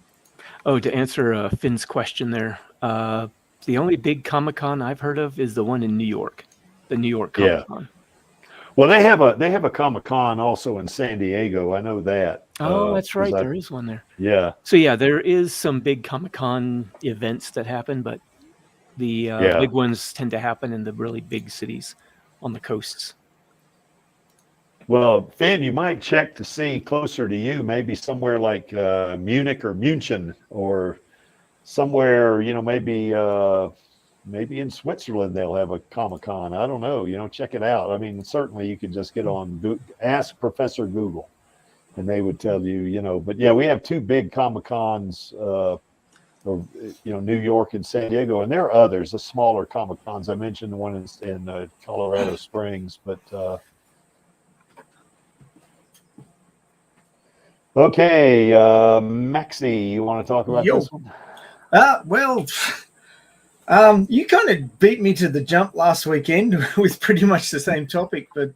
Oh, to answer Finn's question there, the only big Comic-Con I've heard of is the one in New York, the New York Comic-Con. Well, they have a Comic-Con also in San Diego. I know that. Oh, that's right. There is one there. Yeah. So yeah, there is some big Comic-Con events that happen, but the big ones tend to happen in the really big cities on the coasts. Well, Finn, you might check to see closer to you, maybe somewhere like Munich or München, or somewhere, maybe in Switzerland they'll have a Comic-Con. I don't know. Check it out. I mean, certainly you could just get on, ask Professor Google, and they would tell you. But yeah, we have 2 big Comic-Cons, New York and San Diego, and there are others, the smaller Comic-Cons. I mentioned the one in Colorado Springs, but. Okay, Maxie, you want to talk about this one? Well, you kind of beat me to the jump last weekend with pretty much the same topic, but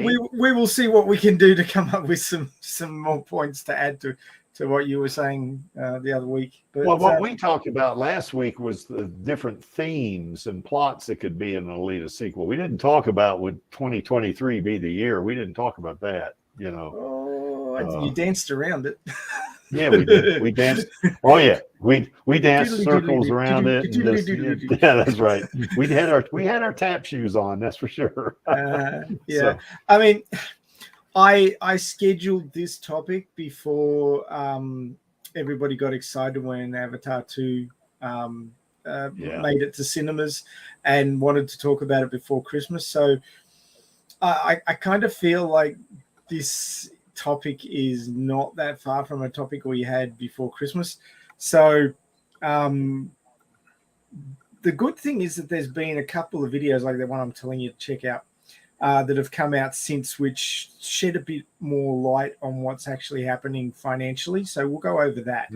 we will see what we can do to come up with some more points to add to what you were saying the other week. But, well, what we talked about last week was the different themes and plots that could be in an Alita sequel. We didn't talk about would 2023 be the year. We didn't talk about that. You danced around it. Yeah, we did. We danced. Oh yeah, we danced circles around it. Yeah, that's right. We had our tap shoes on. That's for sure. Yeah, so. I mean, I scheduled this topic before everybody got excited when Avatar 2 made it to cinemas and wanted to talk about it before Christmas. So I kind of feel like this topic is not that far from a topic we had before Christmas. So the good thing is that there's been a couple of videos like the one I'm telling you to check out that have come out since, which shed a bit more light on what's actually happening financially. So we'll go over that,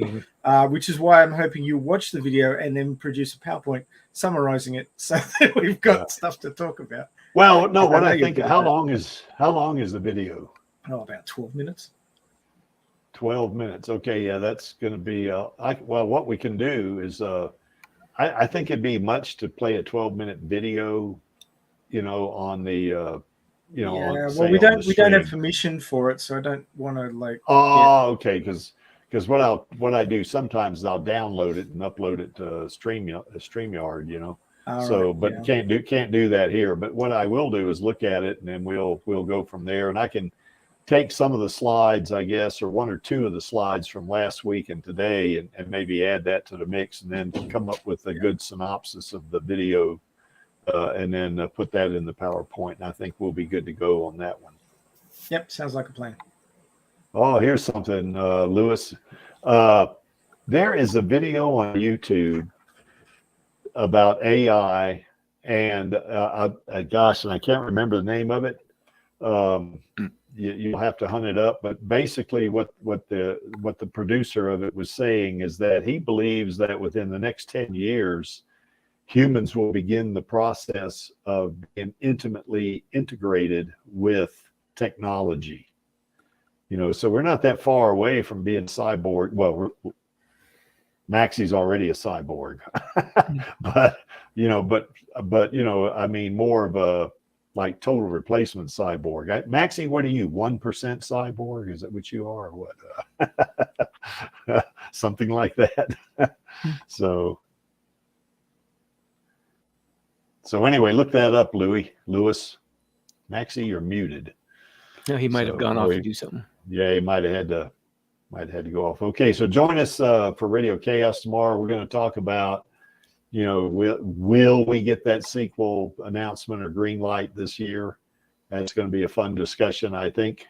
which is why I'm hoping you watch the video and then produce a PowerPoint summarizing it so that we've got stuff to talk about. Well, no, what I think, how long is the video? Oh, about 12 minutes. 12 minutes. Okay, yeah, that's going to be. Well, what we can do is, I think it'd be much to play a 12-minute video, on the, Yeah, on, well, say, we on the don't have stream. permission for it, so I don't want to like. Oh, okay, because what I do sometimes I'll download it and upload it to StreamYard. So, Right, but yeah. can't do that here. But what I will do is look at it, and then we'll go from there. And I can take some of the slides, I guess, or one or two of the slides from last week and today, and maybe add that to the mix, and then come up with a good synopsis of the video, and then put that in the PowerPoint. And I think we'll be good to go on that one. Yep, sounds like a plan. Oh, here's something, Lewis. There is a video on YouTube about AI, and gosh, and I can't remember the name of it. You'll have to hunt it up. But basically, what the producer of it was saying is that he believes that within the next 10 years, humans will begin the process of being intimately integrated with technology. So we're not that far away from being cyborg. Well, Maxie's already a cyborg, but I mean, more of a like total replacement cyborg. Maxie, what are you? 1% cyborg? Is that what you are, or what? Something like that. So anyway, look that up, Lewis. Maxie, you're muted. No, he might have gone off to do something. Yeah, he might have had to go off. Okay, so join us for Radio Chaos tomorrow. We're going to talk about, will we get that sequel announcement or green light this year? That's going to be a fun discussion, I think.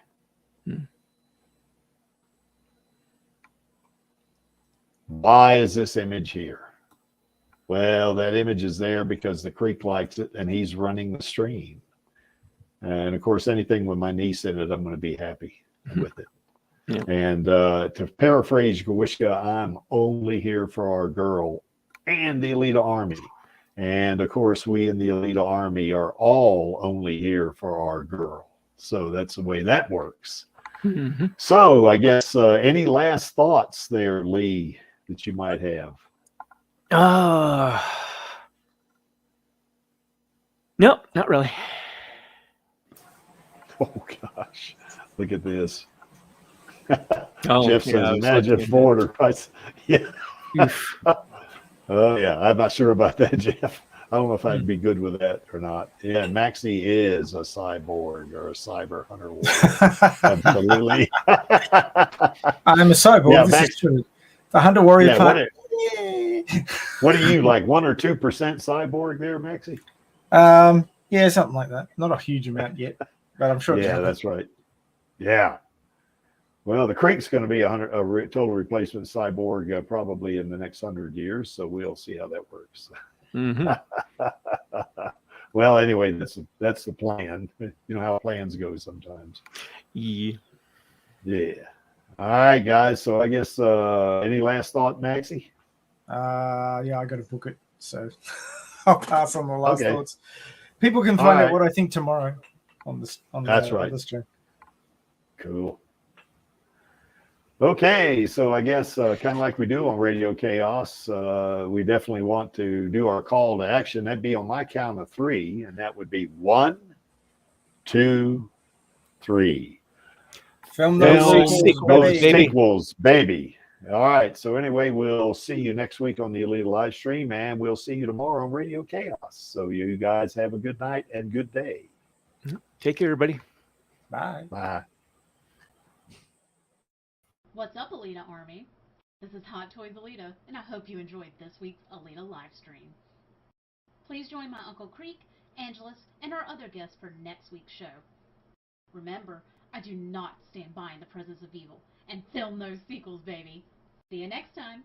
Why is this image here? Well, that image is there because the Creek likes it, and he's running the stream. And of course, anything with my niece in it, I'm going to be happy with it. Yeah. And to paraphrase Gawishka, I'm only here for our girl and the Alita Army. And of course, we in the Alita Army are all only here for our girl. So that's the way that works. Mm-hmm. So I guess any last thoughts there, Lee, that you might have? No, not really. Oh gosh, look at this. Oh, Jeff yeah, says, I was imagine looking if at border price. Yeah. Oof. Oh yeah, I'm not sure about that, Jeff. I don't know if I'd be good with that or not. Yeah, Maxie is a cyborg or a cyber hunter warrior. Absolutely. I'm a cyborg. Yeah, This is true. The hunter warrior part. What are you, like 1 or 2% cyborg there, Maxie? Yeah, something like that. Not a huge amount yet, but I'm sure. Yeah, that's right. Yeah. Well, the Creek's going to be a total replacement cyborg probably in the next 100 years, so we'll see how that works. Mm-hmm. Well, anyway, that's the plan. You know how plans go sometimes. Yeah. Yeah. All right, guys. So I guess any last thought, Maxie? Yeah, I got to book it, so I'll pass on the last Okay. thoughts. People can find out right. what I think tomorrow on this. That's right. On the stream. Cool. Okay, so I guess kind of like we do on Radio Chaos, we definitely want to do our call to action. That'd be on my count of 3, and that would be 1, 2, 3. Film those sequels, baby. All right, so anyway, we'll see you next week on the Alita Livestream, and we'll see you tomorrow on Radio Chaos. So you guys have a good night and good day. Take care, everybody. Bye. Bye. What's up, Alita Army? This is Hot Toys Alita, and I hope you enjoyed this week's Alita Livestream. Please join my Uncle Creek, Angelus, and our other guests for next week's show. Remember, I do not stand by in the presence of evil, and film those sequels, baby. See you next time.